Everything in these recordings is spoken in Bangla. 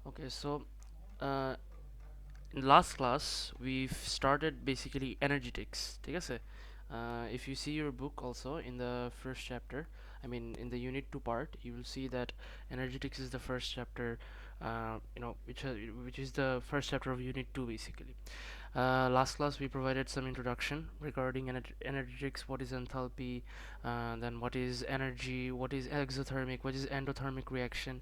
Okay, so uh, in last class we've started basically energetics. ঠিক আছে? If you see your book also in the first chapter, I mean in the unit 2 part, you will see that energetics is the first chapter, which is the first chapter of unit 2 basically. Last class we provided some introduction regarding energetics, what is enthalpy, then what is energy, what is exothermic, what is endothermic reaction.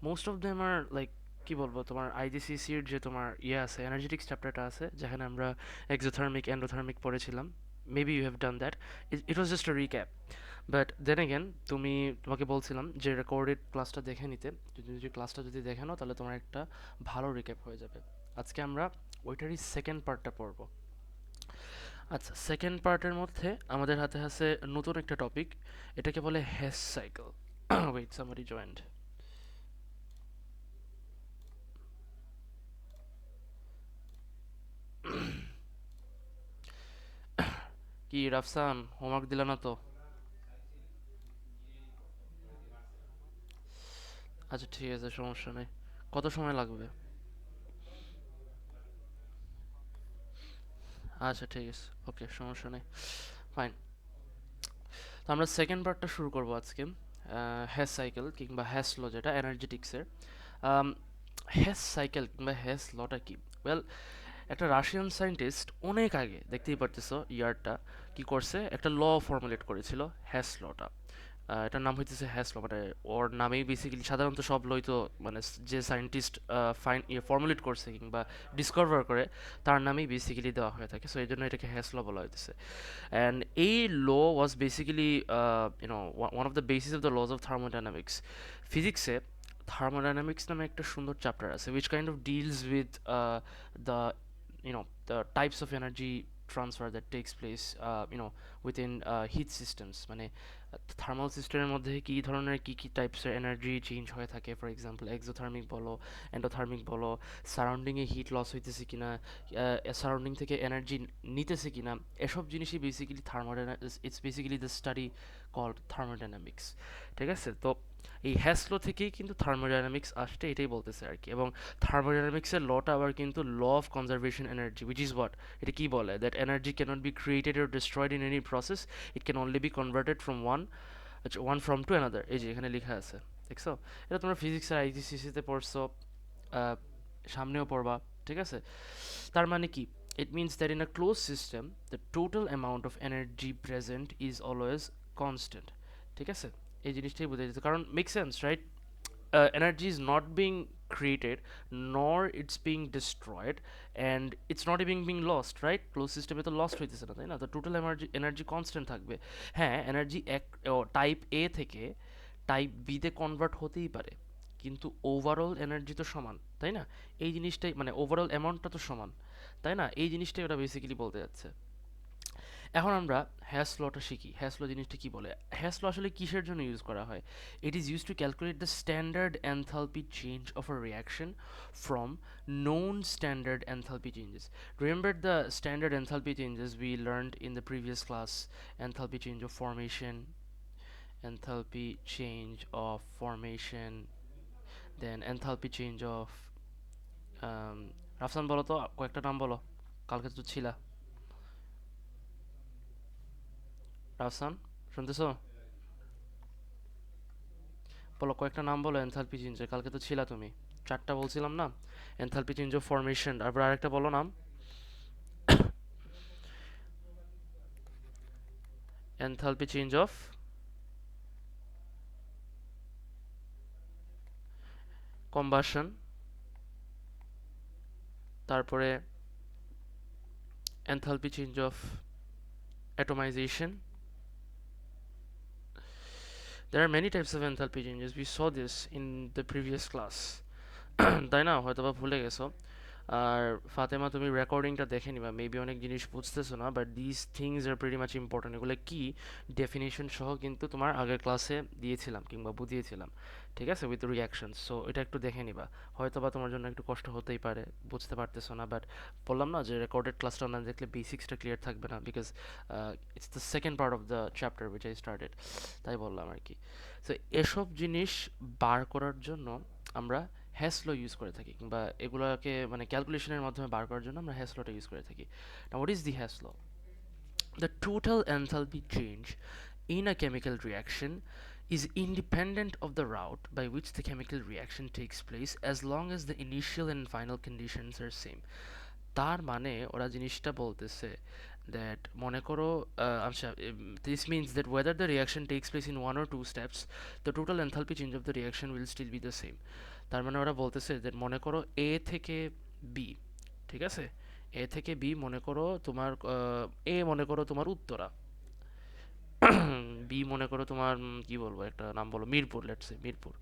Most of them are like কি বলবো তোমার আইজিসিসির যে তোমার আছে এনার্জেটিক্স চ্যাপ্টারটা আছে যেখানে আমরা এক্সোথার্মিক এন্ডোথার্মিক পড়েছিলাম। Maybe you have done that. It was just a recap, but then again তোমাকে বলছিলাম যে রেকর্ডেড ক্লাসটা দেখে নিতে। যদি ক্লাসটা যদি দেখে নাও তাহলে তোমার একটা ভালো রিক্যাপ হয়ে যাবে। আজকে আমরা ওইটারই সেকেন্ড পার্টটা পড়বো। আচ্ছা, সেকেন্ড পার্টের মধ্যে আমাদের হাতে আছে নতুন একটা টপিক, এটাকে বলে Hess cycle. Wait, somebody joined. কি রাফসান, হোমওয়ার্ক দিলা না তো? আচ্ছা ঠিক আছে, সমস্যা নেই। কত সময় লাগবে? আচ্ছা ঠিক আছে, ওকে, সমস্যা নেই, ফাইন। তো আমরা সেকেন্ড পার্টটা শুরু করবো আজকে। হ্যাস সাইকেল কিংবা হ্যাস ল, যেটা এনার্জেটিক্সের। হ্যাস সাইকেল কিংবা হ্যাস লটা কি? ওয়েল, একটা রাশিয়ান সায়েন্টিস্ট অনেক আগে, দেখতেই পারতেছো ইয়ারটা, কি করছে, একটা ল ফর্মুলেট করেছিল, হ্যাস লটা। এটার নাম হইতেছে হ্যাসলো, মানে ওর নামেই বেসিক্যালি সাধারণত সব লই তো, মানে যে সায়েন্টিস্ট ফর্মুলেট করছে কিংবা ডিসকভার করে তার নামেই বেসিক্যালি দেওয়া হয়ে থাকে, সো এই জন্য এটাকে হ্যাসলো বলা হইতেছে। অ্যান্ড এই law was basically one of the basis of the laws of thermodynamics. ফিজিক্সে থার্মোডাইনামিক্স নামে একটা সুন্দর চ্যাপ্টার আছে which kind of deals with the the types of energy transfer that takes place within heat systems, মানে থার্মাল সিস্টেমের মধ্যে কী ধরনের কী টাইপসের এনার্জি চেঞ্জ হয়ে থাকে। ফর এক্সাম্পল এক্সোথার্মিক বলো, এন্ডোথার্মিক বলো, সারাউন্ডিংয়ে হিট লস হইতেছে কিনা, সারাউন্ডিং থেকে এনার্জি নিতেছে কিনা, এসব জিনিসই basically it's basically the study called thermodynamics. ঠিক আছে? তো এই হ্যাসলো থেকেই কিন্তু থার্মোডাইনামিক্স আসছে, এটাই বলতেছে আর কি। এবং থার্মোডাইনামিক্সের লটা আবার কিন্তু law of conservation energy, which is what, এটা কি বলে, that energy cannot be created or destroyed in any process, it can only be converted from one from to another. এই যে এখানে লেখা আছে, দেখছো? এটা তোমরা ফিজিক্সের আইজিসিসিতে পড়ছো, আহ, সামনেও পড়বা। ঠিক আছে? তার মানে কি? It means that in a close system the total amount of energy present is always constant. ঠিক আছে? এই জিনিসটাই বোঝা যেত, কারণ make sense, right? Energy is not being created nor it's being destroyed, and it's not even being lost, right? Closed system এ তো লস্ট হইতেছে না, তাই না? তো টোটাল এনার্জি কনস্ট্যান্ট থাকবে। হ্যাঁ, এনার্জি এক টাইপ এ থেকে টাইপ বি তে কনভার্ট হতেই পারে, কিন্তু ওভারঅল এনার্জি তো সমান, তাই না? এই জিনিসটাই, মানে ওভারঅল অ্যামাউন্টটা তো সমান, তাই না? এই জিনিসটাই ওরা বেসিক্যালি বলতে যাচ্ছে। এখন আমরা হ্যাশ লটা শিখি। হ্যাশ ল জিনিসটা কি বলে? হ্যাশ ল আসলে কিসের জন্য ইউজ করা হয়? It is use to calculate the standard enthalpy change of a reaction from known standard enthalpy changes. Remember the standard enthalpy changes we learned in the previous class: enthalpy change of formation, enthalpy change of formation, then enthalpy change of Rafsan বলো তো, কয়েকটা নাম বলো, কালকে তো ছিলা। রাফসান, শুনতেছো? বলো, কয়েকটা নাম বলো এনথালপি চেঞ্জের, কালকে তো ছিলা তুমি। চারটা বলছিলাম না? এনথালপি চেঞ্জ অফ ফরমেশন, তারপর আরেকটা বলো নাম। এনথালপি চেঞ্জ অফ কম্বাশন, তারপরে enthalpy change of atomisation. There are many types of enthalpy changes. We saw this in the previous class. তাই না? হয়তো বা ভুলে গেছো। আর ফাতেমা, তুমি রেকর্ডিংটা দেখে নিবা, মেবি অনেক জিনিস বুঝতেছো না, but this things are very much important. এগুলো কি ডেফিনেশন সহ কিন্তু তোমার আগের ক্লাসে দিয়েছিলাম কিংবা বুঝিয়েছিলাম। ঠিক আছে? উইথ রিয়াকশন, সো এটা একটু দেখে নিবা। হয়তো বা তোমার জন্য একটু কষ্ট হতেই পারে, বুঝতে পারতেছো না, বাট বললাম না যে রেকর্ডেড ক্লাসটা না দেখলে বেসিক্সটা ক্লিয়ার থাকবে না, because it's the second part of the chapter which I started, তাই বললাম আর কি। তো এসব জিনিস বার করার জন্য আমরা হ্যাশ ল ইউজ করে থাকি, কিংবা এগুলোকে মানে ক্যালকুলেশনের মাধ্যমে বার করার জন্য আমরা হ্যাশ লটা ইউজ করে থাকি। না, what is the hash law? The total enthalpy change in a chemical reaction is independent of the route by which the chemical reaction takes place as long as the initial and final conditions are same. তার মানে ওরা জিনিসটা বলতেছে that মনে করো আচ্ছা, this means that whether the reaction takes place in one or two steps, the total enthalpy change of the reaction will still be the same. তার মানে ওরা বলতেছে যে মনে করো A থেকে B, ঠিক আছে, এ থেকে বি মনে করো তোমার এ মনে করো তোমার উত্তরা, বি মনে করো তোমার কি বলবো, একটা নাম বলো, মিরপুর, লেটস সে মিরপুর।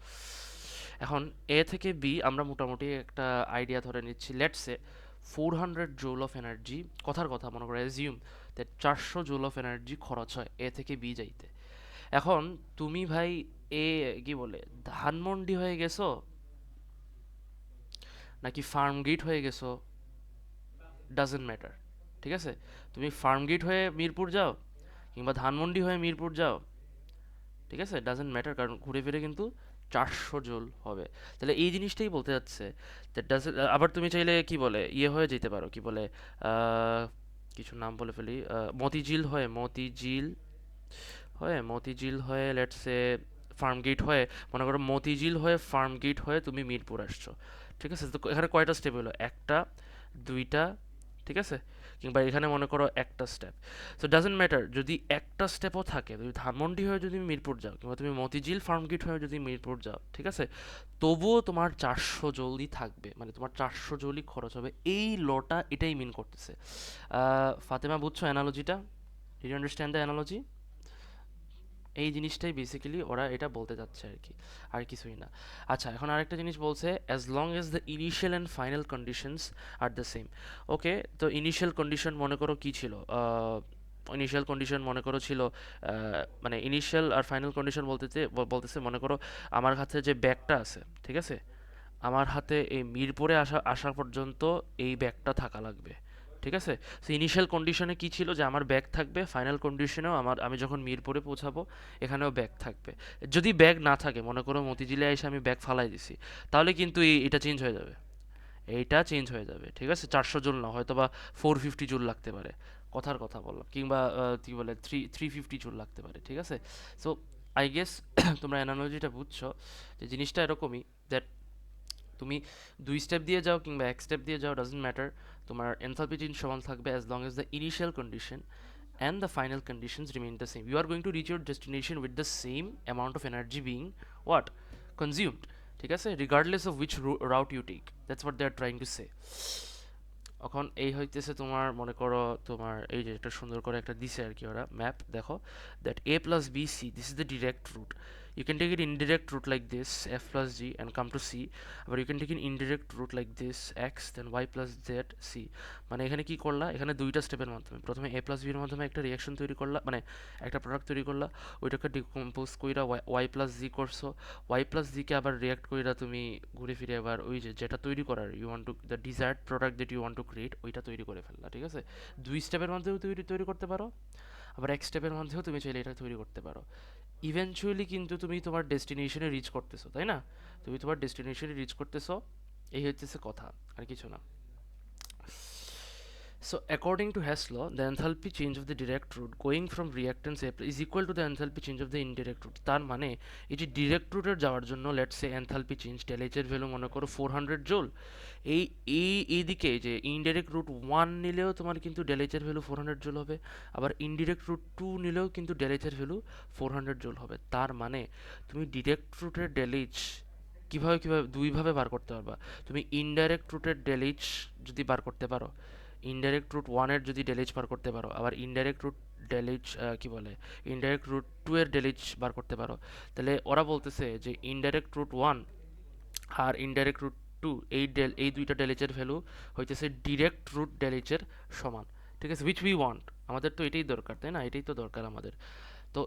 এখন এ থেকে বি আমরা মোটামুটি একটা আইডিয়া ধরে নিচ্ছি, let's say 400 joule of energy, কথার কথা মনে করো assume that 400 joule of energy খরচ হয় এ থেকে বি যাইতে। এখন তুমি ভাই এ কি বলে ধানমন্ডি হয়ে গেছো নাকি ফার্মগেট হয়ে গেছো, ডাজেন্ট ম্যাটার, ঠিক আছে? তুমি ফার্মগেট হয়ে মিরপুর যাও কিংবা ধানমন্ডি হয়ে মিরপুর যাও, ঠিক আছে, ডাজেন্ট ম্যাটার, কারণ ঘুরে ফিরে কিন্তু 400 জুল হবে। তাহলে এই জিনিসটাই বলতে যাচ্ছে দ্যাট ডাজেন্ট। আবার তুমি চাইলে কি বলে ইয়ে হয়ে যেতে পারো, কি বলে আহ, কিছু নাম বলে ফেলি, মতিঝিল হয়ে, মতিঝিল হয়ে লেটস সে ফার্মগেট হয়ে, মনে করো মতিঝিল হয়ে ফার্মগেট হয়ে তুমি মিরপুর আসছো, ঠিক আছে? তো এখানে কয়টা স্টেপ হলো, একটা, দুইটা, ঠিক আছে, কিংবা এখানে মনে করো একটা স্টেপ। সো ডাজেন্ট ম্যাটার যদি একটা স্টেপও থাকে, তুমি ধানমন্ডি হয়ে যদি মিরপুর যাও কিংবা তুমি মতিঝিল ফার্মগেট হয়ে যদি মিরপুর যাও, ঠিক আছে, তবুও তোমার 400 জলই থাকবে, মানে তোমার 400 জলই খরচ হবে। এই লটা এটাই মিন করতেছে। ফাতেমা, বুঝছো অ্যানালজিটা? Did you understand the analogy? এই জিনিসটাই বেসিক্যালি ওরা এটা বলতে চাচ্ছে আর কি, আর কিছুই না। আচ্ছা, এখন আরেকটা জিনিস বলছে as long as the initial and final conditions are the same. Okay, তো ইনিশিয়াল কন্ডিশন মনে করো কি ছিল, ইনিশিয়াল কন্ডিশন মনে করো ছিল মানে ইনিশিয়াল আর ফাইনাল কন্ডিশন বলতেছে মনে করো আমার হাতে যে ব্যাগটা আছে, ঠিক আছে, আমার হাতে এই মিরপুরে আসা পর্যন্ত এই ব্যাগটা থাকা লাগবে, ঠিক আছে? সো ইনিশিয়াল কন্ডিশনে কি ছিল যে আমার ব্যাগ থাকবে, ফাইনাল কন্ডিশনেও আমি যখন মিরপুরে পৌঁছাবো এখানেও ব্যাগ থাকবে। যদি ব্যাগ না থাকে, মনে করো মতিঝিলে এসে আমি ব্যাগ ফালাই দিছি, তাহলে কিন্তু এটা চেঞ্জ হয়ে যাবে, এইটা চেঞ্জ হয়ে যাবে, ঠিক আছে? 400 জুল না, হয়তো বা 450 জুল লাগতে পারে, কথার কথা বললাম, কিংবা কি বলে 350 জুল লাগতে পারে, ঠিক আছে? সো আই গেস তোমরা অ্যানালজিটা বুঝছো, যে জিনিসটা এরকমই, দ্যাট তুমি 2 স্টেপ দিয়ে যাও কিংবা 1 স্টেপ দিয়ে যাও, ডাজেন্ট ম্যাটার, তোমার এনথালপি চেঞ্জ সমান থাকবে as long as the initial condition and the final conditions remain the same. You are going to reach your destination with the same amount of energy being what? Consumed. ঠিক আছে? Regardless of which route you take. That's what they are trying to say. এখন এই হইতেছে তোমার মনে করো তোমার এই যে একটা সুন্দর করে একটা দিছে আর কি ওরা ম্যাপ, দেখো that a plus b c, this is the direct route. You can take it indirect route like this, f plus g, and come to c. But you can take an indirect route like this, x, then y plus z, c. মানে এখানে কি করলা, এখানে দুইটা স্টেপের মাধ্যমে প্রথমে a plus b এর মাধ্যমে একটা রিয়াকশন তৈরি করলা, মানে একটা প্রোডাক্ট তৈরি করলা, ওইটাকে ডিকম্পোজ কইরা y plus z করছো, y plus z কে আবার রিয়াক্ট কইরা তুমি ঘুরে ফিরে আবার ওই যে যেটা তৈরি করার you want to, the desired product that you want to create, ওইটা তৈরি করে ফেললা, ঠিক আছে? 2 স্টেপের মধ্যেও তৈরি করতে পারো, আবার 1 স্টেপের মধ্যেও তুমি চাইলে এটা তৈরি করতে পারো। ইভেনচুয়ালি কিন্তু তুমি তোমার ডেস্টিনেশনে রিচ করতেছো, তাই না? তুমি তোমার ডেস্টিনেশনে রিচ করতেছো, এই হচ্ছে কথা, আর কিছু না। So according to Hess law, the enthalpy change of the direct route going from reactants A is equal to the enthalpy change of the indirect route. তার মানে এই যে ডিরেক্ট রুটের যাওয়ার জন্য let's say enthalpy change del H এর ভ্যালু মনে করো 400 জুল, এই এইদিকে যে ইনডিরেক্ট রুট 1 নিলেও তোমার কিন্তু del H এর ভ্যালু 400 জুল হবে, আবার ইনডিরেক্ট রুট 2 নিলেও কিন্তু del H এর ভ্যালু 400 জুল হবে। তার মানে তুমি ডিরেক্ট রুটের del H কিভাবে দুইভাবে বার করতে পারবা। তুমি ইনডাইরেক্ট রুটের del H যদি বার করতে পারো, ইনডাইরেক্ট রুট ওয়ানের যদি ডেলিজ বার করতে পারো, আবার ইনডাইরেক্ট রুট ডেলিজ কি বলে ইনডাইরেক্ট রুট টু এর ডেলিজ বার করতে পারো, তাহলে ওরা বলতেছে যে ইনডাইরেক্ট রুট ওয়ান আর ইনডাইরেক্ট রুট টু এই দুইটা ডেলিজের ভ্যালু হইতেছে ডিরেক্ট রুট ডেলিজের সমান, ঠিক আছে? উইচ উই ওয়ান্ট, আমাদের তো এটাই দরকার, তাই না? এটাই তো দরকার আমাদের। তো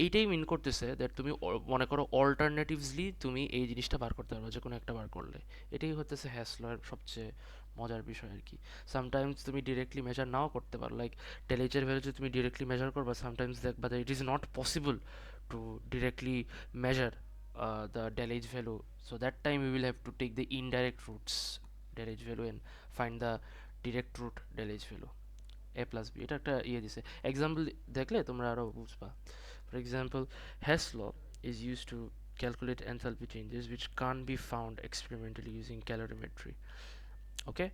এইটাই মিন করতেছে দ্যাট তুমি মনে করো অল্টারনেটিভসলি তুমি এই জিনিসটা বার করতে পারবে, যে কোনো একটা বার করলে। এটাই হতেছে হ্যাসলার সবচেয়ে মজার বিষয় আর কি। সামটাইমস তুমি ডিরেক্টলি মেজার নাও করতে পারো, লাইক টেলেজের ভ্যালু যদি তুমি ডিরেক্টলি মেজার করবা, সামটাইমস দেখবা that it is not possible to directly measure the del H value, so that time we will have to take the indirect roots del H value and find the direct root del H value a plus b. এটা একটা ইয়ে দিছে এক্সাম্পল দেখলে তোমরা আরো বুঝবা. For example, Hess law is used to calculate enthalpy changes which can't be found experimentally using calorimetry. ওকে,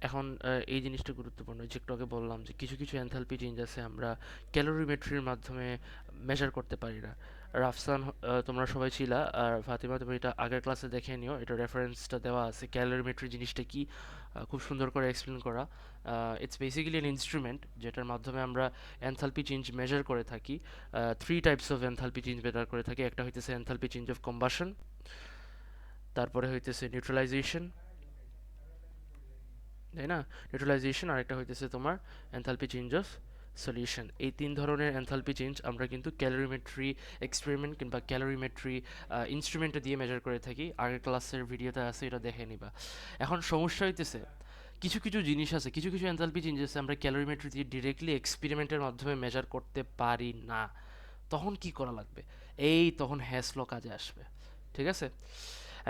এখন এই জিনিসটা গুরুত্বপূর্ণ যে একটু আগে বললাম যে কিছু কিছু এনথালপি চেঞ্জ আছে আমরা ক্যালোরিমেট্রির মাধ্যমে মেজার করতে পারি না. রাফসান, তোমরা সবাই ছিলা, আর ফাতিমা তুমি এটা আগের ক্লাসে দেখে নিও, এটা রেফারেন্সটা দেওয়া আছে ক্যালোরিমেট্রি জিনিসটা কি, খুব সুন্দর করে এক্সপ্লেন করা. ইটস বেসিক্যালি অ্যান ইনস্ট্রুমেন্ট যেটার মাধ্যমে আমরা এনথালপি চেঞ্জ মেজার করে থাকি. Three types of enthalpy change measure করে থাকি. একটা হইতেছে এনথালপি চেঞ্জ অফ কম্বাশন, তারপরে হইতেছে নিউট্রালাইজেশন, তাই না, নিউট্রালাইজেশন, আর একটা হইতেছে তোমার এনথালপি চেঞ্জ অফ সলিউশন. এই তিন ধরনের এনথালপি চেঞ্জ আমরা কিন্তু ক্যালোরিমেট্রি এক্সপেরিমেন্ট কিংবা ক্যালোরিমেট্রি ইনস্ট্রুমেন্টে দিয়ে মেজার করে থাকি. আগের ক্লাসের ভিডিওতে আছে, এটা দেখে নিবা. এখন সমস্যা হইতেছে কিছু কিছু জিনিস আছে, কিছু কিছু এনথালপি চেঞ্জ আছে আমরা ক্যালোরিমেট্রি দিয়ে ডিরেক্টলি এক্সপেরিমেন্টের মাধ্যমে মেজার করতে পারি না. তখন কি করা লাগবে? এই তখন হ্যাস ল কাজে আসবে. ঠিক আছে,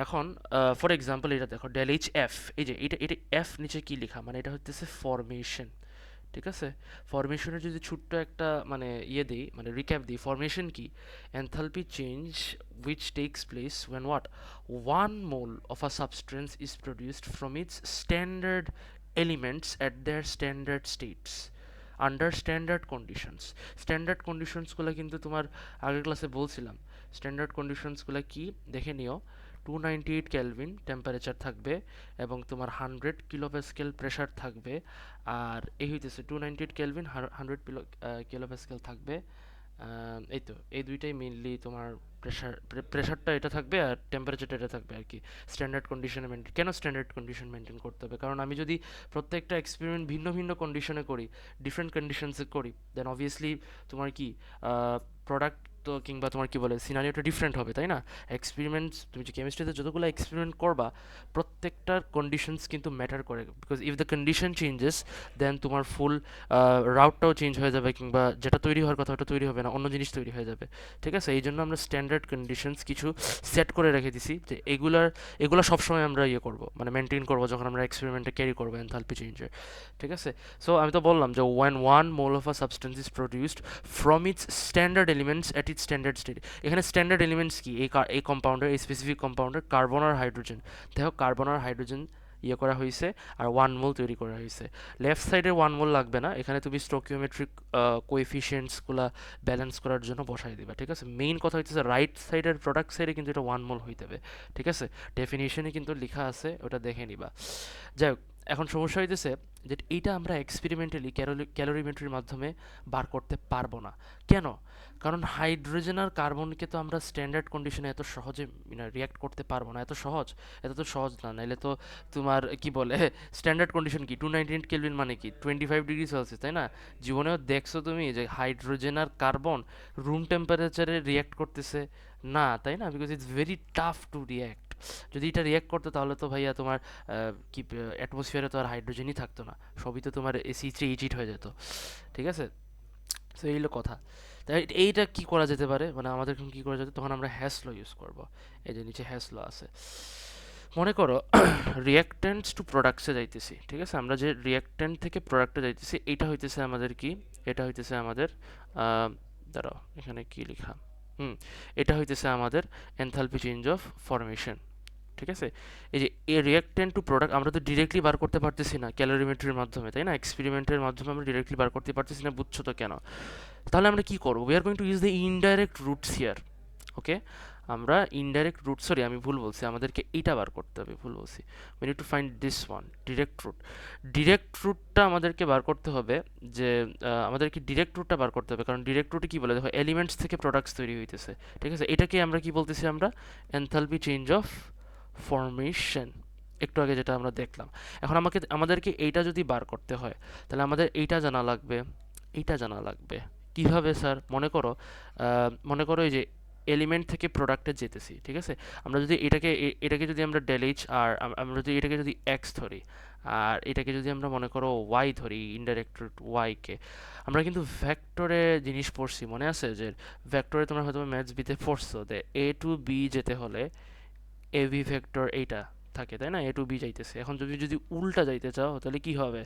এখন ফর এক্সাম্পল এটা দেখো ডেল এইচ এফ, এই যে এটা এটা এফ নিচে কি লেখা, মানে এটা হচ্ছে ফরমেশন. ঠিক আছে, ফরমেশনের যদি ছোট্ট একটা মানে ইয়ে দিই, মানে রিক্যাপ দিই, ফরমেশন কি? Enthalpy change which takes place when what? 1 mole of a substance is produced from its standard elements at their standard states under standard conditions. Standard কন্ডিশনসগুলো কিন্তু তোমার আগের ক্লাসে বলছিলাম. স্ট্যান্ডার্ড কন্ডিশনসগুলো কি দেখে নিও. 298 কেলভিন টেম্পারেচার থাকবে এবং তোমার 100 কিলোপ্যাসকেল প্রেশার থাকবে. আর এই হইতেছে 298 কেলভিন 100 কিলোপ্যাসকেল থাকবে. এই তো এই দুইটাই মেইনলি তোমার প্রেশারটা এটা থাকবে আর টেম্পারেচারটা এটা থাকবে আর কি. স্ট্যান্ডার্ড কন্ডিশনে মেনটেন, কেন স্ট্যান্ডার্ড কন্ডিশন মেনটেন করতে হবে? কারণ আমি যদি প্রত্যেকটা এক্সপেরিমেন্ট ভিন্ন ভিন্ন কন্ডিশনে করি, ডিফারেন্ট কন্ডিশনসে করি, দেন অবভিয়াসলি তোমার কি প্রোডাক্ট তো কিংবা তোমার কি বলে সিনারিওটা ডিফারেন্ট হবে, তাই না? এক্সপেরিমেন্টস তুমি যে কেমিস্ট্রিতে যতগুলো এক্সপেরিমেন্ট করবা প্রত্যেকটার কন্ডিশনস কিন্তু ম্যাটার করে, because if the condition changes then তোমার ফুল রাউটটাও চেঞ্জ হয়ে যাবে, কিংবা যেটা তৈরি হওয়ার কথা ওটা তৈরি হবে না, অন্য জিনিস তৈরি হয়ে যাবে. ঠিক আছে, এই জন্য আমরা স্ট্যান্ডার্ড কন্ডিশনস কিছু সেট করে রেখে দিছি যে এগুলা সবসময় আমরা ইয়ে করবো, মানে মেনটেন করবো যখন আমরা এক্সপেরিমেন্টে ক্যারি করবো এনথালপি চেঞ্জের. ঠিক আছে, সো আমি তো বললাম যে when 1 mole of a substance is produced from its standard elements at its standard state. এখানে স্ট্যান্ডার্ড এলিমেন্টস কি? এই কম্পাউন্ডার, এই স্পেসিফিক কম্পাউন্ডার কার্বন আর হাইড্রোজেন. দেখো কার্বন আর হাইড্রোজেন ইয়ে করা হয়েছে আর 1 mole তৈরি করা হয়েছে. লেফট সাইডে 1 mole লাগবে না, এখানে তুমি স্টোকিওমেট্রিক কোএফিসিয়েন্টসগুলো ব্যালেন্স করার জন্য বসাই দিবা. ঠিক আছে, মেইন কথা হচ্ছে রাইট সাইডের প্রোডাক্ট সাইডে কিন্তু এটা 1 mole হইতে হবে. ঠিক আছে, ডেফিনিশনে কিন্তু লেখা আছে, ওটা দেখে নিবা. যাই হোক, এখন সমস্যা হইতেছে যে এইটা আমরা এক্সপেরিমেন্টালি ক্যালোরিমেট্রির মাধ্যমে বার করতে পারবো না. কেন? কারণ হাইড্রোজেন আর কার্বনকে তো আমরা স্ট্যান্ডার্ড কন্ডিশনে এত সহজে রিয়াক্ট করতে পারবো না. এত সহজ, এত তো সহজ না. নাইলে তো তোমার কি বলে স্ট্যান্ডার্ড কন্ডিশন কি 298 কেলভিন মানে কি 25 ডিগ্রি সেলসিয়াস, তাই না? জীবনেও দেখছো তুমি যে হাইড্রোজেন আর কার্বন রুম টেম্পারেচারে রিয়াক্ট করতেছে? না, তাই না? Because it's very tough to react. যদি এটা রিয়াক্ট করতো তাহলে তো ভাইয়া তোমার কি অ্যাটমসফিয়ারে তো আর হাইড্রোজেনই থাকতো না, সবই তো তোমার C3H8 হয়ে যেত. ঠিক আছে, তো এই হলো কথা. তাই এইটা কি করা যেতে পারে, মানে আমাদের এখন কি করা যেতে, তখন আমরা হ্যাশ ল ইউজ করব. এই যে নিচে হ্যাশ ল আছে. মনে করো রিয়াক্ট্যান্টস টু প্রোডাক্টসে যাইতেছি. ঠিক আছে, আমরা যে রিয়াক্ট্যান্ট থেকে প্রোডাক্টে যাইতেছি, এইটা হইতেছে আমাদের কি, এটা হইতেছে আমাদের দাঁড়াও এখানে কি লেখা, এটা হইতেছে আমাদের এনথালপি চেঞ্জ অফ ফরমেশন. ঠিক আছে, এই যে এ রিয়াক্ট্যান্ট টু প্রোডাক্ট আমরা তো ডিরেক্টলি বার করতে পারতেছি না ক্যালোরিমেট্রির মাধ্যমে, তাই না? এক্সপেরিমেন্টের মাধ্যমে আমরা ডিরেক্টলি বার করতে পারতেছি না, বুঝছো তো কেন? তাহলে আমরা কি করবো? We are going to use the indirect routes here. Okay, আমরা ইনডাইরেক্ট রুট, সরি আমি ভুল বলছি, আমাদেরকে এইটা বার করতে হবে, ভুল বলছি. We need to find this one, direct route. Direct রুটটা আমাদেরকে বার করতে হবে, যে আমাদেরকে ডিরেক্ট রুটটা বার করতে হবে, কারণ ডিরেক্ট রুটে কি বলে, দেখো এলিমেন্টস থেকে প্রোডাক্টস তৈরি হইতেছে. ঠিক আছে, এটাকে আমরা কি বলতেছি, আমরা এনথালপি চেঞ্জ অফ ফরমেশন, একটু আগে যেটা আমরা দেখলাম. এখন আমাদেরকে এইটা যদি বার করতে হয় তাহলে আমাদের এইটা জানা লাগবে, এইটা জানা লাগবে. কিভাবে স্যার? মনে করো এই যে এলিমেন্ট থেকে প্রোডাক্টে যেতেছি, ঠিক আছে? আমরা যদি এটাকে যদি আমরা ডেলিচ আর আমরা যদি এটাকে যদি এক্স ধরি আর এটাকে যদি আমরা মনে করো ওয়াই ধরি, ইনডাইরেক্ট ওয়াইকে, আমরা কিন্তু ভেক্টরে জিনিস পড়ছি, মনে আছে যে ভেক্টরে তোমরা হয়তো ম্যাথস বিতে পড়ছো যে এ টু বি যেতে হলে এ ভি ভেক্টর এইটা থাকে, তাই না? এ টু বি যাইতেছে, এখন যদি যদি উল্টা যাইতে চাও তাহলে কি হবে?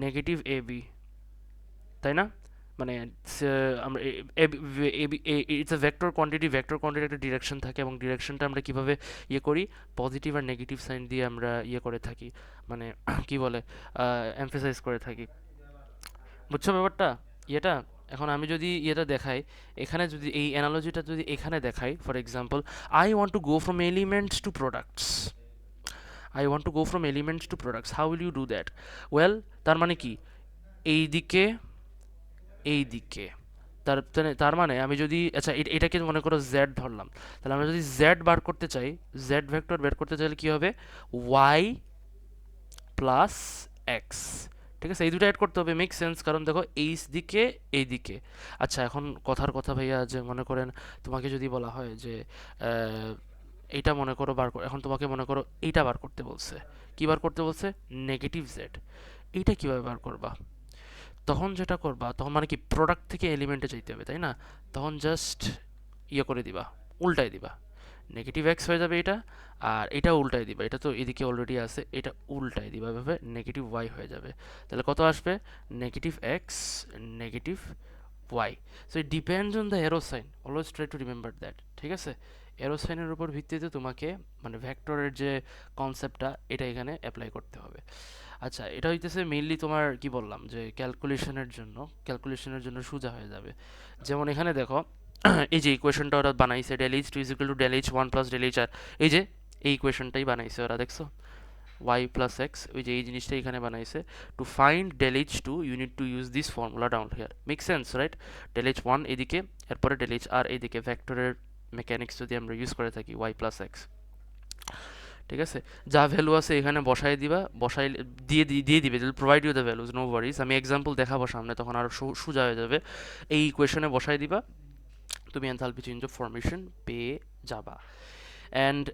নেগেটিভ এ বি, তাই না? মানে আমরা it's a vector quantity, vector quantity একটা ডিরেকশন থাকে এবং ডিরেকশনটা আমরা কিভাবে ইয়ে করি, পজিটিভ আর নেগেটিভ সাইন দিয়ে আমরা ইয়ে করে থাকি, মানে কি বলে, এমফেসাইজ করে থাকি। বুঝছো ব্যাপারটা, ইয়েটা? এখন আমি যদি ইয়েটা দেখাই, এখানে যদি এই অ্যানালজিটা যদি এখানে দেখাই, for example, I want to go from elements to products, I want to go from elements to products, how will you do that? Well, তার মানে কি, এই দিকে এই দিকে, তার মানে আমি যদি, আচ্ছা এটাকে মনে করো জেড ধরলাম, তাহলে আমরা যদি জেড বার করতে চাই, জেড ভেক্টর বের করতে চাইলে কি হবে? ওয়াই প্লাস এক্স, ঠিক আছে? এই দুটো অ্যাড করতে হবে, মেক সেন্স, কারণ দেখো এই দিকে এই দিকে। আচ্ছা এখন কথার কথা ভাইয়া, যে মনে করেন তোমাকে যদি বলা হয় যে এইটা মনে করো এখন তোমাকে মনে করো এইটা বার করতে বলছে, কি বার করতে বলছে? Negative Z. এইটা কিভাবে বার করবা? তখন যেটা করবা, তখন মানে কি, প্রোডাক্ট থেকে এলিমেন্টে যাইতে হবে, তাই না? তখন জাস্ট ইয়ে করে দিবা, উল্টাই দিবা, নেগেটিভ এক্স হয়ে যাবে এটা, আর এটা উল্টাই দিবা, এটা তো এদিকে অলরেডি আছে, এটা উল্টাই দিবা, এভাবে নেগেটিভ ওয়াই হয়ে যাবে। তাহলে কত আসবে? Negative x, negative y. So it depends on the arrow sign, always try to remember that, ঠিক আছে? এরো সাইনের উপর ভিত্তিতে তোমাকে মানে ভেক্টরের যে কনসেপ্টটা, এটা এখানে অ্যাপ্লাই করতে হবে। আচ্ছা, এটা হইতেছে মেইনলি তোমার কি বললাম যে ক্যালকুলেশনের জন্য সোজা হয়ে যাবে। যেমন এখানে দেখো, এই যে ইকুয়েশনটা ওরা বানাইছে, del H two is equal to del H one plus del H R, এই যে এই ইকুয়েশনটাই বানাইছে ওরা, দেখছো? ওয়াই প্লাস এক্স, ওই যে এই জিনিসটা এখানে বানাইছে। To find del H two you need to use this formula down here, make sense right? Del H one এদিকে, এরপরে ডেল এইচ আর এইদিকে, ভেক্টরের মেকানিক্স যদি আমরা ইউজ করে থাকি, ওয়াই প্লাস এক্স, ঠিক আছে? যা ভ্যালু আছে এখানে বসাই দিবা, বসাই দিয়ে দিবে, provide you the values, no worries. আমি এক্সাম্পল দেখাবো সামনে, তখন আরো সোজা হয়ে যাবে। এই ইকুয়েশনে বসাই দিবা, তুমি এনথালপি চেঞ্জ অফ ফরমেশন পেয়ে যাবা। And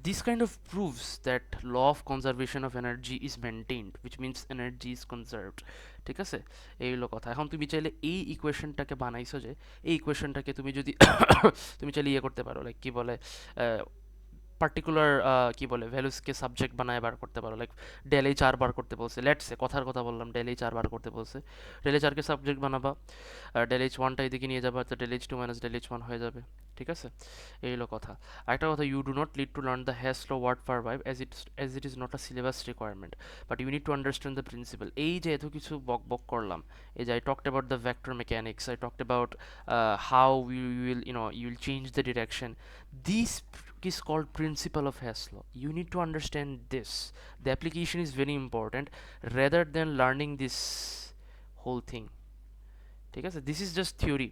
this kind of proves that law of conservation of energy is maintained, which means energy is conserved, ঠিক আছে? এই হলো কথা। এখন তুমি চাইলে এই ইকুয়েশনটাকে বানাইছো, যে এই ইকুয়েশনটাকে তুমি যদি তুমি চাইলে ইয়ে করতে পারো, লাইক কি বলে, পার্টিকুলার কি বলে, ভ্যালুসকে সাবজেক্ট বানায় বার করতে পারো, লাইক ডেল এইচ আর বার করতে বলছে, লেটস সে কথার কথা বললাম, ডেল এইচ আর বার করতে বলছে, ডেল এইচ আরকে সাবজেক্ট বানাবা, ডেল এইচ ওয়ানটা এদিকে নিয়ে যাবা, তো del H two minus del H one হয়ে যাবে, ঠিক আছে? এই হলো কথা। আরেকটা কথা, you do not need to learn the Hess law word for vibe as it is not a syllabus requirement, but you need to understand the principal. এই যে এত কিছু বক বক করলাম, এই যে I talked about the vector mechanics, I talked about how you will change the direction. This is called principle of Hess law. You need to understand this. The application is very important rather than learning this whole thing. ঠিক আছে? This is just theory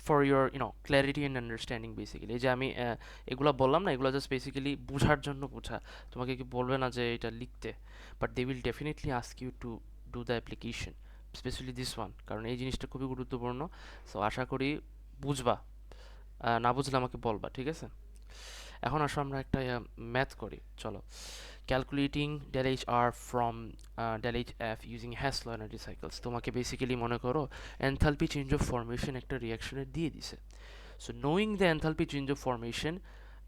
for your clarity and understanding basically। এই যে আমি এগুলা বললাম না, এগুলো জাস্ট বেসিক্যালি বোঝার জন্য বোঝা। তোমাকে কি বলবে না যে এটা লিখতে, but they will definitely ask you to do the application, specially this one, কারণ এই জিনিসটা খুবই গুরুত্বপূর্ণ। সো আশা করি বুঝবা, না বুঝলে আমাকে বলবা, ঠিক আছে? এখন আসো আমরা একটা ম্যাথ করি, চলো। Calculating del H r from del H f using hash law energy cycles, তোমাকে বেসিক্যালি মনে করো এনথালপি চেঞ্জ অফ ফরমেশন একটা রিয়াকশনের দিয়ে দিছে। So knowing the enthalpy change of formation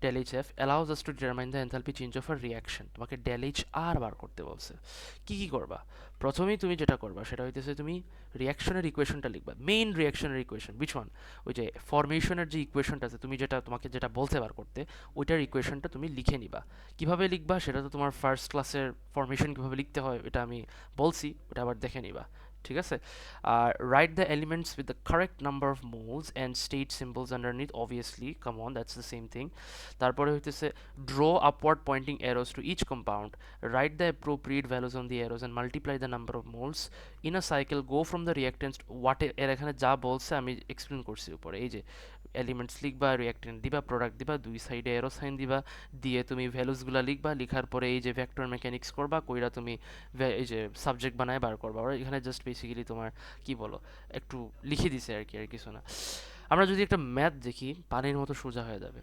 del HF allows us to determine the enthalpy change of a reaction। তোমাকে del HR বার করতে বলছে। কি কি করবা? প্রথমেই তুমি যেটা করবা সেটা হইতেছে তুমি রিয়াকশনের ইকুয়েশনটা লিখবা, মেইন রিয়াকশনের ইকুয়েশন, which one? ওই যে ফরমেশনের যে ইকুয়েশনটা আছে, তুমি তোমাকে যেটা বলতে বার করতে, ওইটার ইকুয়েশনটা তুমি লিখে নিবা। কিভাবে লিখবা সেটা তো তোমার ফার্স্ট ক্লাসের ফরমেশন কিভাবে লিখতে হয় এটা আমি বলছি, ওটা আবার দেখে নিবা, ঠিক আছে? আর write the elements with the correct number of moles and state symbols underneath, obviously, come on, that's the same thing। তারপরে হইতেছে draw upward pointing arrows to each compound, write the appropriate values on the arrows and multiply the number of moles in a cycle, go from the reactants what এর এখানে যা বলছে আমি এক্সপ্লেন করছি উপরে, এই যে এলিমেন্টস লিখবা, রিয়াক্টেন্ট দিবা, প্রোডাক্ট দিবা, দুই সাইডে এরো সাইন দিবা, দিয়ে তুমি ভ্যালুসগুলো লিখবা, লিখার পরে এই যে ভেক্টর মেকানিক্স করবা, কইরা তুমি এই যে সাবজেক্ট বানায় বার করবা। আর এখানে জাস্ট বেসিক্যালি তোমার কি বলো, একটু লিখে দিছে আর কি, আর কিছু না। আমরা যদি একটা ম্যাথ দেখি পানির মতো সোজা হয়ে যাবে।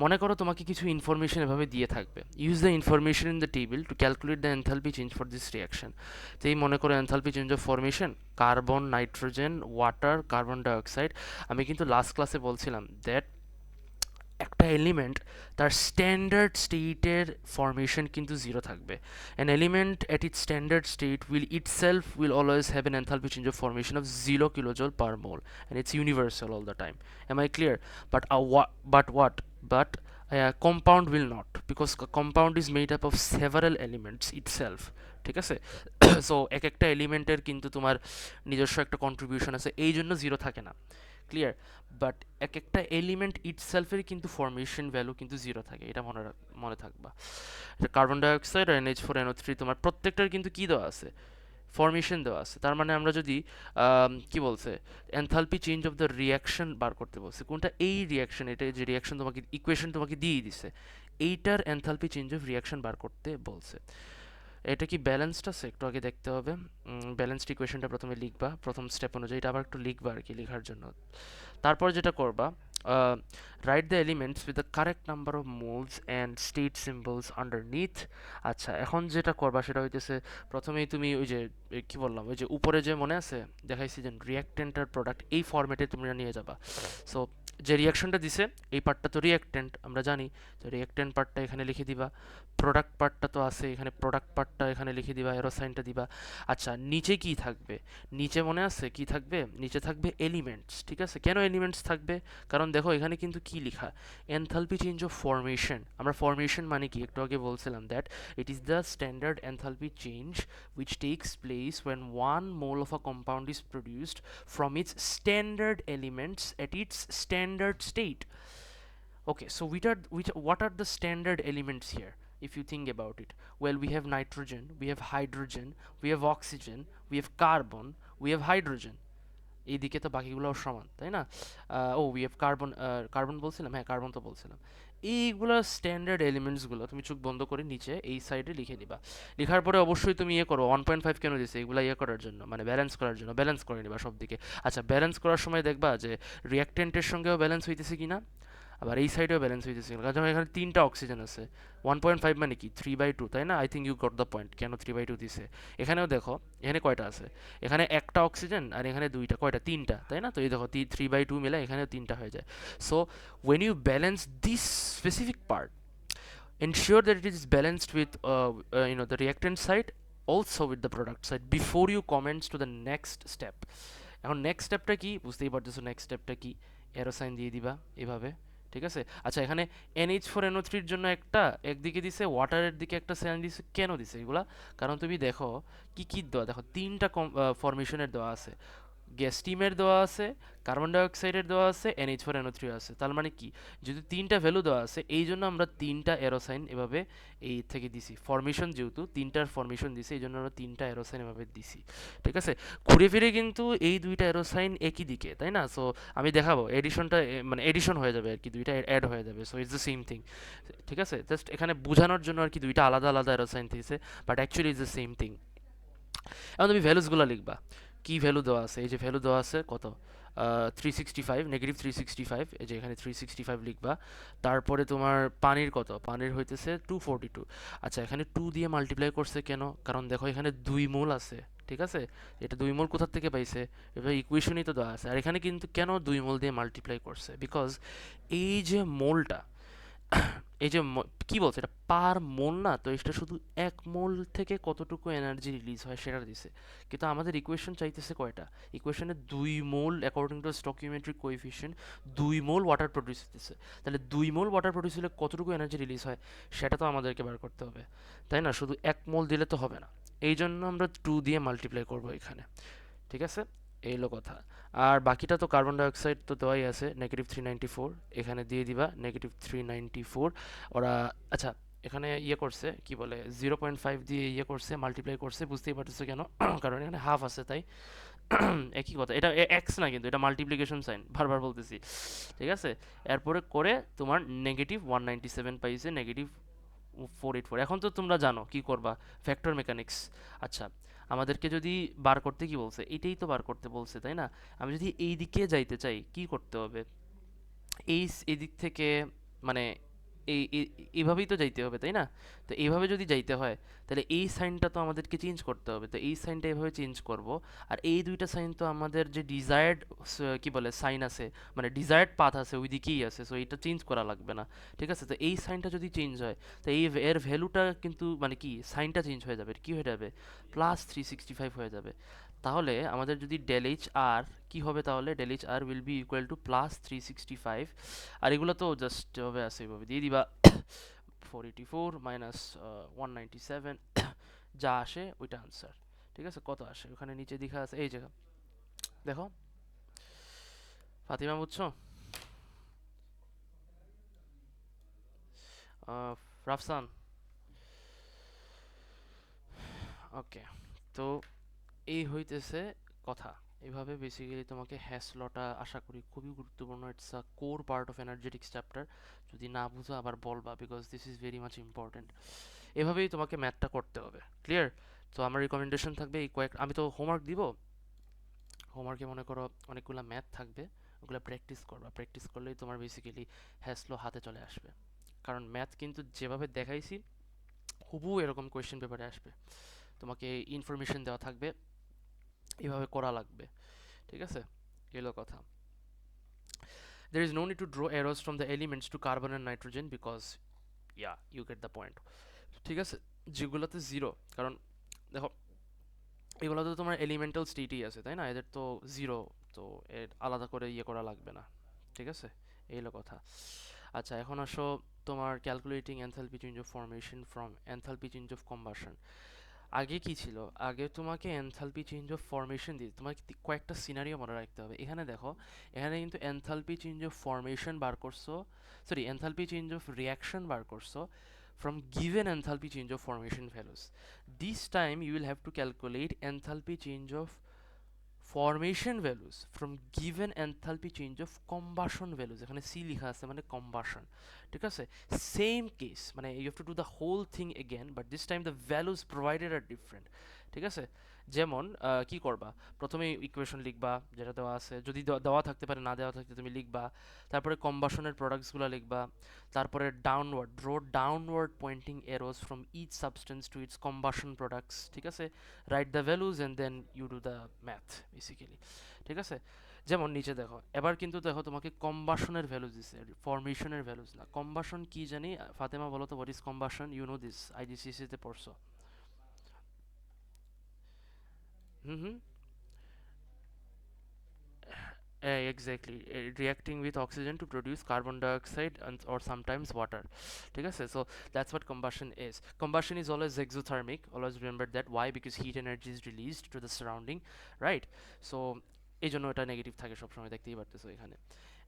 মনে করো তোমাকে কিছু ইনফরমেশন এভাবে দিয়ে থাকবে, use the information in the table to calculate the enthalpy change for this reaction. তো এই মনে করো enthalpy change of formation, carbon, nitrogen, water, carbon dioxide. আমি কিন্তু লাস্ট ক্লাসে বলছিলাম দ্যাট একটা এলিমেন্ট তার স্ট্যান্ডার্ড স্টেটের ফরমেশন কিন্তু জিরো থাকবে। An element at it's standard state will always have an enthalpy change of formation of 0 kilojoule per mole, and it's universal all the time. Am I clear? But what but compound will not, because compound is made up of several elements itself, ঠিক আছে? সো এক একটা এলিমেন্টের কিন্তু তোমার নিজস্ব একটা কন্ট্রিবিউশন আছে, এই জন্য জিরো থাকে না। ক্লিয়ার? বাট এক একটা এলিমেন্ট ইটসেলফের কিন্তু ফরমেশন ভ্যালু কিন্তু জিরো থাকে, এটা মনে থাকবা। কার্বন ডাইঅক্সাইড আর NH4NO3 তোমার প্রত্যেকটার কিন্তু কি দেওয়া আছে, ফরমেশন দেওয়া আছে। তার মানে আমরা যদি কি বলছে, enthalpy change of the reaction বার করতে বলছে, কোনটা, এই রিয়াকশন, এটা যে রিয়াকশন তোমাকে ইকুয়েশন তোমাকে দিয়ে দিছে, এইটার এনথালপি চেঞ্জ অফ রিয়াকশন বার করতে বলছে। এটা কি ব্যালেন্সড আছে একটু আগে দেখতে হবে। ব্যালেন্সড ইকুয়েশনটা প্রথমে লিখবা প্রথম স্টেপ অনুযায়ী, এটা আবার একটু লিখবা আর কি, লেখার জন্য। তারপর যেটা করবা, write the elements with the correct number of moles and state symbols underneath. আচ্ছা, এখন যেটা করবা সেটা হইতেছে, প্রথমেই তুমি ওই যে কি বললাম, ওই যে উপরে যে মনে আছে দেখাইছি যে রিয়াক্টেন্ট আর প্রোডাক্ট, এই ফরম্যাটে তুমি নিয়ে যাবা। সো যে রিয়াকশনটা দিছে এই পার্টটা তো রিয়াক্টেন্ট, আমরা জানি। তো রিয়াক্টেন্ট পার্টটা এখানে লিখে দিবা, প্রোডাক্ট পার্টটা তো আছে এখানে, প্রোডাক্ট পার্টটা এখানে লিখে দিবা, এরো সাইনটা দিবা। আচ্ছা, নিচে কি থাকবে? নিচে মনে আছে কি থাকবে? নিচে থাকবে এলিমেন্টস, ঠিক আছে? কেন এলিমেন্টস থাকবে? কারণ দেখো এখানে কিন্তু কি লেখা, এনথালপি চেঞ্জ অফ ফরমেশন। আমরা ফরমেশন মানে কি একটু আগে বলছিলাম, that it is the standard enthalpy change which takes place when 1 mole of a compound is produced from its standard elements at its standard state. Okay, so what are the standard elements here? If you think about it, well, we have nitrogen, we have hydrogen, we have oxygen, we have carbon, we have hydrogen. এইদিকে তো বাকিগুলোও সমান, তাই না? ও উই হ্যাভ কার্বন, কার্বন বলছিলাম, হ্যাঁ কার্বন তো বলছিলাম। এইগুলো স্ট্যান্ডার্ড এলিমেন্টসগুলো তুমি চোখ বন্ধ করে নিচে এই সাইডে লিখে দিবা। লেখার পরে অবশ্যই তুমি ইয়ে করো, 1.5 কেন দিছে এগুলো ইয়ে করার জন্য, মানে ব্যালেন্স করার জন্য, ব্যালেন্স করে নিবা সব দিকে। আচ্ছা, ব্যালেন্স করার সময় দেখবা যে রিয়াক্টেন্টের সঙ্গেও ব্যালেন্স হইতেছে কিনা, আবার এই সাইডেও ব্যালেন্স হইতেছে কিনা। কারণ এখানে 3টা অক্সিজেন আছে, 1.5 মানে কি 3/2, তাই না? I think you got the point, কেন 3/2 দিছে। এখানেও দেখো এখানে কয়টা আছে, এখানে একটা অক্সিজেন আর এখানে দুইটা, কয়টা, 3টা, তাই না? তো এই দেখো 3/2 মিলে এখানেও 3টা হয়ে যায়। So when you balance this specific part, ensure that it is balanced with the reactant side, also with the product side, before you commence to the next step. এখন নেক্সট স্টেপটা কি বুঝতেই পারতেছো, নেক্সট স্টেপটা কি, এরো সাইন দিয়ে দিবা এভাবে, ঠিক আছে? আচ্ছা, এখানে NH4NO3 জন্য একটা একদিকে দিছে, ওয়াটারের দিকে একটা সাইন দিছে, কেন দিছে এগুলা? কারণ তুমি দেখো কি কি দেওয়া, দেখো 3টা ফরমেশনের দেওয়া আছে, গ্যাস স্টিমের দেওয়া আছে, কার্বন ডাইঅক্সাইডের দেওয়া আছে, NH4NO3 আছে। তার মানে কি, যদি 3টা ভ্যালু দেওয়া আছে এই জন্য আমরা 3টা এরোসাইন এভাবে এই থেকে দিছি, ফরমেশন যেহেতু 3টার ফরমেশন দিছি এই জন্য আমরা 3টা এরোসাইন এভাবে দিছি, ঠিক আছে? ঘুরে ফিরে কিন্তু এই 2টা এরোসাইন একই দিকে, তাই না? সো আমি দেখাবো এডিশনটা, মানে এডিশন হয়ে যাবে আর কি, 2টা অ্যাড হয়ে যাবে। So it's the same thing, ঠিক আছে? জাস্ট এখানে বোঝানোর জন্য আর কি 2টা আলাদা আলাদা এরোসাইন দিয়েছে, but actually it's the same thing. এখন তুমি ভ্যালুসগুলো লিখবা, কি ভ্যালু দেওয়া আছে, এই যে ভ্যালু দেওয়া আছে কত, 365, -365, এই যে এখানে 365 লিখবা। তারপরে তোমার পানির কত, পানির হইতেছে 242। আচ্ছা, এখানে 2 দিয়ে মাল্টিপ্লাই করছে কেন? কারণ দেখো এখানে 2 মোল আছে, ঠিক আছে? এটা 2 মোল কোথা থেকে পাইছে, এবার ইকুয়েশনই তো দেওয়া আছে। আর এখানে কিন্তু কেন 2 মোল দিয়ে মাল্টিপ্লাই করছে, বিকজ এই যে মোলটা, এই যে কি বলছে, এটা পার মোল না, তো এটা শুধু 1 মোল থেকে কতটুকু এনার্জি রিলিজ হয় সেটা দিছে। কিন্তু আমাদের ইকুয়েশন চাইতেছে কয়টা, ইকুয়েশনে 2 mole, according to stoichiometric coefficient 2 mole water produce হতেছে। তাহলে 2 মোল ওয়াটার প্রডিউস হলে কতটুকু এনার্জি রিলিজ হয় সেটা তো আমাদেরকে বার করতে হবে, তাই না? শুধু 1 মোল দিলে তো হবে না, এই জন্য আমরা 2 দিয়ে মাল্টিপ্লাই করবো এখানে, ঠিক আছে? এই হলো কথা। আর বাকিটা তো কার্বন ডাইঅক্সাইড তো দেওয়াই আছে, -394, এখানে দিয়ে দিবা -394। ওরা আচ্ছা এখানে ইয়ে করছে, কি বলে, 0.5 দিয়ে ইয়ে করছে, মাল্টিপ্লাই করছে, বুঝতেই পারতেছো কেন? কারণ এখানে হাফ আছে তাই। একই কথা, এটা এক্স না কিন্তু, এটা মাল্টিপ্লিকেশন সাইন, বারবার বলতেছি, ঠিক আছে? এরপরে করে তোমার -197 পাইছে, -484। এখন তো তোমরা জানো কি করবা, ভেক্টর মেকানিক্স। আচ্ছা, আমাদেরকে যদি বার করতে কি বলছে, এটাই তো বার করতে বলছে, তাই না? আমি যদি এই দিকে যাইতে চাই কি করতে হবে? এদিক থেকে মানে এইভাবেই তো যাইতে হবে, তাই না? তো এইভাবে যদি যাইতে হয় তাহলে এই সাইনটা তো আমাদেরকে চেঞ্জ করতে হবে, তো এই সাইনটা এভাবে চেঞ্জ করব। আর এই দুইটা সাইন তো আমাদের যে ডিজায়ার্ড কি বলে সাইন আছে, মানে ডিজায়ার্ড পাথ আছে ওই দিকেই আছে, সো এটা চেঞ্জ করা লাগবে না। ঠিক আছে, তো এই সাইনটা যদি চেঞ্জ হয় তো এর ভ্যালুটা কিন্তু মানে কি সাইনটা চেঞ্জ হয়ে যাবে, কি হয়ে যাবে, +365 হয়ে যাবে। তাহলে আমাদের যদি ডেল এইচ আর কি হবে, তাহলে del H r will be equal to +365। আর এগুলো তো জাস্ট হবে আছে এইভাবে দিয়ে দিবা 484 মাইনাস 197, যা আসে ওইটা আনসার। ঠিক আছে, কত আসে ওখানে নিচে দেখা আছে, এই জায়গা দেখো। ফাতিমা বুঝছো? রাফসান, ওকে। তো এই হইতেছে কথা। এভাবে বেসিক্যালি তোমাকে হ্যাশ লটা আশা করি খুবই গুরুত্বপূর্ণ, it's a core part of energetics chapter. যদি না বুঝো আবার বলবা, because this is very much important. এভাবেই তোমাকে ম্যাথটা করতে হবে, ক্লিয়ার? তো আমার রিকমেন্ডেশন থাকবে এই আমি তো হোমওয়ার্ক দিব, হোমওয়ার্কে মনে করো অনেকগুলো ম্যাথ থাকবে, ওগুলো প্র্যাকটিস করবা, প্র্যাকটিস করলেই তোমার বেসিক্যালি হ্যাসলো হাতে চলে আসবে। কারণ ম্যাথ কিন্তু যেভাবে দেখাইছি হুবহু এরকম কোয়েশ্চেন পেপারে আসবে, তোমাকে ইনফরমেশন দেওয়া থাকবে, এভাবে করা লাগবে। ঠিক আছে, এলো কথা। There is no need to draw arrows from the elements to carbon and nitrogen because yeah, you get the point. ঠিক আছে, যেগুলোতে জিরো, কারণ দেখো এগুলো তো তোমার এলিমেন্টাল স্টেটই আছে, তাই না? এদের তো জিরো, তো এর আলাদা করে ইয়ে করা লাগবে না। ঠিক আছে, এই হলো কথা। আচ্ছা, এখন আসো তোমার calculating enthalpy change of formation from enthalpy change of combustion. আগে কি ছিল, আগে তোমাকে এনথালপি চেঞ্জ অফ ফরমেশন দিয়ে তোমাকে কয়েকটা সিনারিও মনে রাখতে হবে। এখানে দেখো, এখানে কিন্তু এনথালপি চেঞ্জ অফ ফরমেশন বার করছো, sorry enthalpy change of reaction বার করছো from given enthalpy change of formation values. This time you will have to calculate enthalpy change of formation values from given enthalpy change of combustion values। এখানে সি লেখা আছে মানে combustion। ঠিক আছে, সেম কেস, মানে you have to do the whole thing again, but this time the values provided are different. ঠিক আছে, যেমন কি করবা, প্রথমে ইকুয়েশন লিখবা যেটা দেওয়া আছে, যদি দেওয়া থাকতে পারে, না দেওয়া থাকতে তুমি লিখবা। তারপরে কম্বাসনের প্রোডাক্টসগুলো লিখবা। তারপরে downward draw downward pointing arrows from each substance to its combustion products. ঠিক আছে, write the values and then you do the math basically. ঠিক আছে, যেমন নিচে দেখো, এবার কিন্তু দেখো তোমাকে কম্বাসনের ভ্যালুজ দিছে, ফরমেশনের ভ্যালুজ না। কম্বাসন কি জানি, ফাতেমা বলো তো, what is combustion? You know this, IGCSE তে পড়ছো। হুম হুম, exactly, reacting with oxygen to produce carbon dioxide and or sometimes water. ঠিক আছে, so that's what combustion is. Combustion is always exothermic, always remember that. Why? Because heat energy is released to the surrounding, right? So এই জন্য এটা নেগেটিভ থাকে সবসময়, দেখতেই পারতেছো এখানে।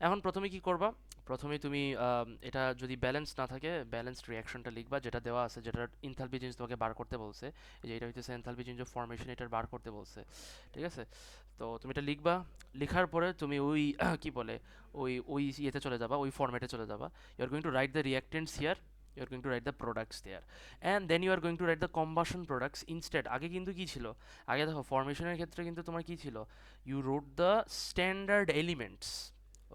এখন প্রথমে কি করবা, প্রথমে তুমি এটা যদি ব্যালেন্স না থাকে, ব্যালেন্সড রিয়াকশনটা লিখবা যেটা দেওয়া আছে, যেটা এনথালপি চেঞ্জ তোমাকে বার করতে বলছে। এই যে এটা হচ্ছে এনথালপি চেঞ্জ অফ ফরমেশন, এটার বার করতে বলছে। ঠিক আছে, তো তুমি এটা লিখবা। লেখার পরে তুমি ওই কি বলে, ওই ইয়েতে চলে যাবা, ওই ফরম্যাটে চলে যাবা। You are going to write the reactants here, you are going to write the products there, and then you are going to write the combustion products instead. আগে কিন্তু কি ছিল, আগে দেখো ফরমেশনের ক্ষেত্রে কিন্তু তোমার কি ছিল, you wrote the standard elements.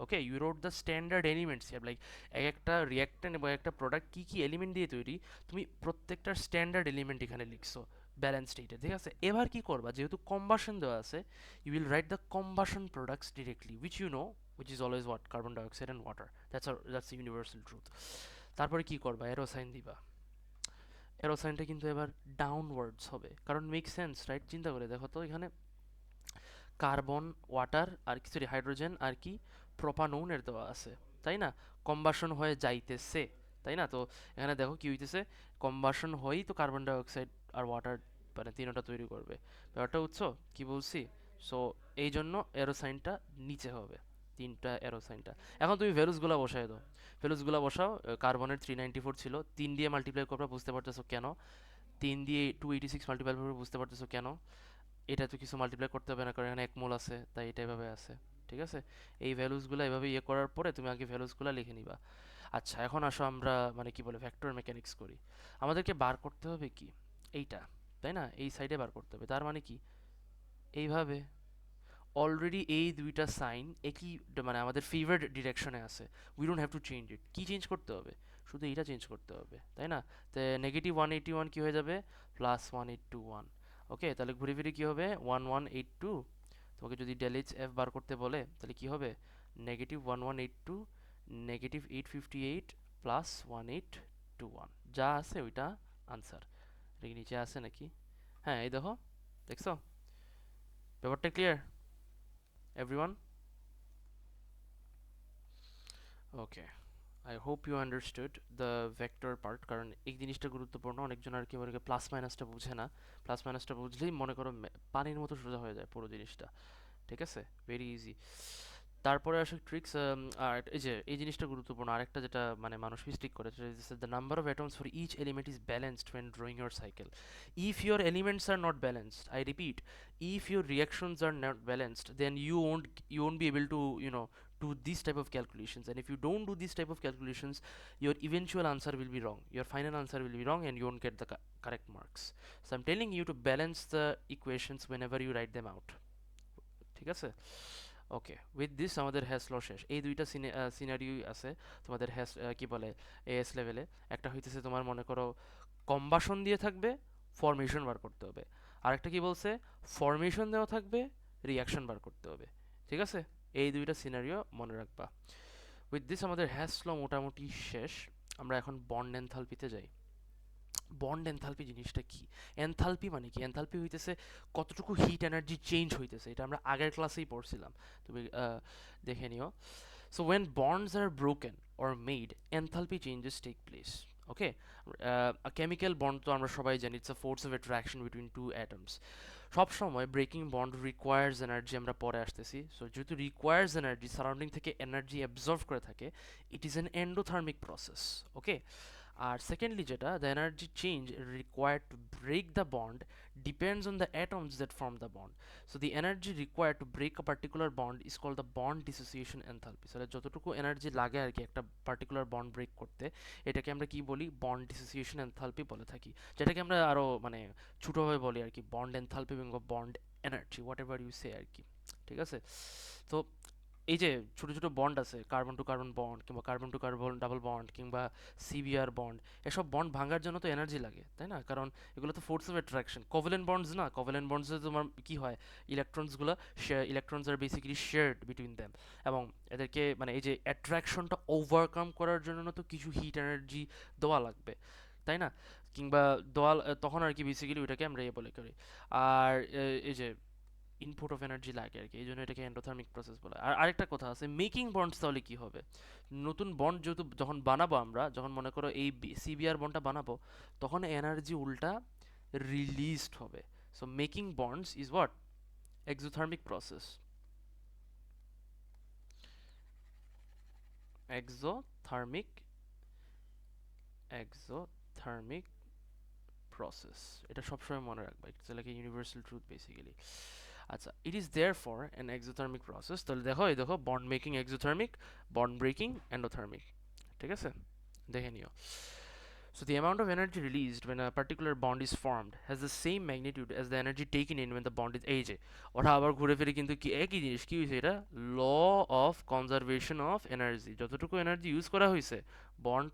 Okay, you wrote the standard elements here, like এক একটা রিয়াক্টেন্ট এবং একটা প্রোডাক্ট কী কী এলিমেন্ট দিয়ে তৈরি, তুমি প্রত্যেকটার স্ট্যান্ডার্ড এলিমেন্ট এখানে লিখছো ব্যালেন্স স্টেটে। ঠিক আছে, এবার কি করবা, যেহেতু কম্বাসন দেওয়া আছে, you will write the combustion products directly, which you know, which is always what, carbon dioxide and water. That's a universal truth. তারপরে কি করবা, এরো সাইন দিবা। এরো সাইনটা কিন্তু এবার ডাউনওয়ার্ডস হবে, কারণ মেক সেন্স, রাইট? চিন্তা করে দেখো তো, এখানে কার্বন, ওয়াটার আর কি, সরি হাইড্রোজেন আর কি, প্রোপাননের দেওয়া আছে, তাই না? কম্বাসন হয়ে যাইতেছে, তাই না? তো এখানে দেখো কি হইতেছে, কম্বাসন হয়েই তো কার্বন ডাইঅক্সাইড আর ওয়াটার মানে তিনটা তৈরি করবে। ব্যাপারটা বুঝছো কি বলছি? সো এই জন্য এরোসাইনটা নিচে হবে, তিনটা এরোসাইনটা। এখন তুমি ভ্যালুসগুলো বসায় দাও, ভ্যালুসগুলো বসাও। কার্বনের 394 ছিল, 3 দিয়ে মাল্টিপ্লাই করবে, বুঝতে পারতেছো কেন? 3 দিয়ে 286 মাল্টিপ্লাই করবে, বুঝতে পারতেছো কেন? এটা তো কিছু মাল্টিপ্লাই করতে হবে না, কারণ এখানে এক মোল আছে, তাই এটা এভাবে আছে। ঠিক আছে, এই ভ্যালুসগুলো এভাবে ইয়ে করার পরে তুমি আগে ভ্যালুসগুলো লিখে নিবা। আচ্ছা, এখন আসো আমরা মানে কি বলে ভেক্টর মেকানিক্স করি। আমাদেরকে বার করতে হবে কি, এইটা তাই না? এই সাইডে বার করতে হবে, তার মানে কি এইভাবে অলরেডি এই দুইটা সাইন একই মানে আমাদের ফেভার্ড ডিরেকশনে আছে, we don't have to change it. কি চেঞ্জ করতে হবে? শুধু এইটা চেঞ্জ করতে হবে, তাই না? তো -181 কি হয়ে যাবে? +1821। ওকে, তাহলে ঘুরে ফিরে কি হবে? 1182। তোমাকে যদি ডেল এফ বার করতে বলে তাহলে কি হবে? -1182 -858 +1821, যা আছে ওইটা আনসার। এটা কি নিচে আছে নাকি? হ্যাঁ, এই দেখো, দেখছো? ব্যাপারটা clear everyone? Okay, I hope you understood the vector part, কারণ এই জিনিসটা গুরুত্বপূর্ণ। অনেকজন আর কি মনে করে প্লাস মাইনাসটা বুঝে না, প্লাস মাইনাসটা বুঝলেই মনে করো পানির মতো সোজা হয়ে যায় পুরো জিনিসটা। ঠিক আছে, ভেরি ইজি। তারপরে আসে ট্রিক্স। আর এই যে এই জিনিসটা গুরুত্বপূর্ণ, আরেকটা যেটা মানে মানুষ মিস্টেক করে, the number of atoms for each element is balanced when drawing your cycle. If your elements are not balanced, I repeat, if your reactions are not balanced, then you won't be able to do this type of calculations. And if you don't do this type of calculations, your eventual answer will be wrong, your final answer will be wrong, and you won't get the correct marks. So I'm telling you to balance the equations whenever you write them out. ঠিক আছে? ওকে, উইথ দিস আমাদের হ্যাশ ল শেষ। এই দুইটা সিনারিও আছে তোমাদের হ্যাশ কি বলে এএস লেভেলে। একটা হইতেছে তোমার মনে করো কম্বাসন দিয়ে থাকবে, ফরমেশন বার করতে হবে। আরেকটা কি বলছে? ফরমেশন দেওয়া থাকবে, রিয়াকশন বার করতে হবে। ঠিক আছে, এই দুইটা সিনারিও মনে রাখবা। উইথ দিস আমাদের হ্যাশ ল মোটামুটি শেষ। আমরা এখন বন্ড এনথালপিতে যাই। বন্ড এনথালপি জিনিসটা কি? এনথালপি মানে কি? এনথালপি হইতেছে কতটুকু হিট এনার্জি চেঞ্জ হইতেছে, এটা আমরা আগের ক্লাসেই পড়ছিলাম, তুমি দেখে নিও। So when bonds are broken or made, enthalpy changes take place. Okay, chemical bond তো আমরা সবাই জানি, it's a force of attraction between two atoms. সবসময় ব্রেকিং বন্ড রিকোয়ার্স এনার্জি, আমরা পরে আসতেছি। সো যেহেতু রিকোয়ার্স এনার্জি, সারাউন্ডিং থেকে এনার্জি অ্যাবজর্ভ করে থাকে, it is an endothermic process. Okay, আর সেকেন্ডলি যেটা, the energy change required to break the bond depends on the atoms that form the bond. So the energy required to break a particular bond is called the bond dissociation enthalpy. So যতটুকু এনার্জি লাগে আর কি একটা পার্টিকুলার বন্ড ব্রেক করতে, এটাকে আমরা কি বলি? বন্ড ডিসোসিয়েশন এনথালপি বলে থাকি, যেটাকে আমরা আরও মানে ছোটোভাবে বলি আর কি বন্ড এনথালপি এবং bond energy, whatever you say আর কি। ঠিক আছে, তো এই যে ছোট ছোট বন্ড আছে, কার্বন টু কার্বন বন্ড কিংবা carbon to carbon double bond কিংবা সিবিআর বন্ড, এসব বন্ড ভাঙার জন্য তো এনার্জি লাগে, তাই না? কারণ এগুলো তো force of attraction. Covalent bonds না, কোভ্যালেন্ট বন্ডসে তোমার কি হয়? ইলেকট্রনস আর বেসিক্যালি শেয়ার্ড বিটুইন দ্যাম, এবং এদেরকে মানে এই যে অ্যাট্রাকশনটা ওভারকাম করার জন্য তো কিছু হিট এনার্জি দেওয়া লাগবে, তাই না? কিংবা দেওয়া তখন আর কি বেসিক্যালি ওইটাকে আমরা বলে করি। আর এই যে ইনপুট অফ এনার্জি লাগে আর কি, এই জন্য এটাকে এন্ডোথার্মিক প্রসেস বলে। আর আরেকটা কথা আছে, মেকিং বন্ডস তাহলে কি হবে? নতুন বন্ড যেহেতু যখন বানাবো আমরা, যখন মনে করো এই সিবিআর বন্ডটা বানাবো, তখন এনার্জি উল্টা রিলিজড হবে। So making bonds is what? Exothermic process. Exothermic exothermic process, এটা সবসময় মনে রাখবা, it's like a universal truth basically. আচ্ছা, it is therefore an exothermic process. তাহলে দেখো, এই দেখো, bond making exothermic, bond breaking endothermic. ঠিক আছে, দেখে নিও। So the amount of energy released when a particular bond is formed has the same magnitude as the energy taken in when the bond is এই যে ওটা আবার ঘুরে ফিরে কিন্তু কি একই জিনিস, কি হয়েছে? এটা law of conservation of energy. যতটুকু এনার্জি ইউজ করা হয়েছে বন্ড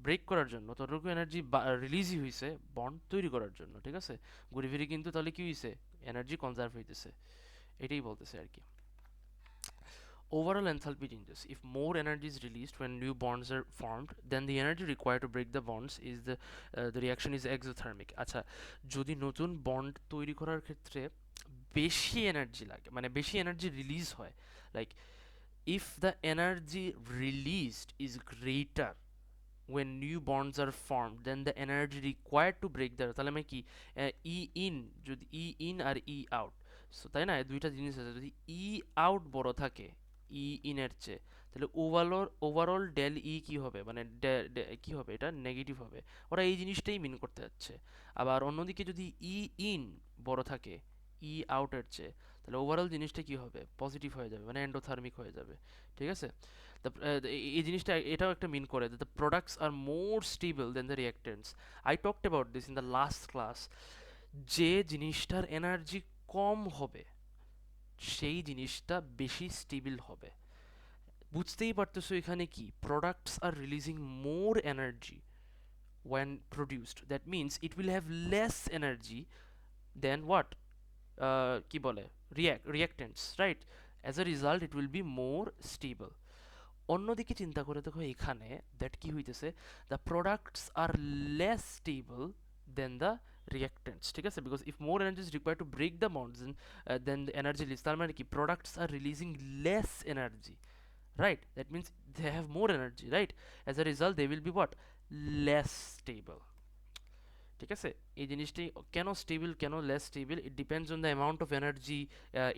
ব্রেক করার জন্য, ততটুকু এনার্জি রিলিজই হয়েছে বন্ড তৈরি করার জন্য। ঠিক আছে, ঘুরে ফিরে কিন্তু তাহলে কি হয়েছে? এনার্জি কনজার্ভ হইতেছে, এটাই বলতেছে আর কি। Overall enthalpy changes. If more energy is released when new bonds are formed, then the energy required to break the bonds is the reaction is exothermic. আচ্ছা, যদি নতুন বন্ড তৈরি করার ক্ষেত্রে বেশি এনার্জি লাগে, মানে বেশি এনার্জি রিলিজ হয়, like if the energy released is greater when new bonds are formed, then the energy required to break the, তাহলে আমি কি ই ইন, যদি ই ইন আর ই আউট, সো তাই না, দুইটা জিনিস আছে, যদি ই আউট বড় থাকে ই ইনের চেয়ে, তাহলে ওভারঅল ডেল ই কি হবে? মানে কি হবে? এটা নেগেটিভ হবে। ওরা এই জিনিসটাই মিন করতে যাচ্ছে। আবার অন্যদিকে যদি ই ইন বড় থাকে ই আউটের চেয়ে, তাহলে ওভারঅল জিনিসটা কি হবে? পজিটিভ হয়ে যাবে, মানে এন্ডোথার্মিক হয়ে যাবে। ঠিক আছে, এই জিনিসটা এটাও একটা মিন করে the products are more stable than the reactants. I talked about this in the last class. যে জিনিসটার এনার্জি কম হবে সেই জিনিসটা বেশি স্টেবল হবে। বুঝতেই পারতেছো এখানে কি, products are releasing more energy when produced, that means it will have less energy than what, কি বলে, reactants, right? As a result it will be more stable. অন্যদিকে চিন্তা করে দেখো এখানে দ্যাট কি হইতেছে, the products are less stable than the reactants, ঠিক আছে, because if more energy is required to break the bonds then the energy release, তার মানে কি products are releasing less energy, right? That means they have more energy, right? As a result they will be what, less stable. ঠিক আছে, এই জিনিসটি কেন স্টেবল কেন less stable, it depends on the amount of energy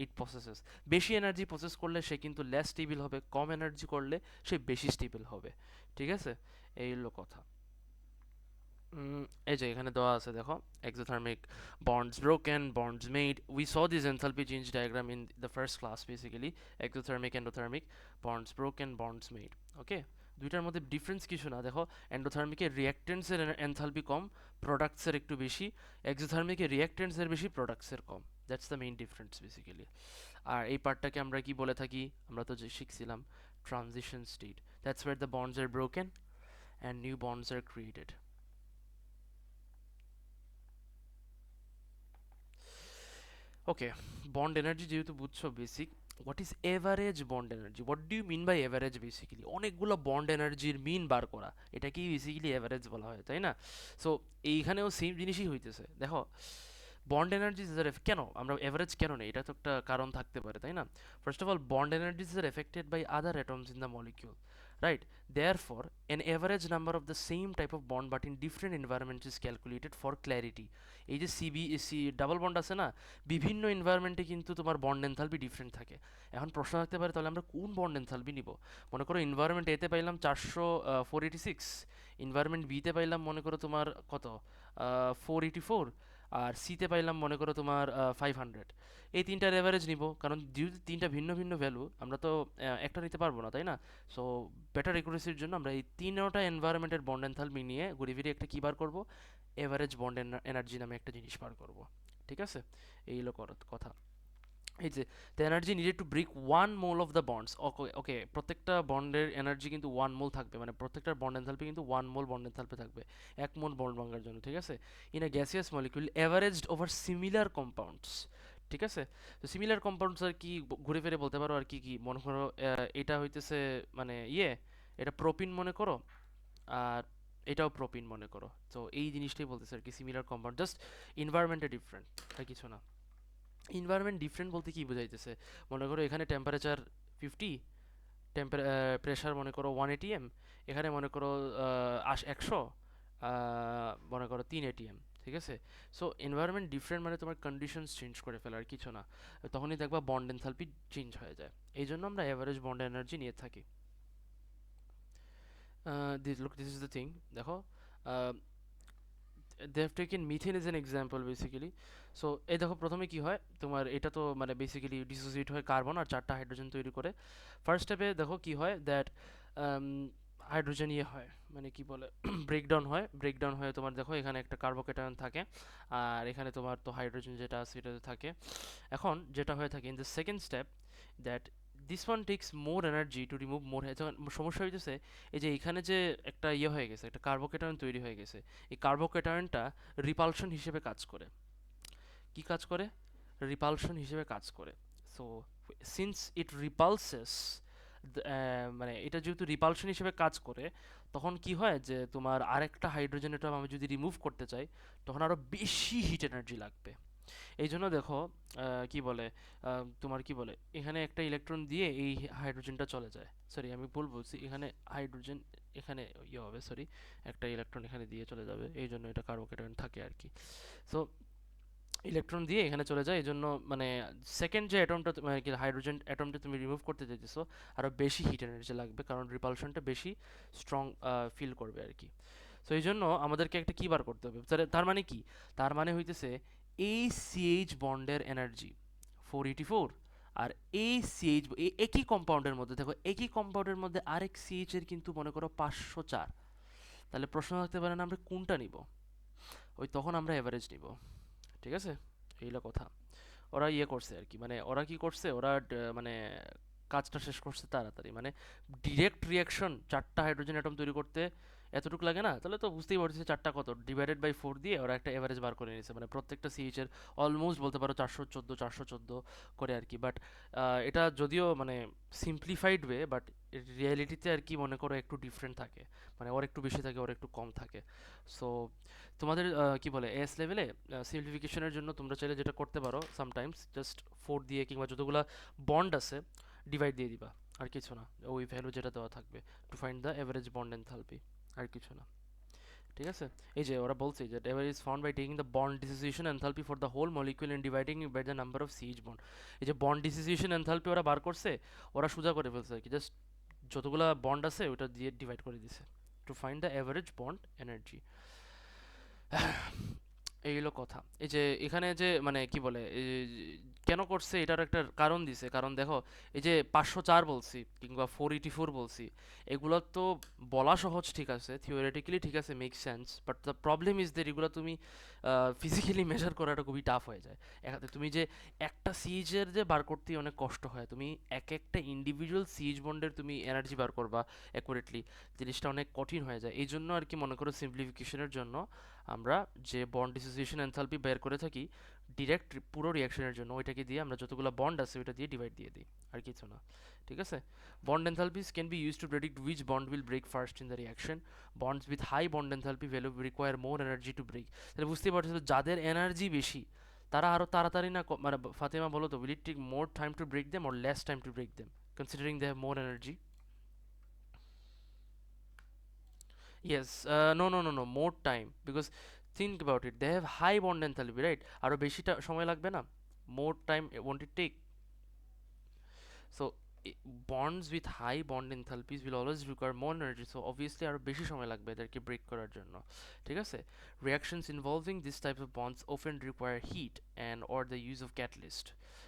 it processes. বেশি এনার্জি প্রসেস করলে সে কিন্তু লেস স্টেবল হবে, কম এনার্জি করলে সে বেশি স্টেবল হবে, ঠিক আছে, এই হলো কথা। এই যে এখানে দেওয়া আছে দেখো, exothermic bonds broken, bonds made. We saw this enthalpy change diagram in the first class basically. Exothermic, endothermic, bonds broken, bonds made. ওকে, দুইটার মধ্যে ডিফারেন্স কিছু না, দেখো এন্ডোথার্মিকের রিয়াক্টেন্টসের এনথালপি কম, প্রোডাক্টসের একটু বেশি, এক্সোথার্মিকের রিয়াক্টেন্টসের বেশি, প্রোডাক্টসের কম। That's the main difference basically. আর এই পার্টটাকে আমরা কি বলে থাকি, আমরা তো যে শিখছিলাম transition state, that's where the bonds are broken and new bonds are created. Okay, bond energy যেহেতু বুঝছো basic, what is average bond energy, what do you mean by average, basically অনেকগুলো বন্ড এনার্জির মিন বার করা, এটাকেই বেসিক্যালি এভারেজ বলা হয়, তাই না? সো এইখানেও সেম জিনিসই হইতেছে, দেখো বন্ড এনার্জিজ আর কেন আমরা এভারেজ কেন নেই, এটা তো একটা কারণ থাকতে পারে, তাই না? First of all, bond energies are affected by other atoms in the molecule, right? Therefore an average number of the same type of bond but in different environments is calculated for clarity. এই যে সিবিএসি ডাবল বন্ড আছে না, বিভিন্ন এনভায়রনমেন্টে কিন্তু তোমার বন্ড এনথালপি ডিফারেন্ট থাকে। এখন প্রশ্ন থাকতে পারে তাহলে আমরা কোন বন্ড এনথালপি নিব? মনে করো এনভায়রনমেন্ট এতে পাইলাম 486, এনভায়রনমেন্ট বিতে পাইলাম মনে করো তোমার কত, 484, আর সিতে পাইলাম মনে করো তোমার 500। এই তিনটার অ্যাভারেজ নিব, কারণ যেহেতু তিনটা ভিন্ন ভিন্ন ভ্যালু, আমরা তো একটা নিতে পারবো না, তাই না? সো বেটার একুরেসির জন্য আমরা এই তিনটা এনভায়রনমেন্টের বন্ড এনথালপি নিয়ে ঘুরে ফিরে একটা কী বার করবো, এভারেজ বন্ড এনার্জি নামে একটা জিনিস বার করব, ঠিক আছে? এই হলো কথা। এই যে the energy needed to break 1 mole of the bonds, okay okay, প্রত্যেকটা বন্ডের এনার্জি কিন্তু 1 মোল থাকবে, মানে প্রত্যেকটা বন্ড এনথালপি কিন্তু 1 মোল বন্ড এনথালপি থাকবে 1 মোল বন্ড ভাঙার জন্য, ঠিক আছে? In a gaseous molecule averaged over similar compounds, ঠিক আছে? তো সিমিলার কম্পাউন্ডস আর কি, ঘুরে ফিরে বলতে পারো আর কি কি, মনে করো এটা হইতেছে মানে এটা প্রোপিন মনে করো, আর এটাও প্রোপিন মনে করো, তো এই জিনিসটাই বলতেছে আর কি, সিমিলার কম্পাউন্ড, জাস্ট এনভায়রনমেন্টে ডিফারেন্ট, আর কিছু না। এনভায়রনমেন্ট ডিফারেন্ট বলতে কি বোঝাইতেছে, মনে করো এখানে টেম্পারেচার 50, প্রেশার মনে করো 1 atm, এখানে মনে করো 100, মনে করো 3 atm, ঠিক আছে? সো এনভায়রনমেন্ট ডিফারেন্ট মানে তোমার কন্ডিশনস চেঞ্জ করে ফেলে, আর কিছু না, তখনই দেখবা বন্ড এনথালপি চেঞ্জ হয়ে যায়, এই জন্য আমরা অ্যাভারেজ বন্ড এনার্জি নিয়ে থাকি। this is the thing, দেখো they have taken methane as an example basically. So এই দেখো প্রথমে কি হয় তোমার, এটা তো মানে বেসিক্যালি ডিসোসিয়েট হয় কার্বন আর 4টা হাইড্রোজেন তৈরি করে। ফার্স্ট স্টেপে দেখো কি হয়, দ্যাট হাইড্রোজেন হয়, মানে কি বলে ব্রেকডাউন হয়, ব্রেকডাউন হয়ে তোমার দেখো এখানে একটা কার্বোকেটায়ন থাকে, আর এখানে তোমার তো হাইড্রোজেন যেটা আছে সেটা থাকে। এখন যেটা হয়ে থাকে in the second step, that this one takes more energy to remove more, সমস্যা হইতেছে এই যে এখানে যে একটা হয়ে গেছে, একটা কার্বোকেটায়ন তৈরি হয়ে গেছে, এই কার্বোকেটায়নটা রিপালশন হিসেবে কাজ করে। কি কাজ করে? রিপালশন হিসেবে কাজ করে। সো সিন্স ইট রিপালসেস, মানে এটা যেহেতু রিপালশন হিসেবে কাজ করে, তখন কি হয় যে তোমার আরেকটা হাইড্রোজেন অ্যাটম আমি যদি রিমুভ করতে চাই, তখন আরও বেশি হিট এনার্জি লাগবে। এই জন্য দেখো কি বলে, তোমার কি বলে, এখানে একটা ইলেকট্রন দিয়ে এই হাইড্রোজেনটা চলে যায়, সরি আমি ভুল বলছি, এখানে হাইড্রোজেন এখানে হবে, সরি, একটা ইলেকট্রন এখানে দিয়ে চলে যাবে, এই জন্য এটা কার্বোকেটায়ন থাকে আর কি। সো ইলেকট্রন দিয়ে এখানে চলে যায়, এই জন্য মানে সেকেন্ড যে অ্যাটমটা মানে কি হাইড্রোজেন অ্যাটমটা তুমি রিমুভ করতে চাইতেছো, আরও বেশি হিট এনার্জি লাগবে, কারণ রিপালশনটা বেশি স্ট্রং ফিল করবে আর কি। সো এই জন্য আমাদেরকে একটা কী বার করতে হবে, তার মানে কি, তার মানে হইতেছে এই সিএইচ বন্ডের এনার্জি 484, আর এই সিএইচ একই কম্পাউন্ডের মধ্যে দেখো, একই কম্পাউন্ডের মধ্যে আরেক সিএইচ এর কিন্তু মনে করো 504, তাহলে প্রশ্ন থাকতে পারে না আমরা কোনটা নিব, ওই তখন আমরা এভারেজ নিব, ঠিক আছে, এইগুলো কথা। ওরা ইয়ে করছে আর কি, মানে ওরা কি করছে, ওরা মানে কাজটা শেষ করছে তাড়াতাড়ি, মানে ডিরেক্ট রিয়াকশন 4টা হাইড্রোজেন অ্যাটম তৈরি করতে এতটুকু লাগে না, তাহলে তো বুঝতেই পারছি 4টা কত ডিভাইডেড বাই 4 দিয়ে ওরা একটা এভারেজ বার করে নিয়েছে, মানে প্রত্যেকটা সিএইচ এর অলমোস্ট বলতে পারো 414 করে আর কি। বাট এটা যদিও মানে সিম্পলিফাইড ওয়ে, বাট রিয়েলিটিতে আর কি মনে করো একটু ডিফারেন্ট থাকে, মানে ওর একটু বেশি থাকে ওর একটু কম থাকে। সো তোমাদের কি বলে এস লেভেলে সিম্পলিফিকেশনের জন্য তোমরা চাইলে যেটা করতে পারো সামটাইমস জাস্ট 4 দিয়ে কিংবা যতগুলা বন্ড আছে ডিভাইড দিয়ে দিবা, আর কিছু না, ওই ভ্যালু যেটা দেওয়া থাকবে to find the average bond enthalpy, আর কিছু না। ঠিক আছে, এই যে ওরা বলছে যে average is found by taking the bond dissociation enthalpy for the whole molecule and dividing by the number of CH bond. এই যে বন্ড ডিসোসিয়েশন এনথালপি ওরা বার করছে, ওরা সোজা করে ফেলছে আর কি, জাস্ট যতগুলা বন্ড আছে ওটা দিয়ে ডিভাইড করে দিছে two find the average bond energy. এই হলো কথা। এই যে এখানে যে মানে কি বলে কেন করছে এটার একটা কারণ দিছে, কারণ দেখো এই যে 504 বলছি কিংবা 484 বলছি, এগুলো তো বলা সহজ, ঠিক আছে, থিওরিটিক্যালি ঠিক আছে, make sense, but the problem is that এগুলো তুমি ফিজিক্যালি মেজার করাটা খুবই টাফ হয়ে যায়। এখানে তুমি যে একটা সিএইচের যে বার করতে অনেক কষ্ট হয়, তুমি এক একটা ইন্ডিভিজুয়াল সিএইচ বন্ডের তুমি এনার্জি বার করবা অ্যাকুরেটলি, জিনিসটা অনেক কঠিন হয়ে যায়। এই জন্য আর কি মনে করো সিম্পলিফিকেশনের জন্য আমরা যে বন্ড ডিসোসিয়েশন এনথালপি বের করে থাকি ডিরেক্ট পুরো রিয়াকশনের জন্য, ওইটাকে দিয়ে আমরা যতগুলো বন্ড আছে ওইটা দিয়ে ডিভাইড দিয়ে দিই, আর কিছু না। ঠিক আছে, bond enthalpies can be use to predict which bond will break first in the reaction. Bonds with high bond enthalpy value require more energy to break. তাহলে বুঝতেই পারছো যাদের এনার্জি বেশি তারা আরও তাড়াতাড়ি না মানে ফাতেমা বলো তো, will it take more time to break them or less time to break them considering they have more energy? Yes, no, no, no, no, more time because think about it. They have high bond enthalpy, right? আরো বেশিটা সময় লাগবে না? More time won't it take? So bonds with high bond enthalpies will always require more energy. So obviously আরো বেশি সময় লাগবে এদেরকে ব্রেক করার জন্য। ঠিক আছে? Reactions involving this type of bonds often require heat and or the use of catalyst.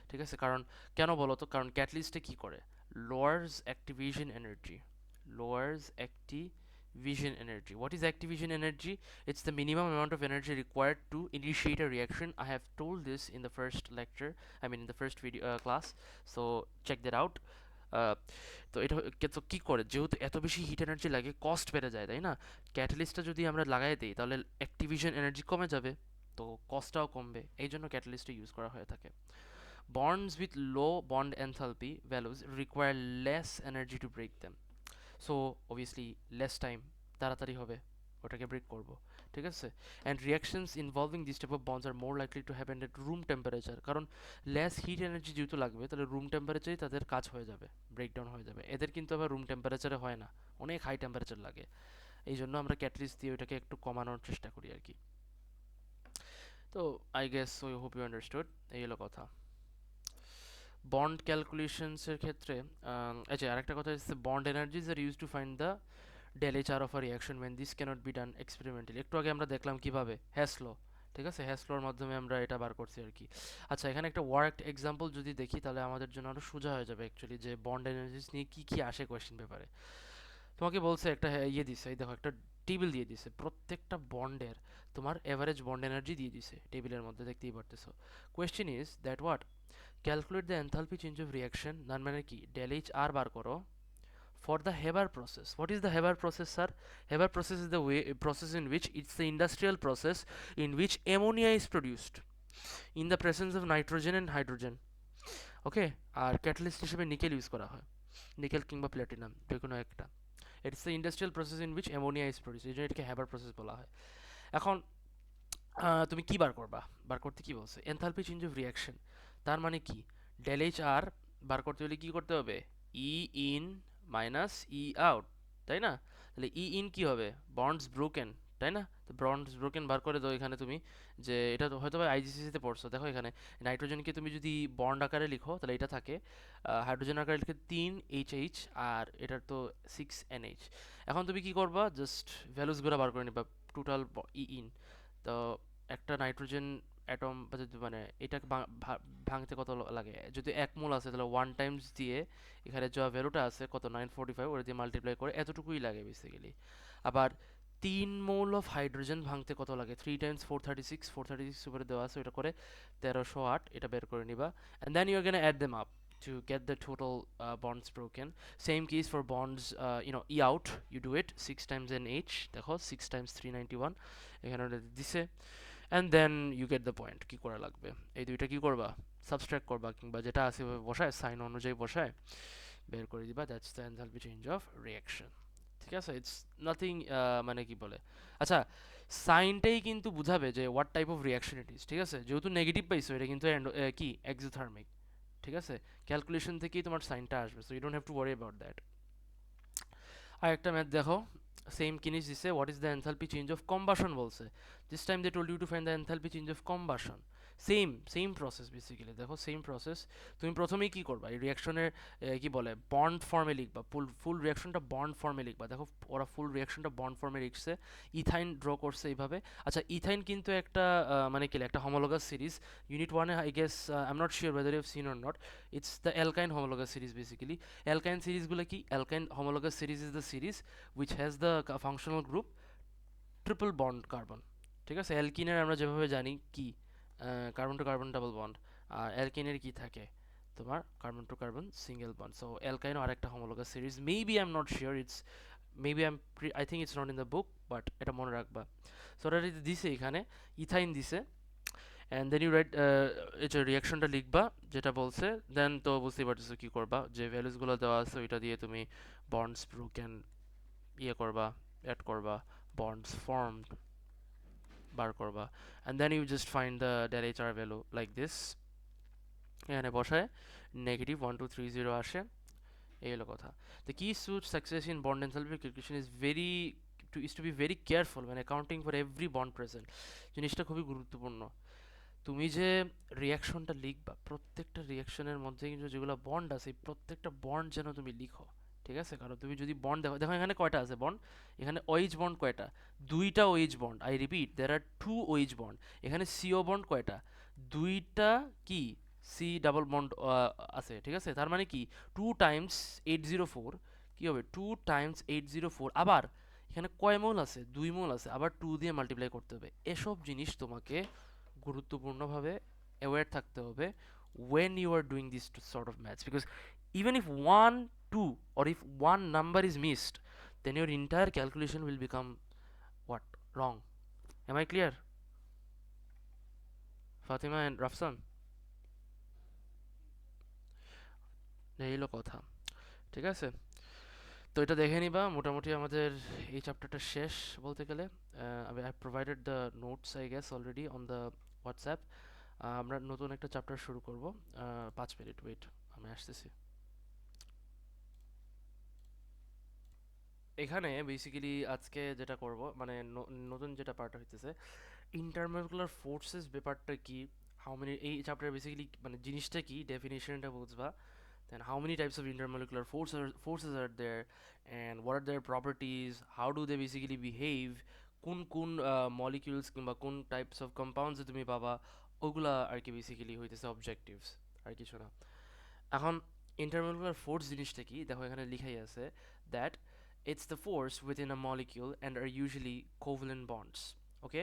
ঠিক আছে? কারণ কেন বলো তো? কারণ ক্যাটালিস্টে কি করে? Lowers activation energy. Lowers activation energy. What is activation energy? It's the minimum amount of energy required to initiate a reaction. I have told this in the first lecture, I mean in the first video class, so check that out. আহ, তো এটা তো কী করে, যেহেতু এত বেশি হিট এনার্জি লাগে কস্ট বেড়ে যায়, তাই না? ক্যাটালিস্টটা যদি আমরা লাগাই দিই তাহলে অ্যাক্টিভেশন এনার্জি কমে যাবে, তো কস্টটাও কমবে, এই জন্য ক্যাটালিস্টটা ইউজ করা হয়ে থাকে। Bonds with low bond enthalpy values require less energy to break them. So obviously less time, তাড়াতাড়ি হবে ওটাকে ব্রেক করব। ঠিক আছে, and reactions involving this type of bonds are more likely to happen at room temperature, কারণ লেস হিট এনার্জি যেহেতু লাগবে তাহলে রুম টেম্পারেচারেই তাদের কাজ হয়ে যাবে, ব্রেকডাউন হয়ে যাবে। এদের কিন্তু আবার রুম টেম্পারেচারে হয় না, অনেক হাই টেম্পারেচার লাগে, এই জন্য আমরা ক্যাটালিস্ট দিয়ে ওটাকে একটু কমানোর চেষ্টা করি আর কি। তো আই গেস ওই হোপ ইউ আন্ডারস্টুড, এই হলো কথা। বন্ড ক্যালকুলেশনসের ক্ষেত্রে আচ্ছা আরেকটা কথা হচ্ছে bond energies are use to find the del H r of a reaction when this cannot be done experimentally. একটু আগে আমরা দেখলাম কিভাবে হ্যাসলো, ঠিক আছে, হ্যাসলোর মাধ্যমে আমরা এটা বার করছি আর কি। আচ্ছা এখানে একটা ওয়ার্কড এক্সাম্পল যদি দেখি তাহলে আমাদের জন্য আরও সোজা হয়ে যাবে অ্যাকচুয়ালি, যে বন্ড এনার্জিস নিয়ে কী কী আসে কোয়েশ্চেন পেপারে। তোমাকে বলছে একটা ইয়ে দিছে, এই দেখো একটা টেবিল দিয়ে দিছে, প্রত্যেকটা বন্ডের তোমার এভারেজ বন্ড এনার্জি দিয়ে দিছে টেবিলের মধ্যে, দেখতেই পারতেছো। Question is that what, calculate the enthalpy change of reaction, তার মানে কি ডেল এইচ আর বার করো for the Haber process. What is the Haber process, sir? Haber process is the process in which it's the industrial process in which ammonia is produced in the presence of nitrogen and hydrogen. ওকে, আর ক্যাটালিস্ট হিসেবে নিকেল ইউজ করা হয়, নিকেল কিংবা প্ল্যাটিনাম যে কোনো একটা। It's the industrial process in which ammonia is produce, এই জন্য এটাকে হ্যাবার প্রসেস বলা হয়। এখন তুমি কি বার করবা, বার করতে কি বলছে, এনথালপি চেঞ্জ অফ রিয়াকশন, তার মানে কি ডেল এইচ আর বার করতে হলে কি করতে হবে, ই ইন মাইনাস ই আউট, তাই না? তাহলে ই ইন কি হবে, বন্ডস ব্রোকেন, তাই না? তো বন্ডস ব্রোকেন বার করে দাও এখানে তুমি, যে এটা তো হয়তো আইজিসিসিতে পড়ছো, দেখো এখানে নাইট্রোজেনকে তুমি যদি বন্ড আকারে লিখো তাহলে এটা থাকে, হাইড্রোজেন আকারে লিখে 3 এইচ আর এটার তো 6 NH। এখন তুমি কি করবা, জাস্ট ভ্যালুসগুলো বার করে নিবা টোটাল ই ইন। তো একটা নাইট্রোজেন অ্যাটম বা যদি মানে এটা ভাঙতে কত লাগে, যদি 1 মোল আছে তাহলে 1 টাইমস দিয়ে এখানে যা ভ্যালুটা আছে কত 945, ওটা দিয়ে মাল্টিপ্লাই করে এতটুকুই লাগে বেসিক্যালি। আবার 3 মোল অফ হাইড্রোজেন ভাঙতে কত লাগে? 3 টাইমস 436, 436 উপরে দেওয়া আছে, ওটা করে 1308, এটা বের করে নিবা, and then you're gonna add them up to get the total bonds broken. Same case for bonds, E out, you do it 6 times NH, দেখো 6 times 391 এখানে ওটা দিছে, and then you get the point. কি করা লাগবে? এই দুইটা কি করবা? সাবট্রাক্ট করবা, কিংবা যেটা আছে ওইভাবে বসায় সাইন অনুযায়ী বসায় বের করে দিবা, that's the enthalpy change of reaction. ঠিক আছে, ইটস নাথিং, মানে কি বলে, আচ্ছা সাইনটাই কিন্তু বুঝাবে যে what type of reaction it is. ঠিক আছে, যেহেতু নেগেটিভ পাইছো, এটা কিন্তু কি এক্সোথার্মিক। ঠিক আছে, ক্যালকুলেশন থেকেই তোমার সাইনটা আসবে, so you don't have to worry about that. আর একটা ম্যাথ দেখো, সেম জিনিস দিছে, what is the enthalpy change of combustion বলছে। This time they told you to find the enthalpy change of combustion. Same process basically, দেখো সেম প্রসেস। তুমি প্রথমেই কি করবা, এই রিয়াকশনের কি বলে বন্ড ফর্মে লিখবা, ফুল রিয়াকশনটা বন্ড ফর্মে লিখবা। দেখো ওরা ফুল রিয়াকশনটা বন্ড ফর্মে লিখছে, ইথাইন ড্র করছে এইভাবে। আচ্ছা ইথাইন কিন্তু একটা মানে কি একটা হোমোলোগাস সিরিজ। ইউনিট ওয়ানে I guess, I am not sure whether you have seen or not, it's the alkyne homologous series basically. Alkyne সিরিজগুলো কি, alkyne homologous series is the series which has the functional group triple bond carbon. ঠিক আছে, অ্যালকিনের আমরা যেভাবে জানি কি carbon to carbon double bond, আর অ্যালকিনের কি থাকে তোমার carbon to carbon single bond. So অ্যালকাইনও আরেকটা homologous series, maybe I am not sure, it's maybe I think it's not in the book, but এটা মনে রাখবা। সো ওটা দিছে এখানে, ইথাইন দিছে, অ্যান্ড দেন ইউ রাইট, এটা রিয়াকশনটা লিখবা যেটা বলছে, দেন তো বুঝতেই পারতেছো কী করবা, যে ভ্যালুসগুলো দেওয়া আছে ওইটা দিয়ে তুমি বন্ডস ব্রোকেন ইয়ে করবা, অ্যাড করবা, bonds formed বার করবা, and then you just find the del HR value like this, এখানে বসায় -1230 আসে, এই হলো কথা। The key to success in bond enthalpy calculation is to be very careful when accounting for every bond present. জিনিসটা খুবই গুরুত্বপূর্ণ। তুমি যে রিয়াকশনটা লিখবা, প্রত্যেকটা রিয়াকশনের মধ্যে কিন্তু যেগুলো বন্ড আছে, প্রত্যেকটা বন্ড যেন তুমি লিখো। ঠিক আছে, কারণ তুমি যদি বন্ড দেখো, দেখো এখানে কয়টা আছে বন্ড, এখানে ওএইচ বন্ড কয়টা, দুইটা OH bond, I repeat there are two OH bond. এখানে সিও বন্ড কয়টা, দুইটা, কি সি ডাবল বন্ড আছে। ঠিক আছে, তার মানে কি 2 টাইমস 804, কি হবে 2 টাইমস 804, আবার এখানে কয় মোল আছে, 2 মোল আছে, আবার 2 দিয়ে মাল্টিপ্লাই করতে হবে। এসব জিনিস তোমাকে গুরুত্বপূর্ণভাবে অ্যাওয়্যার থাকতে হবে when you are doing this sort of maths, because even if 1 2 or if one number is missed, then your entire calculation will become what, wrong. Am I clear, Fatima and Rafsan? এই হলো কথা। ঠিক আছে, তো এটা দেখে নিবা, মোটামুটি আমাদের এই চ্যাপ্টারটা শেষ বলতে গেলে। আমি I provided the notes I guess already on the WhatsApp. আমরা নতুন একটা চ্যাপ্টার শুরু করব। 5 মিনিট ওয়েট, আমি আসতেছি। এখানে বেসিক্যালি আজকে যেটা করব, মানে নতুন যেটা পার্ট হইতেছে, ইন্টারমলিকুলার ফোর্সেস ব্যাপারটা কি, হাউ মেনি, এই চ্যাপ্টার বেসিক্যালি মানে জিনিসটা কি, ডেফিনেশনটা বুঝবা। Then how many types of intermolecular forces are there, and what are their properties, how do they basically behave, কোন molecules কিংবা কোন টাইপস অফ কম্পাউন্ডস তুমি পাবা, ওগুলা আর কি বেসিক্যালি হইতেছে অবজেক্টিভস, আর কিছু না। এখন ইন্টারমলিকুলার ফোর্স জিনিসটা কি, দেখো এখানে লিখাই আছে that it's the force within a molecule and are usually covalent bonds. Okay,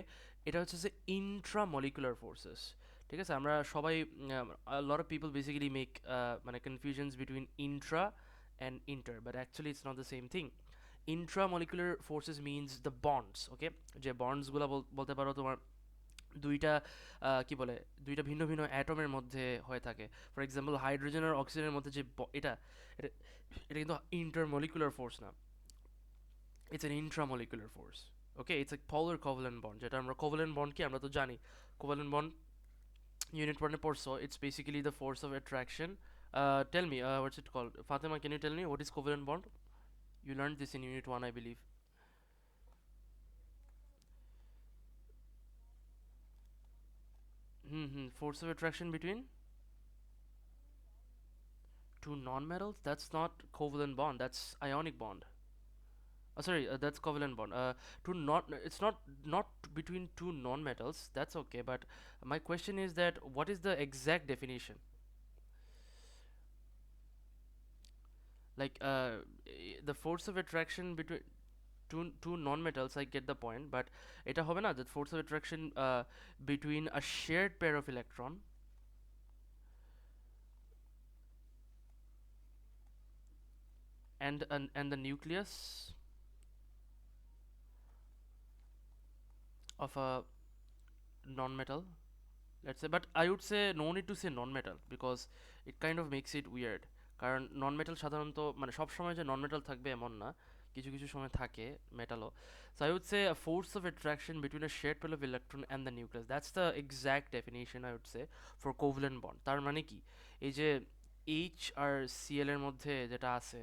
এটা হচ্ছে যে ইন্ট্রামলিকুলার ফোর্সেস। ঠিক আছে, আমরা সবাই lot of people basically make মানে confusions between intra and inter, but actually it's not the same thing. Intramolecular forces means the bonds. Okay, যে বন্ডসগুলো বলতে পারো তোমার দুইটা কি বলে, দুইটা ভিন্ন ভিন্ন অ্যাটমের মধ্যে হয়ে থাকে। ফর এক্সাম্পল হাইড্রোজেন আর অক্সিজেনের মধ্যে যে এটা এটা এটা কিন্তু ইন্টারমলিকুলার ফোর্স না, it's an intramolecular force. Okay, it's a polar covalent bond, যেটা আমরা কোভ্যালেন্ট বন্ড কি আমরা তো জানি, কোভ্যালেন্ট বন্ড ইউনিট ওয়ানে পড়ছো, it's basically the force of attraction. Tell me, what's it called, Fatema, can you tell me what is covalent bond? You learned this in unit 1, I believe. Force of attraction between two non-metals? That's not covalent bond. That's ionic bond. Sorry, that's covalent bond. It's not between two non-metals. That's okay. But my question is that what is the exact definition? Like the force of attraction between. two non-metals, I get the point, but এটা হবে না that force of attraction between a shared pair of electron and the nucleus of a non-metal, let's say. But I would say no need to say non-metal because it kind of makes it weird. কারণ নন মেটাল সাধারণত মানে সব সময় যে নন মেটাল থাকবে এমন না, কিছু কিছু সময় থাকে মেটালও। So I would say a force of attraction between a shared pair of electron and the nucleus, that's the exact definition I would say for covalent bond। তার মানে কি, এই যে এইচ আর সিএল এর মধ্যে যেটা আছে,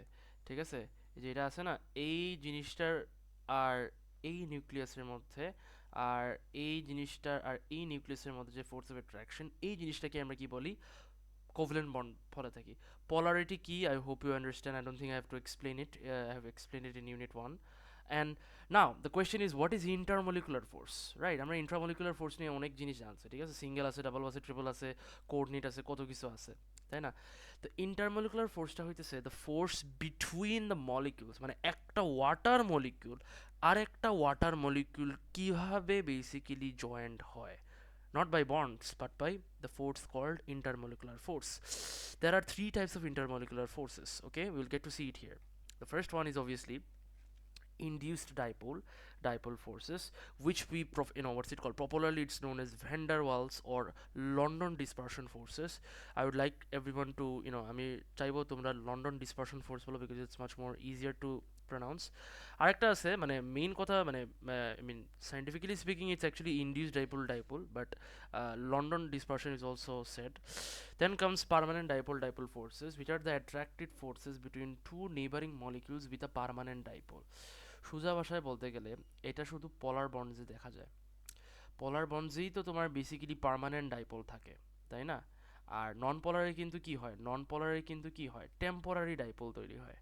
ঠিক আছে, এই যে এটা আছে না, এই জিনিসটার আর এই নিউক্লিয়াসের মধ্যে আর এই জিনিসটার আর এই নিউক্লিয়াসের মধ্যে যে ফোর্স অফ অ্যাট্রাকশন, এই জিনিসটাকে আমরা কি বলি, কোভ্যালেন্ট বন্ড বলে থাকি। পোলারিটি কি, I hope you understand, I don't think I have to explain it, I have explain it in unit 1। And now the question is what is intermolecular force, right? আমরা ইন্ট্রামলিকুলার ফোর্স নিয়ে অনেক জিনিস জানছি, ঠিক আছে, সিঙ্গেল আছে, ডাবল আছে, ট্রিপল আছে, কোঅর্ডিনেট আছে, কত কিছু আছে, তাই না? তো ইন্টারমলিকুলার ফোর্সটা হইতেছে the force between the molecules, মানে একটা ওয়াটার মলিকিউল আর একটা ওয়াটার মলিকিউল কিভাবে বেসিক্যালি জয়েন্ট হয়, not by bonds but by the force called intermolecular force. There are three types of intermolecular forces, okay, we'll get to see it here. The first one is obviously induced dipole forces, which we what's it called, popularly it's known as van der Waals or London dispersion forces. I would like everyone to, আমি চাইবো তোমরা লন্ডন ডিসপারশন ফোর্স বলো because it's much more easier to pronounce. আরেকটা আছে, মানে মেইন কথা, মানে I mean scientifically speaking it's actually induced dipole but London dispersion is also said. Then comes permanent dipole forces, which are the attracted forces between two neighboring molecules with a permanent dipole. সোজা ভাষায় বলতে গেলে এটা শুধু পলার বন্ডসে দেখা যায়। পলার বন্ডসেই তো তোমার বেসিক্যালি পার্মানেন্ট ডাইপোল থাকে, তাই না? আর নন পলারে কিন্তু কি হয়, টেম্পোরারি ডাইপোল তৈরি হয়,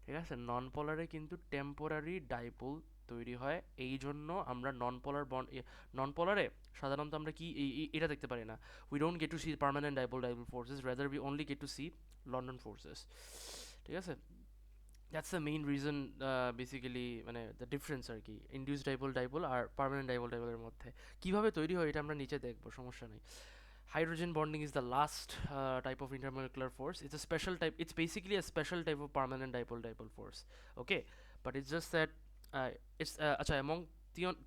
ঠিক আছে? নন পলারে কিন্তু টেম্পোরারি ডাইপোল তৈরি হয়, এই জন্য আমরা নন পলারে সাধারণত আমরা কি এটা দেখতে পারি না, we don't get to see permanent dipole forces, rather we only get to see London forces, ঠিক আছে? That's the main reason basically, মানে দ্য ডিফারেন্স আর কি ইনডিউস ডাইপোল আর পার্মানেন্ট ডাইপোলের মধ্যে। কীভাবে তৈরি হয় এটা আমরা নিচে দেখবো, সমস্যা নেই। Hydrogen bonding is the last type of intermolecular force. It's a special type, it's basically a special type of permanent dipole force, okay? But it's just that it's among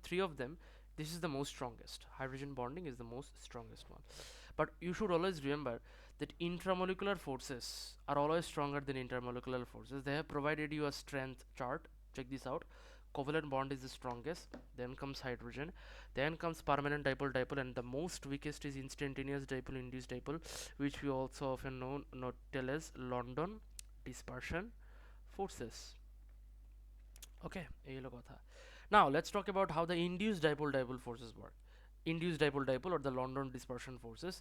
three of them, this is the most strongest. Hydrogen bonding is the most strongest one. But you should always remember that intramolecular forces are always stronger than intermolecular forces. They have provided you a strength chart, check this out. Covalent bond is the strongest, then comes hydrogen, then comes permanent dipole, and the most weakest is instantaneous dipole induced dipole, which we also often tell as London dispersion forces, okay? এই হলো কথা। Now let's talk about how the induced dipole forces work. Induced dipole or the London dispersion forces,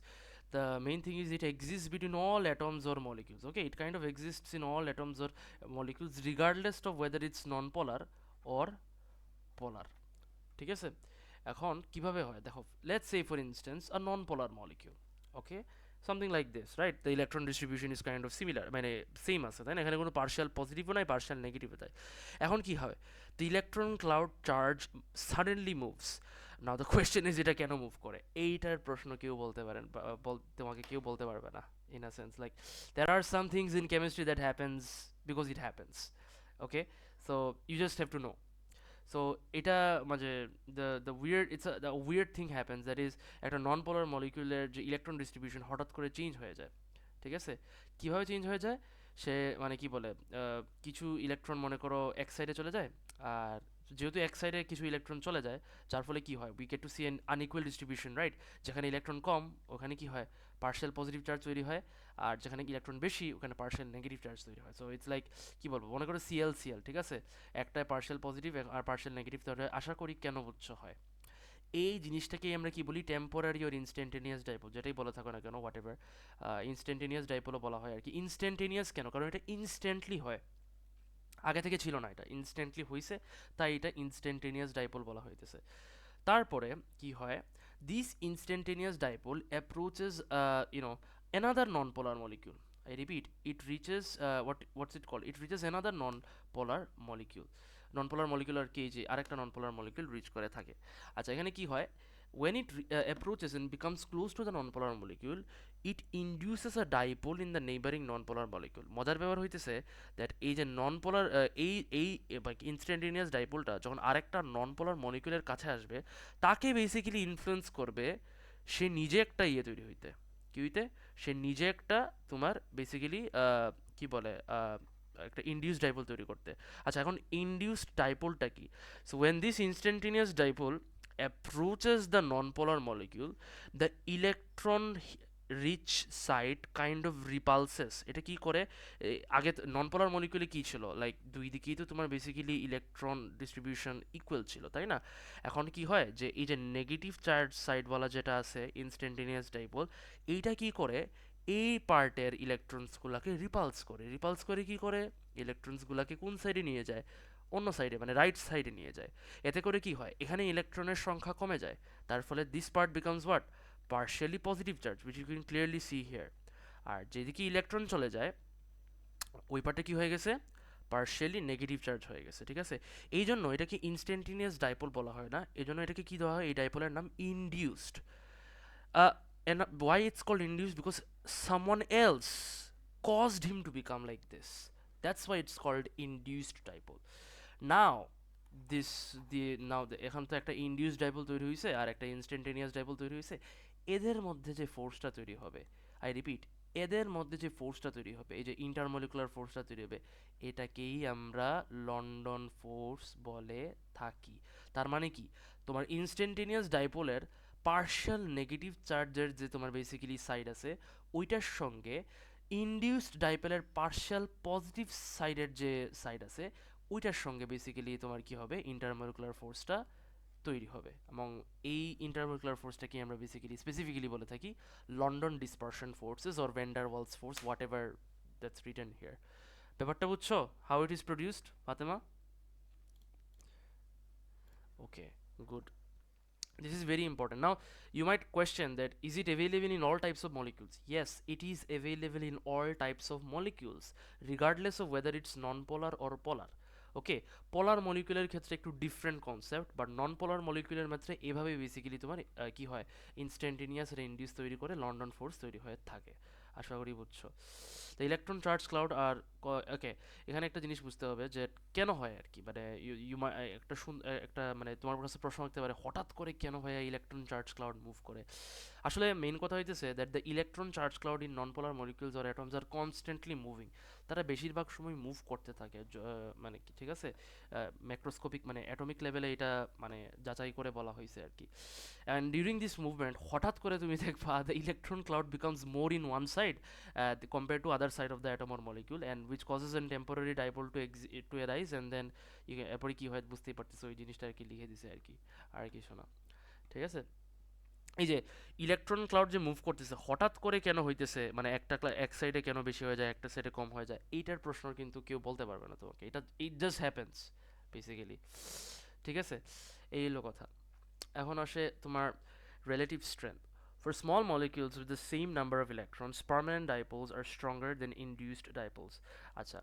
the main thing is it exists between all atoms or molecules, okay? It kind of exists in all atoms or molecules regardless of whether it's non-polar or polar, ঠিক আছে? এখন কিভাবে হয় দেখো, let's say for instance a non-polar molecule, okay, something like this, right? The electron distribution is kind of similar, মানে সেম আছে, তাই না? এখানে কোনো পার্শিয়াল পজিটিভও নাই, পার্শিয়াল নেগেটিভও তাই। এখন কি হয়, the electron cloud charge suddenly moves. Now the question is এটা কেন মুভ করে, এইটার প্রশ্ন কেউ বলতে পারেন, তোমাকে কেউ বলতে পারবে না, in a sense, like there are some things in chemistry that happens because it happens, okay? So you just have to know. So এটা মানে the weird the weird thing happens, that is একটা নন পোলার মলিকিউলের যে ইলেকট্রন ডিস্ট্রিবিউশন হঠাৎ করে চেঞ্জ হয়ে যায়, ঠিক আছে? কীভাবে চেঞ্জ হয়ে যায়, সে মানে কি বলে, কিছু ইলেকট্রন মনে করো এক সাইডে চলে যায়, আর যেহেতু এক সাইডে কিছু ইলেকট্রন চলে যায়, যার ফলে কি হয়, we get to see an unequal distribution, right? যেখানে ইলেকট্রন কম ওখানে কি হয়, পার্শিয়াল পজিটিভ চার্জ তৈরি হয়, আর যেখানে ইলেকট্রন বেশি ওখানে পার্শিয়াল নেগেটিভ চার্জ তৈরি হয়। সো ইটস লাইক কি বলবো, মনে করো সিএল, ঠিক আছে, একটায় পার্শিয়াল পজিটিভ আর পার্শিয়াল নেগেটিভ তৈরি হয়, আশা করি কেন বুঝছো হয়। এই জিনিসটাকেই আমরা কি বলি, টেম্পোরারি ওর ইনস্ট্যান্টেনিয়াস ডাইপোল, যেটাই বলে থাকো না কেন, হোয়াট এভার, ইনস্ট্যান্টেনিয়াস ডাইপোলও বলা হয় আর কি। ইনস্ট্যান্টেনিয়াস কেন, কারণ এটা ইনস্ট্যান্টলি হয়, আগে থেকে ছিল না, এটা ইনস্ট্যান্টলি হয়েছে, তাই এটা ইনস্ট্যান্টেনিয়াস ডাইপোল বলা হইতেছে। তারপরে কি হয়, this instantaneous dipole approaches another non-polar molecule. I repeat, it reaches what's it called, it reaches another non-polar molecule, non polar molecule আর কি, যে আরেকটা নন পোলার মলিকিউল রিচ করে থাকে। আচ্ছা, এখানে কি হয়, when it approaches and becomes close to the non-polar molecule, it induces a dipole in the neighboring non-polar molecule. মজার ব্যাপার হইতেছে দ্যাট এই যে নন পোলার এই এই ইনস্ট্যান্টেনিয়াস ডাইপোলটা যখন আরেকটা নন পোলার মলিকিউলের কাছে আসবে, তাকে বেসিক্যালি ইনফ্লুয়েন্স করবে সে নিজে একটা ইয়ে তৈরি হইতে, কি হইতে, সে নিজে একটা তোমার বেসিক্যালি কি বলে একটা ইনডিউসড ডাইপোল তৈরি করতে। আচ্ছা, এখন ইনডিউসড ডাইপোলটা কি? So when this instantaneous dipole approaches the nonpolar molecule, the electron rich site kind of repulses. এটা কি করে, আগে ননপোলার মলিকিউলে কি ছিল, লাইক দুই দিকেই তো তোমার বেসিক্যালি ইলেকট্রন ডিস্ট্রিবিউশন ইকুয়াল ছিল, তাই না? এখন কি হয় যে এই যে নেগেটিভ চার্জ সাইডওয়ালা যেটা আছে ইনস্ট্যান্টেনিয়াস ডাইপোল, এইটা কি করে, এই পার্টের ইলেকট্রনসগুলোকে রিপালস করে কি করে, ইলেকট্রনসগুলোকে কোন সাইডে নিয়ে যায়, অন্য সাইডে, মানে রাইট সাইডে নিয়ে যায়। এতে করে কি হয়, এখানে ইলেকট্রনের সংখ্যা কমে যায়, তার ফলে this part becomes what, partially positive charge, which you can clearly see here. আর যেদিকে ইলেকট্রন চলে যায় ওই পার্টে কি হয়ে গেছে, পার্শিয়ালি নেগেটিভ চার্জ হয়ে গেছে, ঠিক আছে? এই জন্য এটাকে ইনস্ট্যান্টেনিয়াস ডাইপোল বলা হয় না, এই জন্য এটাকে কি দেওয়া হয়, এই ডাইপোলের নাম induced. And why it's called induced, because someone else caused him to become like this. That's why it's called induced dipole. Now this এখন তো একটা ইনডিউসড ডাইপোল তৈরি হয়েছে আর একটা ইনস্ট্যান্টেনিয়াস ডাইপোল তৈরি হয়েছে, এদের মধ্যে যে ফোর্সটা তৈরি হবে, আই রিপিট, এদের মধ্যে যে ফোর্সটা তৈরি হবে, এই যে ইন্টারমলিকুলার ফোর্সটা তৈরি হবে, এটাকেই আমরা লন্ডন ফোর্স বলে থাকি। তার মানে কি, তোমার ইনস্ট্যান্টেনিয়াস ডাইপোলের পার্শিয়াল নেগেটিভ চার্জের যে তোমার বেসিক্যালি সাইড আছে, ওইটার সঙ্গে ইনডিউসড ডাইপোলের পার্শিয়াল পজিটিভ সাইডের যে সাইড আছে, ওইটার সঙ্গে বেসিক্যালি তোমার কি হবে, ইন্টারমলিকুলার ফোর্সটা তৈরি হবে। এবং এই ইন্টারমলিকুলার ফোর্সটাকে আমরা বেসিক্যালি স্পেসিফিক্যালি বলে থাকি London dispersion forces or van der Waals force, whatever that's written here. ব্যাপারটা বুঝছো, হাউ ইট ইজ প্রডিউসড, Fatema? Okay, good. This is very important. Now, you might question that is it available in all types of molecules? Yes, it is available in all types of molecules, regardless of whether it's non-polar or polar. ওকে, পোলার মলিকুলের ক্ষেত্রে একটু ডিফারেন্ট কনসেপ্ট, বাট নন পোলার মলিকুলের ক্ষেত্রে এভাবে বেসিক্যালি তোমার কি হয়, ইনস্ট্যান্টেনিয়াস ইনডিউস তৈরি করে লন্ডন ফোর্স তৈরি হয়ে থাকে। আশা করি বুঝছো। তো ইলেকট্রন চার্জ ক্লাউড আর ওকে, এখানে একটা জিনিস বুঝতে হবে যে কেন হয় আর কি, মানে একটা মানে তোমার কাছে প্রশ্ন হতে পারে হঠাৎ করে কেন হয় ইলেকট্রন চার্জ ক্লাউড মুভ করে। আসলে মেইন কথা হইতেছে that the electron charge cloud in non polar molecules or atoms R constantly moving. তারা বেশিরভাগ সময় মুভ করতে থাকে, মানে কি, ঠিক আছে, ম্যাক্রোস্কোপিক মানে অ্যাটমিক লেভেলে এটা মানে যাচাই করে বলা হয়েছে আর কি। অ্যান্ড ডিউরিং দিস মুভমেন্ট হঠাৎ করে তুমি দেখবা the electron cloud becomes more in one side compare to other side of the atom or molecule, and which causes an temporary dipole to arise, and then এরপরে কি হয় বুঝতেই পারতেছো, ওই জিনিসটা আর কি লিখে দিছে আর কি, আর কি শোনা, ঠিক আছে? এই যে ইলেকট্রন ক্লাউড যে মুভ করতেছে হঠাৎ করে কেন হইতেছে, মানে এক সাইডে কেন বেশি হয়ে যায় একটা সাইডে কম হয়ে যায়, এইটার প্রশ্ন কিন্তু কেউ বলতে পারবে না তোমাকে, এটা ইট জাস্ট হ্যাপেন্স বেসিক্যালি, ঠিক আছে? এই হলো কথা। এখন আসে তোমার relative strength. For small molecules with the same number of electrons, permanent dipoles are stronger than induced dipoles. আচ্ছা,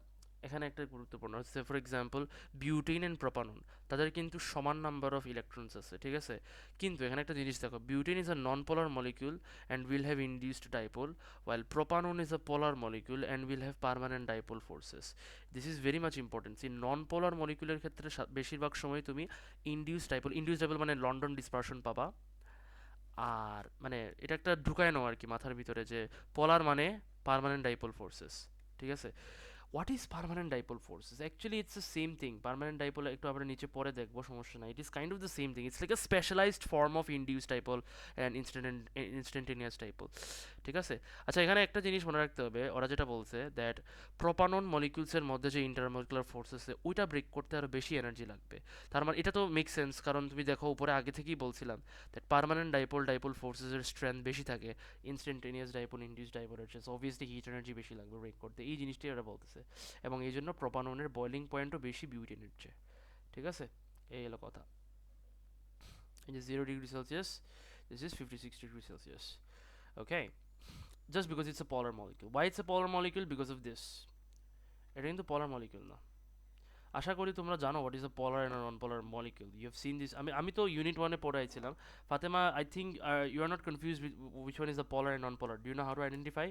এখানে একটা গুরুত্বপূর্ণ হচ্ছে, for example butane and propanone, তাদের কিন্তু সমান নাম্বার অফ ইলেকট্রনস আছে, ঠিক আছে? কিন্তু এখানে একটা জিনিস দেখো, butane is a non polar molecule and will have induced dipole, while propanone is a polar molecule and will have permanent dipole forces. This is very much important. See, নন পোলার মলিকুলের ক্ষেত্রে বেশিরভাগ সময় তুমি ইনডিউসড ডাইপোল মানে লন্ডন ডিসপারশন পাবা। আর মানে এটা একটা ঢুকায় নাও আর কি মাথার ভিতরে, যে পোলার মানে পার্মানেন্ট ডাইপোল ফোর্সেস, ঠিক আছে? What is permanent dipole forces? Actually it's the same thing. Permanent dipole একটু আমরা নিচে পরে দেখবো, সমস্যা নাই। It is kind of the same thing, it's like a specialized form of induce dipole and instantaneous dipole, ঠিক আছে? আচ্ছা, এখানে একটা জিনিস মনে রাখতে হবে, ওরা যেটা বলছে দ্যাট প্রোপানন মলিকিউলসের মধ্যে যে ইন্টারমলিকুলার ফোর্স আছে ওইটা ব্রেক করতে আরও বেশি এনার্জি লাগবে। তার মানে এটা তো মেক সেন্স, কারণ তুমি দেখো উপরে আগে থেকেই বলছিলাম দ্যাট পার্মানেন্ট ডাইপোল ফোর্সেসের স্ট্রেংথ বেশি থাকে ইনস্ট্যান্টেনিয়াস ডাইপোল ইনডিউস ডাইপোলের চেয়ে, অবভিয়াসলি হিট এনার্জি বেশি লাগবে ব্রেক করতে, এই জিনিসটাই ওরা বলতেছে। এবং এই জন্য প্রোপাননের বয়লিং পয়েন্টও বেশি বিউটেনের চেয়ে, ঠিক আছে? এই হলো কথা। এই যে 0 degree Celsius, this is 56 degree Celsius, okay, just because it's a polar molecule. Why it's a polar molecule? Because of this, এটা কিন্তু পলার মলিকিউল না। আশা করি তোমরা জানো what is a polar and non polar molecule, you have seen this. আমি তো ইউনিট ওয়ানে পড়াইছিলাম। Fatema, I think you are not confuse with which one is the polar and non polar, do you know how to identify?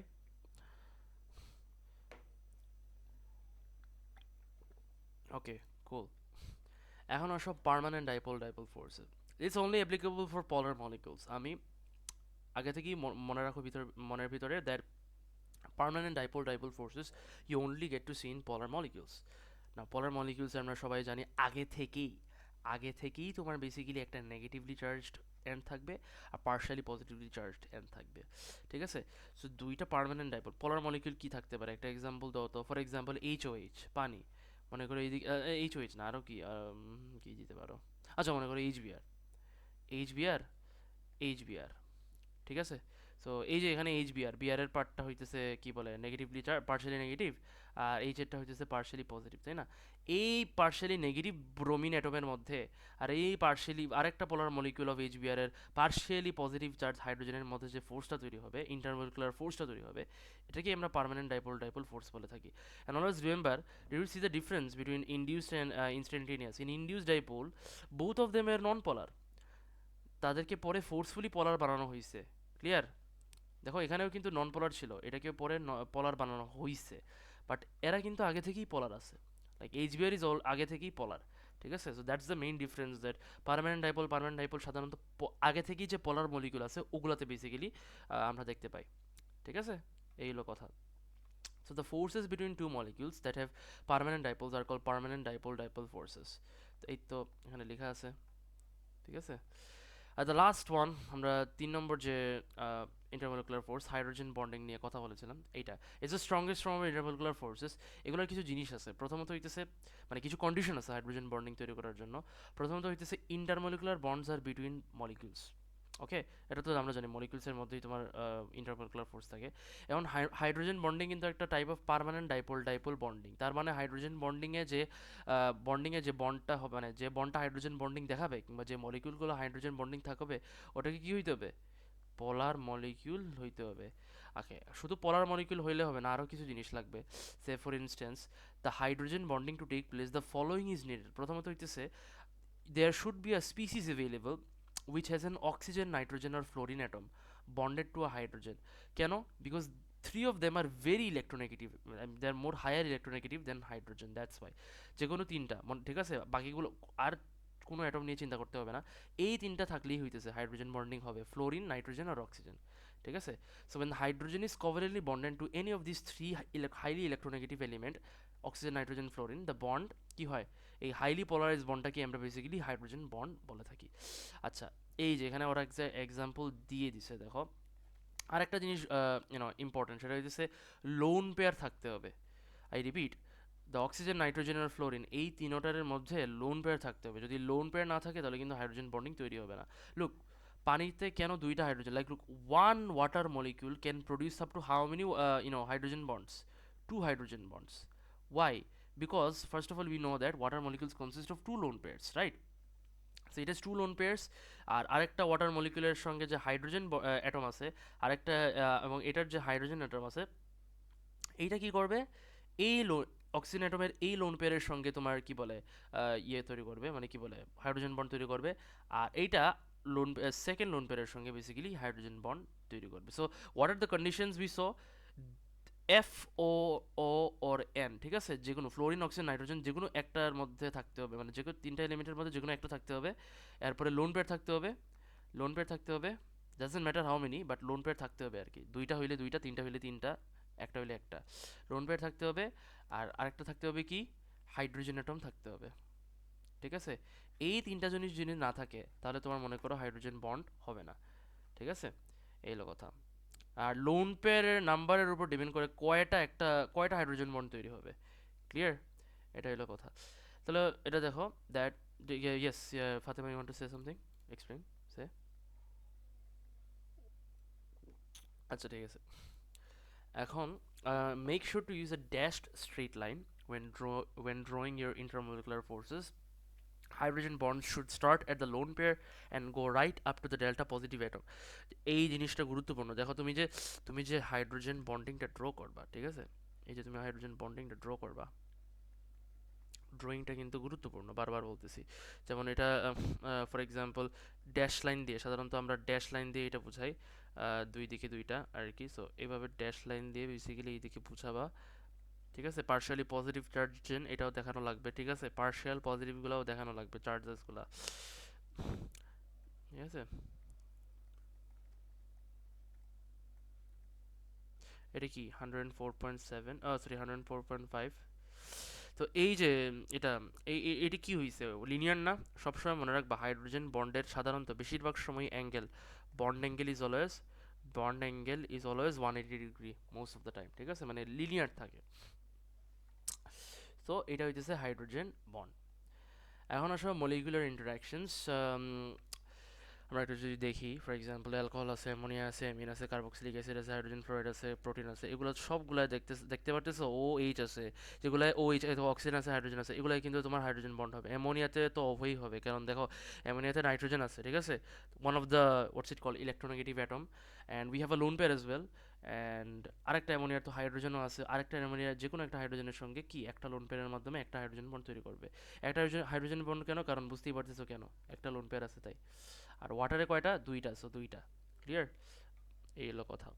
Okay, cool. এখন আসো পার্মানেন্ট ডাইপোল ডাইপোল ফোর্সে। It's only applicable for polar molecules. আমি আগে থেকেই মনে রাখো মনের ভিতরে that permanent dipole dipole forces you only get to see in polar molecules. না, পলার মলিকিউলস আমরা সবাই জানি আগে থেকেই তোমার বেসিক্যালি একটা নেগেটিভলি চার্জড এন্ড থাকবে আর পার্শিয়ালি পজিটিভলি চার্জড এন্ড থাকবে। ঠিক আছে? সো দুইটা পার্মানেন্ট ডাইপোল পলার মলিকিউল কি থাকতে পারে, একটা এক্সাম্পল দাও তো। ফর এক্সাম্পল এইচওএইচ, পানি। মনে করো এইদিকে এইচওএইচ না, আরও কি কি দিতে পারো? আচ্ছা, মনে করো এইচবিআর, এইচবিআর, এইচবিআর। ঠিক আছে? সো এই যে এখানে এইচ বিআর, বিআর এর পার্টটা হইতেছে কি বলে নেগেটিভলি পার্শিয়ালি নেগেটিভ, আর এইচ এরটা হইতেছে পার্শিয়ালি পজিটিভ, তাই না? এই পার্শিয়ালি নেগেটিভ ব্রোমিন অ্যাটমের মধ্যে আর এই পার্শিয়ালি আরেকটা পোলার মলিকিউল অফ এইচ বিআর এর পার্শিয়ালি পজিটিভ চার্জ হাইড্রোজেনের মধ্যে যে ফোর্সটা তৈরি হবে, ইন্টারমলিকুলার ফোর্সটা তৈরি হবে, এটাকে আমরা পার্মানেন্ট ডাইপোল ডাইপোল ফোর্স বলে থাকি। And always remember, you will see the difference between induced and instantaneous. In induced dipole, both of them are non-polar. তাদেরকে পরে ফোর্সফুলি পোলার বানানো হয়েছে। ক্লিয়ার? দেখো এখানেও কিন্তু নন পোলার ছিল, এটাকে পরে পোলার বানানো হয়েছে, বাট এরা কিন্তু আগে থেকেই পোলার আছে। লাইক এইচবিআর ইজ অল আগে থেকেই পোলার। ঠিক আছে? So that's the main difference, that permanent dipole সাধারণত আগে থেকেই যে পোলার মলিকুল আছে ওগুলাতে বেসিক্যালি আমরা দেখতে পাই। ঠিক আছে? এই হলো কথা। So the forces between two molecules that have permanent dipoles are call permanent dipole dipole forces. তো এই তো এখানে লেখা আছে। ঠিক আছে? আর দ্য লাস্ট ওয়ান, আমরা 3 নম্বর যে ইন্টারমলিকুলার ফোর্স হাইড্রোজেন বন্ডিং নিয়ে কথা বলেছিলাম, এইটা is the strongest form of intermolecular forces. এগুলোর কিছু জিনিস আছে। প্রথমত হইতেছে, মানে কিছু কন্ডিশন আছে হাইড্রোজেন বন্ডিং তৈরি করার জন্য। প্রথমত হইতেছে ইন্টারমলিকুলার বন্ডস আর বিটুইন মলিকিউলস। ওকে, এটা তো আমরা জানি মলিকিউলসের মধ্যেই তোমার ইন্টারমলিকুলার ফোর্স থাকে। এখন হাইড্রোজেন বন্ডিং কিন্তু একটা type of permanent dipole dipole bonding. তার মানে হাইড্রোজেন বন্ডিংয়ে যে বন্ডটা হবে, মানে যে বন্ডটা হাইড্রোজেন বন্ডিং দেখাবে কিংবা যে মলিকিউলগুলো হাইড্রোজেন বন্ডিং থাকবে, ওটাকে কি হইতে হবে? পোলার মলিকিউল হইতে হবে। ওকে, শুধু পোলার মলিকিউল হইলে হবে না, আরও কিছু জিনিস লাগবে। Say for instance, the hydrogen bonding to take place the following is needed. প্রথমত হইতেছে there should be a species available which has an oxygen, nitrogen or fluorine atom bonded to a hydrogen. কেন? Because three of them are very electronegative. They are more higher electronegative than hydrogen, that's why. যে কোনো তিনটা ঠিক আছে, বাকিগুলো আর কোনো অ্যাটম নিয়ে চিন্তা করতে হবে না। এই তিনটা থাকলেই হইতেছে হাইড্রোজেন বন্ডিং হবে, ফ্লোরিন, নাইট্রোজেন আর অক্সিজেন। ঠিক আছে? So when the hydrogen is covalently bonded to any of these three highly electronegative element, oxygen, nitrogen, fluorine, the bond কি হয়? এই হাইলি পোলারাইজ বন্ডটাকে আমরা বেসিক্যালি হাইড্রোজেন বন্ড বলে থাকি। আচ্ছা, এই যে এখানে ওরা এক্সাম্পল দিয়ে দিছে, দেখো আরেকটা জিনিস ইম্পর্টেন্ট, সেটা হচ্ছে লোন পেয়ার থাকতে হবে। I repeat, the oxygen, nitrogen আর ফ্লোরিন, এই তিনোটারের মধ্যে লোন পেয়ার থাকতে হবে। যদি লোন পেয়ার না থাকে তাহলে কিন্তু হাইড্রোজেন বন্ডিং তৈরি হবে না। লুক, পানিতে কেন দুইটা hydrogen? Like look, one water molecule can produce up to how many hydrogen bonds? Two hydrogen bonds. Why? Because first of all we know that water molecules consist of two lone pairs, right? So it is two lone pairs. আর আরেকটা ওয়াটার মলিকিউলের সঙ্গে যে হাইড্রোজেন অ্যাটম আছে, আরেকটা এবং এটার যে হাইড্রোজেন অ্যাটম আছে, এইটা কি করবে? এই অক্সিজেন অ্যাটমের এই লোন পেয়ারের সঙ্গে তোমার কি বলে ইয়ে তৈরি করবে, মানে কি বলে হাইড্রোজেন বন্ড তৈরি করবে। আর এইটা লোন সেকেন্ড লোন পেয়ারের সঙ্গে বেসিক্যালি হাইড্রোজেন বন্ড তৈরি করবে। So what are the conditions we saw? F O O or N, ঠিক আছে? যে কোনো ফ্লোরিন, অক্সিজেন, নাইট্রোজেন যে কোনো একটার মধ্যে থাকতে হবে, মানে যে কোনো তিনটা এলিমেন্টের মধ্যে যে কোনো একটা থাকতে হবে। এরপরে লোন পেয়ার থাকতে হবে, লোন পেয়ার থাকতে হবে, doesn't matter how many, but loan pair থাকতে হবে আর কি। দুইটা হইলে দুইটা, তিনটা হইলে তিনটা, একটা হইলে একটা। লোন পেয়ার থাকতে হবে। আর আরেকটা থাকতে হবে কি? হাইড্রোজেন অ্যাটম থাকতে হবে। ঠিক আছে? এই তিনটা জিনিস যদি না থাকে তাহলে তোমার মনে করো হাইড্রোজেন বন্ড হবে না। ঠিক আছে? এই হলো কথা। আর লোন পেয়ারের নাম্বারের উপর ডিপেন্ড করে কয়টা হাইড্রোজেন বন্ড তৈরি হবে। ক্লিয়ার? এটা হলো কথা। তাহলে এটা দেখো, that yes, Fatema, you want to say something? Explain, say. আচ্ছা, ঠিক আছে। এখন make sure to use a dashed straight line when drawing your intermolecular forces. Hydrogen bonds should start at the lone pair and go right up to the delta positive atom. এই জিনিসটা গুরুত্বপূর্ণ। দেখো তুমি যে হাইড্রোজেন বন্ডিংটা ড্র করবা, ঠিক আছে? এই যে তুমি হাইড্রোজেন বন্ডিংটা ড্র করবা, ড্রয়িংটা কিন্তু গুরুত্বপূর্ণ, বারবার বলতেছি। যেমন এটা ফর এক্সাম্পল ড্যাশ লাইন দিয়ে, সাধারণত আমরা ড্যাশ লাইন দিয়ে এটা বুঝাই, দুই দিকে দুইটা আর কি। সো এইভাবে ড্যাশ লাইন দিয়ে বেসিক্যালি এইদিকে বুঝাবা, ঠিক আছে। পার্শিয়ালি পজিটিভ চার্জ জেন এটাও দেখানো লাগবে, ঠিক আছে। পার্শিয়াল পজিটিভগুলোও দেখানো লাগবে, চার্জেসগুলো, ঠিক আছে। এটা কি 104.7, সরি 104.5। তো এই যে এটা এটা কি হয়েছে, লিনিয়ার না। সবসময় মনে রাখবা হাইড্রোজেন বন্ডের সাধারণত বেশিরভাগ সময় angle, bond angle is always, bond angle is always 180 degree most of the time, ঠিক আছে, মানে লিনিয়ার থাকে। তো এটা হইতেছে হাইড্রোজেন বন্ড। এখন আসলে মলিকুলার ইন্টারাকশনস, আমরা একটু যদি দেখি, ফর এক্সাম্পল অ্যালকোহল আছে, অ্যামোনিয়া আছে, অ্যামিন আছে, কার্বক্সিলিক অ্যাসিড আছে, হাইড্রোজেন ফ্লোরাইড আছে, প্রোটিন আছে, এগুলো সবগুলো দেখতে পারতেছো ও এইচ আছে, যেগুলো ও এইচ, অক্সিজেন আছে, হাইড্রোজেন আছে, এগুলাই কিন্তু তোমার হাইড্রোজেন বন্ড হবে। অ্যামোনিয়াতে তো অবশ্যই হবে, কারণ দেখো অ্যামোনিয়াতে নাইট্রোজেন আছে, ঠিক আছে, one of the what's it call electronegative atom, and we have a lone pair as well. And আরেকটা অ্যামোনিয়ার তো হাইড্রোজেনও আছে, আরেকটা অ্যামোনিয়ার যে কোনো একটা হাইড্রোজেনের সঙ্গে কি একটা লোন পেয়ারের মাধ্যমে একটা হাইড্রোজেন বন্ড তৈরি করবে। একটা হাইড্রোজেন বন্ড কেন, কারণ বুঝতেই পারতেছো কেন, একটা লোন পেয়ার আছে তাই। আর ওয়াটারে কয়টা, দুইটা, সো দুইটা, ক্লিয়ার। এই হলো কথা।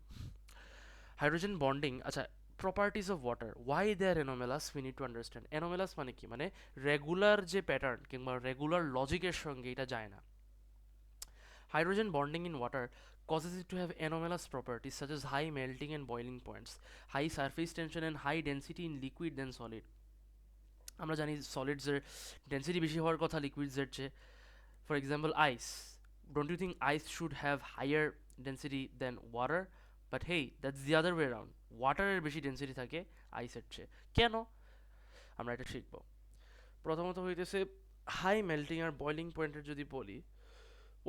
হাইড্রোজেন বন্ডিং, আচ্ছা, properties of water, why they are anomalous, we need to understand. Anomalous মানে কি, মানে রেগুলার যে প্যাটার্ন কিংবা রেগুলার লজিকের সঙ্গে এটা যায় না। Hydrogen bonding in water causes it to have anomalous properties such as high melting and boiling points, high surface tension and high density in liquid than solid. আমরা জানি সলিডসের ডেন্সিটি বেশি হওয়ার কথা লিকুইডসের চেয়ে। For example ice, don't you think ice should have higher density than water? But hey, that's the other way around, ওয়াটারের বেশি ডেন্সিটি থাকে আইসের চেয়ে। কেন? আমরা এটা শিখব। প্রথমত হইতেছে হাই মেল্টিং আর বয়লিং পয়েন্টের যদি বলি,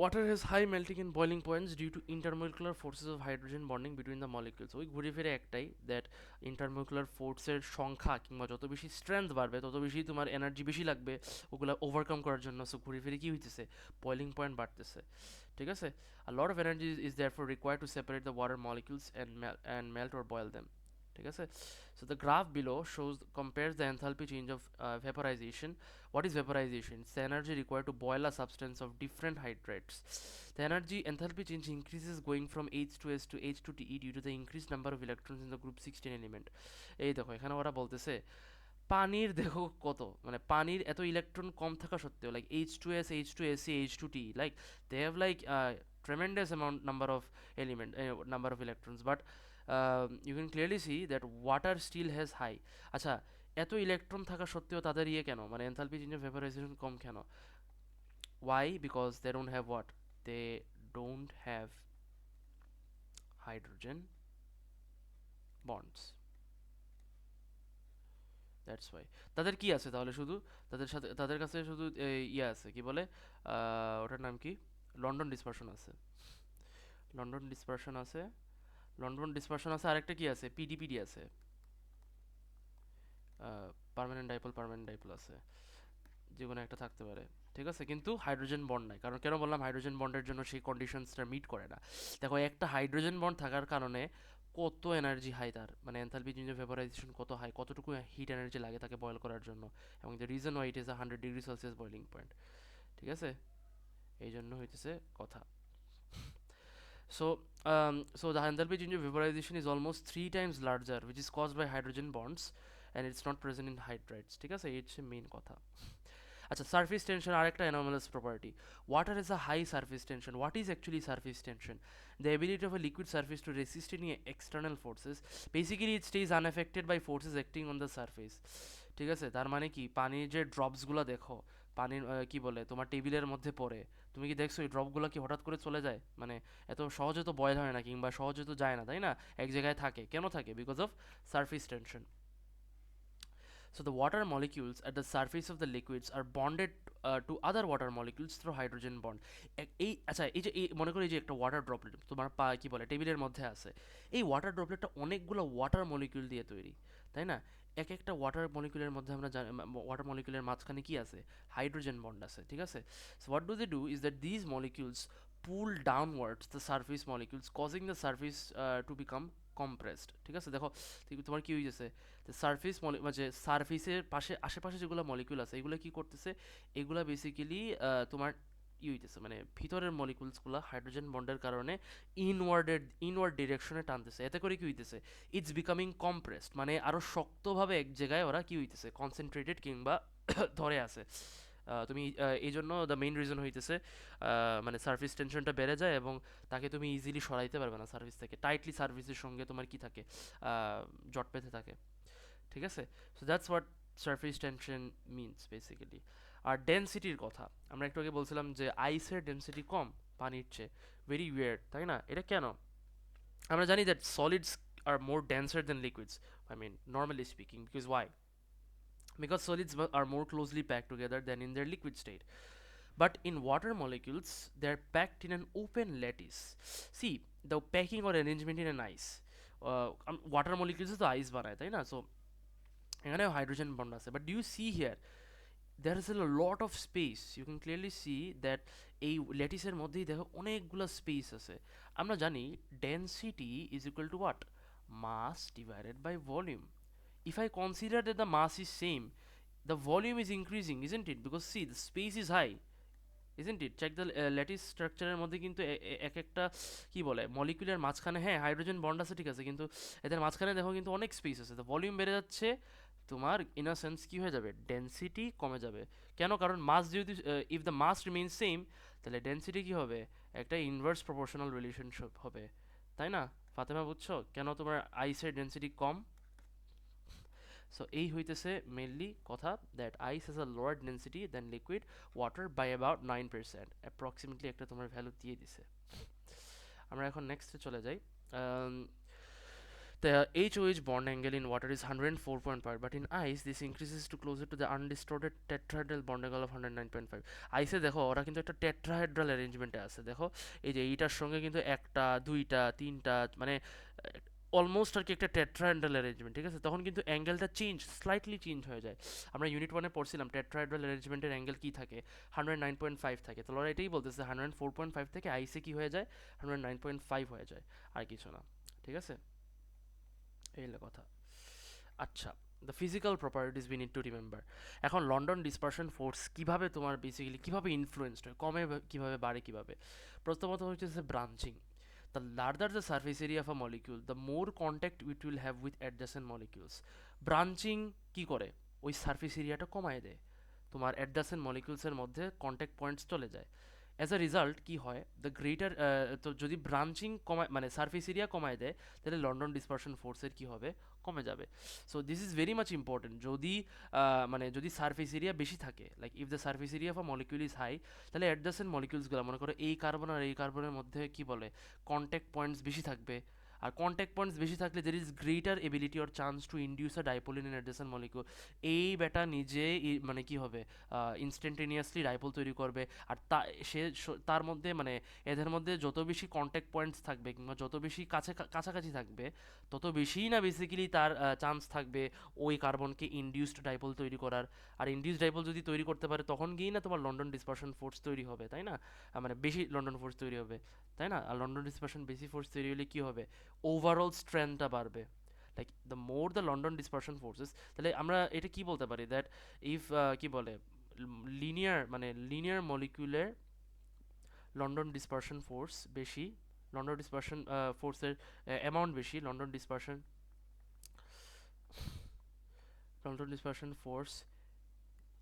water has high melting and boiling points due to intermolecular forces of hydrogen bonding between the molecules. ওই ঘুরে ফিরে একটাই, দ্যাট ইন্টারমোলিকুলার ফোর্সের সংখ্যা কিংবা যত বেশি স্ট্রেংথ বাড়বে তত বেশি তোমার এনার্জি বেশি লাগবে ওগুলো ওভারকাম করার জন্য। সো ঘুরে ফিরে কি হইতেছে, বয়লিং পয়েন্ট বাড়তেছে, ঠিক আছে। a lot of energy is therefore required to separate the water molecules and melt or boil them, ঠিক আছে। So the graph below shows compares the enthalpy change of vaporization. What is vaporization? It's the energy required to boil a substance of different height rates. The energy enthalpy change increases going from H2S to H2TE due to the increased number of electrons in the group 16 element. এই দেখো এখানে ওরা বলতেছে পানির দেখো কত, মানে পানির এত ইলেকট্রন কম থাকা সত্ত্বেও, like H2S, H2SC, H2T, like they have like tremendous amount number of number of electrons, but you can clearly see that water still has high. আচ্ছা, এত ইলেকট্রন থাকা সত্ত্বেও তাদের ইয়ে কেন, মানে এনথালপি চেঞ্জ অফ ভেপারাইজেশন কম কেন? Why? Because they don't have what? They don't have hydrogen bonds. That's why. তাদের কি আছে তাহলে, শুধু তাদের সাথে তাদের কাছে শুধু ইয়ে আছে, কি বলে ওটার নাম কি, লন্ডন ডিসপারশন আছে, লন্ডন ডিসপারশন আছে, লন্ডন ডিসপারশন আছে, আরেকটা কি আছে, পিডিপিডি আছে, পার্মানেন্ট ডাইপোল আছে, যে কোনো একটা থাকতে পারে, ঠিক আছে। কিন্তু হাইড্রোজেন বন্ড নাই, কারণ কেন বললাম হাইড্রোজেন বন্ডের জন্য সেই কন্ডিশনসটা মিট করে না। দেখো একটা হাইড্রোজেন বন্ড থাকার কারণে কত এনার্জি হাই তার, মানে এনথালপি চেঞ্জ অফ ভেপারাইজেশন কত হাই, কতটুকু হিট এনার্জি লাগে তাকে বয়েল করার জন্য, এবং the reason why it is 100 degree Celsius boiling point, ঠিক আছে। এই জন্য হইতেছে কথা। So the enthalpy change of vaporization is almost 3 times larger, which is caused by hydrogen bonds, and it's not present in hydrides. ঠিক আছে, এই হচ্ছে মেইন কথা। আচ্ছা, সারফেস টেনশন আরেকটা anomalous property. Water has a high surface tension. What is actually surface tension? The ability of a liquid surface to resist any external forces. Basically it stays unaffected by forces acting on the surface. ঠিক আছে, তার মানে কি, পানির যে ড্রপসগুলো দেখো, পানির কি বলে তোমার টেবিলের মধ্যে পড়ে, তুমি কি দেখছো এই ড্রপগুলো কি হঠাৎ করে চলে যায়? মানে এত সহজে তো বয়েল হয় না কিংবা সহজে তো যায় না, তাই না? এক জায়গায় থাকে, কেন থাকে? Because of surface tension. So the water molecules at the surface of the liquids are bonded to other water molecules through hydrogen bond. এই আচ্ছা, এই যে মনে করি যে একটা ওয়াটার ড্রপলেট তোমার কি বলে টেবিলের মধ্যে আছে, এই ওয়াটার ড্রপলেটটা অনেকগুলো ওয়াটার মলিকিউল দিয়ে তৈরি, তাই না? এক একটা ওয়াটার মলিকিউলের মধ্যে আমরা ওয়াটার মলিকিউলের মাঝখানে কি আছে, হাইড্রোজেন বন্ড আছে, ঠিক আছে। So what do they do is that this molecules pull downwards the surface molecules, causing the surface to become compressed, ঠিক আছে? দেখো তোমার কি হইতেছে, সারফেস মানে সারফেসের পাশে আশেপাশে যেগুলো মলিকিউল আছে এগুলো কি করতেছে, এগুলা বেসিক্যালি তোমার হইতেছে মানে ভিতরের মলিকুলসগুলো হাইড্রোজেন বন্ডের কারণে ইনওয়ার্ড ডিরেকশনে টানতেছে, এতে করে কি হইতেছে, ইটস বিকামিং কম্প্রেসড, মানে আরো শক্তভাবে এক জায়গায় ওরা কি হইতেছে, কনসেন্ট্রেটেড কিংবা ধরে আছে। তুমি এই জন্য দ্য মেইন রিজন হইতেছে মানে সার্ভিস টেনশনটা বেড়ে যায় এবং তাকে তুমি ইজিলি সরাইতে পারবে না সার্ভিস থেকে, টাইটলি সার্ভিসের সঙ্গে তোমার কি থাকে, জট পেতে থাকে, ঠিক আছে? So that's what surface tension means basically. আর ডেনসিটির কথা আমরা একটু আগে বলছিলাম যে আইসের ডেনসিটি কম পানির চেয়ে, ভেরি ওয়েয়ার্ড, তাই না? এটা কেন? আমরা জানি that solids are more denser than liquids, I mean normally speaking, because why? Because solids are more closely packed together than in their liquid state. But in water molecules, they are packed in an open lattice. See, the packing or arrangement in an ice. Water molecules তো ice বানায়, তাই না? So এখানে হাইড্রোজেন বন্ড আছে, but do you see here there is a lot of space. You can clearly see that এই ল্যাটিসের মধ্যেই দেখো অনেকগুলো স্পেস আছে। আমরা জানি density is equal to what, mass divided by volume. If I consider that the mass is same, the volume is increasing, isn't it? Because see, the space is high, isn't it? Check the lattice স্ট্রাকচারের মধ্যে কিন্তু এক একটা কি বলে মলিকুলার মাঝখানে, হ্যাঁ হাইড্রোজেন বন্ড আছে ঠিক আছে, কিন্তু এদের মাঝখানে দেখো কিন্তু অনেক স্পেস আছে, তো ভলিউম বেড়ে যাচ্ছে, তোমার ইন আ সেন্স কি হয়ে যাবে, ডেনসিটি কমে যাবে। কেন? কারণ মাস যদি if the mass remain same, তাহলে ডেনসিটি কি হবে, একটা ইনভার্স প্রপোর্শনাল রিলেশনশিপ হবে, তাই না? ফাতেমা বুঝছো কেন তোমার আইসের ডেনসিটি কম? সো এই হইতেছে মেনলি কথা, that ice has a lower density than liquid water by about 9%, approximately একটা তোমার ভ্যালু দিয়ে দিছে। আমরা এখন নেক্সটে চলে যাই। The HOH bond angle in water is 104.5, but in ice this increases to closer to the undistorted tetrahedral bond angle of 109.5. আইসে দেখো ওরা কিন্তু একটা টেট্রাহেড্রাল অ্যারেঞ্জমেন্টে আছে, দেখো এই যে এইটার সঙ্গে কিন্তু একটা দুইটা তিনটা মানে অলমোস্ট আর কি একটা টেট্রাহেড্রাল অ্যারেঞ্জমেন্ট, ঠিক আছে? তখন কিন্তু অ্যাঙ্গেলটা স্লাইটলি চেঞ্জ হয়ে যায়। আমরা ইউনিট ওয়ানে পড়ছিলাম টেট্রাহেড্রাল অ্যারেঞ্জমেন্টের অ্যাঙ্গেল কী থাকে, 109.5 থাকে, তো ওরা এটাই বলতেছে 104.5 থেকে আইসে কী হয়ে যায়, 109.5 হয়ে যায়, আর কিছু না, ঠিক আছে? এই হলো কথা। আচ্ছা, the physical properties we need to remember. এখন লন্ডন ডিসপারশন ফোর্স কীভাবে তোমার বেসিক্যালি কীভাবে ইনফ্লুয়েসড হয়, কমে কীভাবে বাড়ে কীভাবে? প্রথমত হচ্ছে branching. The larger the surface area of a molecule, the more contact it will have with adjacent molecules. Branching কি করে, ওই সারফেস এরিয়াটা কমায় দেয়, তোমার অ্যাডজাসেন্ট মলিকিউলসের মধ্যে কন্ট্যাক্ট পয়েন্টস চলে যায়। অ্যাজ আ রিজাল্ট কী হয়, দ্য গ্রেটার, তো যদি ব্রাঞ্চিং কমায় মানে সারফেস এরিয়া কমায় দেয়, তাহলে লন্ডন ডিসপারশন ফোর্সের কী হবে, কমে যাবে। So this is very much important. যদি মানে যদি সারফেস এরিয়া বেশি থাকে, like if the surface area of a molecule is high, তাহলে অ্যাডজাসেন্ট মলিকিউলসগুলো মনে করো এই কার্বন আর এই কার্বনের মধ্যে কী বলে, কন্ট্যাক্ট পয়েন্টস বেশি থাকবে। আর কন্ট্যাক্ট পয়েন্টস বেশি থাকলে there is greater ability or chance to induce a dipole in adjacent molecule. এই বেটা নিজে মানে কি হবে, ইনস্ট্যান্টেনিয়াসলি ডাইপোল তৈরি করবে। আর তার মধ্যে মানে এদের মধ্যে যত বেশি কন্ট্যাক্ট পয়েন্টস থাকবে কিংবা যত বেশি কাছাকাছি থাকবে, তত বেশিই না বেসিক্যালি তার চান্স থাকবে ওই কার্বনকে ইনডিউসড ডাইপোল তৈরি করার। আর ইনডিউসড ডাইপোল যদি তৈরি করতে পারে, তখন গিয়েই না তোমার লন্ডন ডিসপারশন ফোর্স তৈরি হবে, তাই না? মানে বেশি লন্ডন ফোর্স তৈরি হবে, তাই না? আর লন্ডন ডিসপারশন বেশি ফোর্স তৈরি হলে কী হবে, ওভারঅল স্ট্রেংথটা বাড়বে। Like the more the London dispersion forces, তাহলে আমরা এটা কি বলতে পারি, দ্যাট ইফ কি বলে লিনিয়ার মলিকিউলের লন্ডন ডিসপারশন ফোর্স বেশি, লন্ডন ডিসপারশন ফোর্সের অ্যামাউন্ট বেশি, London dispersion force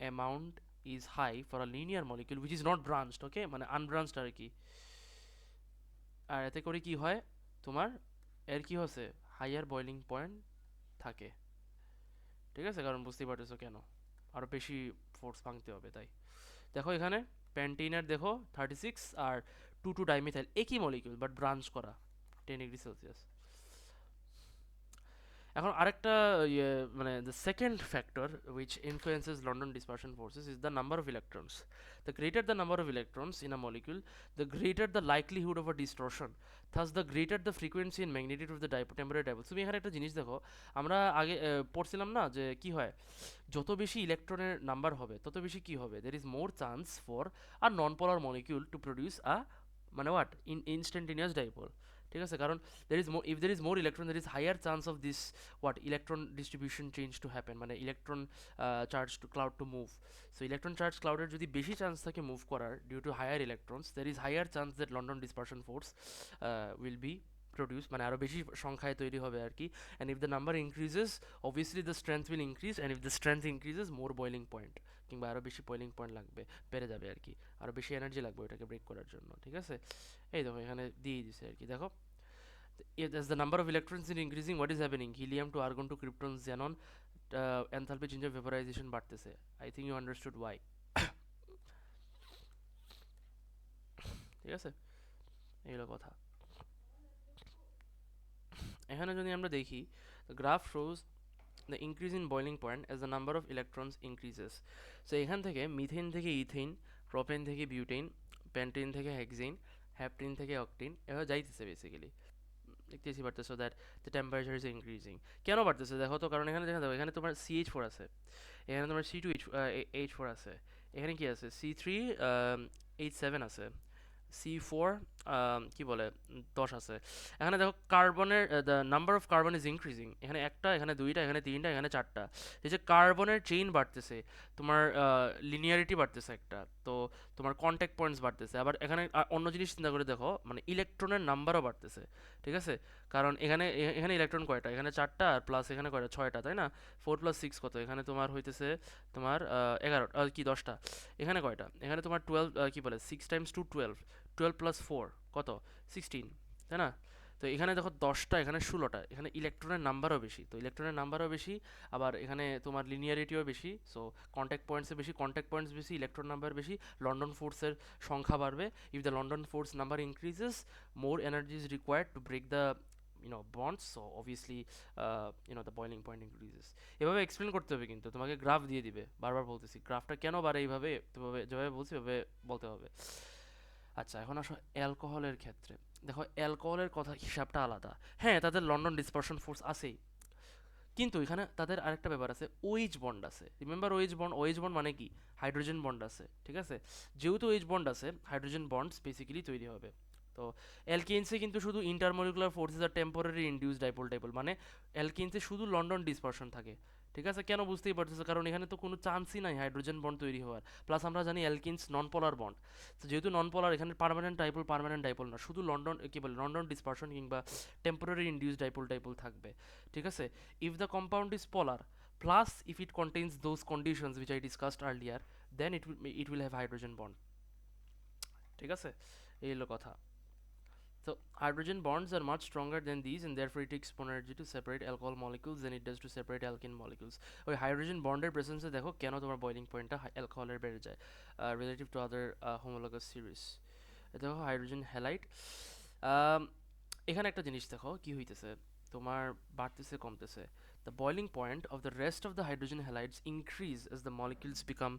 amount is high for a linear molecule which is not branched, okay, মানে unbranched আর কি। আর এতে করে কি হয়, তোমার এর কি হচ্ছে, হাইয়ার বয়লিং পয়েন্ট থাকে, ঠিক আছে? কারণ বুঝতেই পারতেছো কেন, আরও বেশি ফোর্স ভাঙতে হবে তাই। দেখো এখানে প্যান্টিনার দেখো 36 আর 2,2 ডাইমিথাইল, একই মলিকিউল বাট ব্রাঞ্চ করা 10°C। এখন আরেকটা মানে the second factor which influences London dispersion forces is the number of electrons. The greater the number of electrons in a molecule, the greater the likelihood of a distortion, thus the greater the frequency and magnitude of the temporary dipole. তুমি এখানে একটা জিনিস দেখো, আমরা আগে পড়ছিলাম না যে কি হয়, যত বেশি ইলেকট্রনের নাম্বার হবে তত বেশি কি হবে, there is more chance for a non polar molecule to produce আ মানে হোয়াট ইনস্ট্যান্টেনিয়াস ডাইপোল, ঠিক আছে, কারণ if there is more electron there is higher chance of this what electron distribution change to happen, মানে electron charge to cloud to move. So electron charge cloud এর যদি বেশি চান্স থাকে মুভ করার due to higher electrons, there is higher chance that London dispersion force will be produce, মানে আরও বেশি সংখ্যায় তৈরি হবে আর কি। And if the number increases obviously the strength will increase, and if the strength increases more boiling point, কিংবা আরও বেশি বয়লিং পয়েন্ট লাগবে, বেড়ে যাবে আর কি, আরও বেশি এনার্জি লাগবে ওটাকে ব্রেক করার জন্য। ঠিক আছে, এই দেখো এখানে দিয়ে দিছে আর কি। দেখো, as the number of electrons is increasing, what is happening? Helium to argon to krypton xenon, enthalpy change of vaporization বাড়তেছে। I think you understood why. ঠিক আছে, এইগুলো কথা। এখানে যদি আমরা দেখি, the graph shows the increase in boiling point as the number of electrons increases. So এখান থেকে মিথেন থেকে ইথেন, প্রোপেন থেকে বিউটেন, পেন্টেন থেকে হেক্সেন, হ্যাপটেন থেকে অক্টেন, এভাবে যাইতেছে বেসিক্যালি। দেখতেছি পারতেছো that the temperature is increasing. কেন বাড়তেছে দেখো তো, কারণ এখানে দেখা যাবে এখানে তোমার CH4 আছে, এখানে তোমার C2H4 আছে, এখানে কি আছে C3H7 আছে, C4 কি বলে 10 আছে। এখানে দেখো কার্বনের the number of carbon is increasing, এখানে একটা, এখানে দুইটা, এখানে তিনটা, এখানে চারটা। এই যে কার্বনের চেইন বাড়তেছে, তোমার লিনিয়ারিটি বাড়তেছে একটা, তো তোমার কন্ট্যাক্ট পয়েন্টস বাড়তেছে। আবার এখানে অন্য জিনিস চিন্তা করে দেখো, মানে ইলেকট্রনের নাম্বারও বাড়তেছে। ঠিক আছে, কারণ এখানে এখানে ইলেকট্রন কয়টা, এখানে চারটা, আর প্লাস এখানে কয়টা, ছয়টা, তাই না? 4 + 6 কত, এখানে তোমার হইতেছে তোমার 11 কি 10টা। এখানে কয়টা, এখানে তোমার 12 কি বলে 6 × 2 12, 12 + 4 কত 16, তাই না? তো এখানে দেখো 10টা, এখানে 16টা, এখানে ইলেকট্রনের নাম্বারও বেশি, তো ইলেকট্রনের নাম্বারও বেশি, আবার এখানে তোমার লিনিয়ারিটিও বেশি, সো কন্ট্যাক্ট পয়েন্টসে বেশি, কন্ট্যাক্ট পয়েন্টস বেশি, ইলেকট্রন নাম্বার বেশি, লন্ডন ফোর্সের সংখ্যা বাড়বে। If the London force number increases, more energy is required to break the bonds, so obviously the boiling point increases. এভাবে এক্সপ্লেন করতে হবে, কিন্তু তোমাকে গ্রাফ দিয়ে দিবে, বারবার বলতেছি গ্রাফটা কেন বাড়ে এইভাবে, তোমাকে যেভাবে বলছি ওভাবে বলতে হবে। আচ্ছা, এখন আসো অ্যালকোহলের ক্ষেত্রে। দেখো অ্যালকোহলের কথা হিসাবটা আলাদা। হ্যাঁ, তাদের লন্ডন ডিসপারশন ফোর্স আছেই, কিন্তু এখানে তাদের আরেকটা ব্যাপার আছে, ওএইচ বন্ড আছে। রিমেম্বার ওএইচ বন্ড মানে কি, হাইড্রোজেন বন্ড আছে। ঠিক আছে, যেহেতু ওএইচ বন্ড আছে, হাইড্রোজেন বন্ডস বেসিক্যালি তৈরি হবে। তো অ্যালকেনসে কিন্তু শুধু ইন্টারমলিকুলার ফোর্সেস আর টেম্পোরারি ইনডিউস ডাইপোল টাইপোল, মানে অ্যালকেনসে শুধু লন্ডন ডিসপারশন থাকে। ঠিক আছে, কেন বুঝতেই পারতেছো, কারণ এখানে তো কোনো চান্সই নাই হাইড্রোজেন বন্ড তৈরি হওয়ার। প্লাস আমরা জানি অ্যালকিনস নন পোলার বন্ড, তো যেহেতু নন পোলার, এখানে পার্মানেন্ট ডাইপোল না, শুধু লন্ডন কি বলে লন্ডন ডিসপারশন কিংবা টেম্পোরারি ইনডিউস ডাইপোল থাকবে। ঠিক আছে, if the compound is polar, plus if it contains those conditions which I discussed earlier, then it will have hydrogen bond. ঠিক আছে, এই হলো কথা। So hydrogen bonds are much stronger than these, and therefore it takes more energy to separate alcohol molecules than it does to separate alkene molecules. ওই হাইড্রোজেন বন্ডের প্রেসেন্সে দেখো কেন তোমার বয়লিং পয়েন্টটা অ্যালকোহলের বেড়ে যায় relative to other homologous series. দেখো হাইড্রোজেন হ্যালাইড, এখানে একটা জিনিস দেখো কি হইতেছে, তোমার বাড়তেছে কমতেছে। The boiling point of the rest of the hydrogen halides increase as the molecules become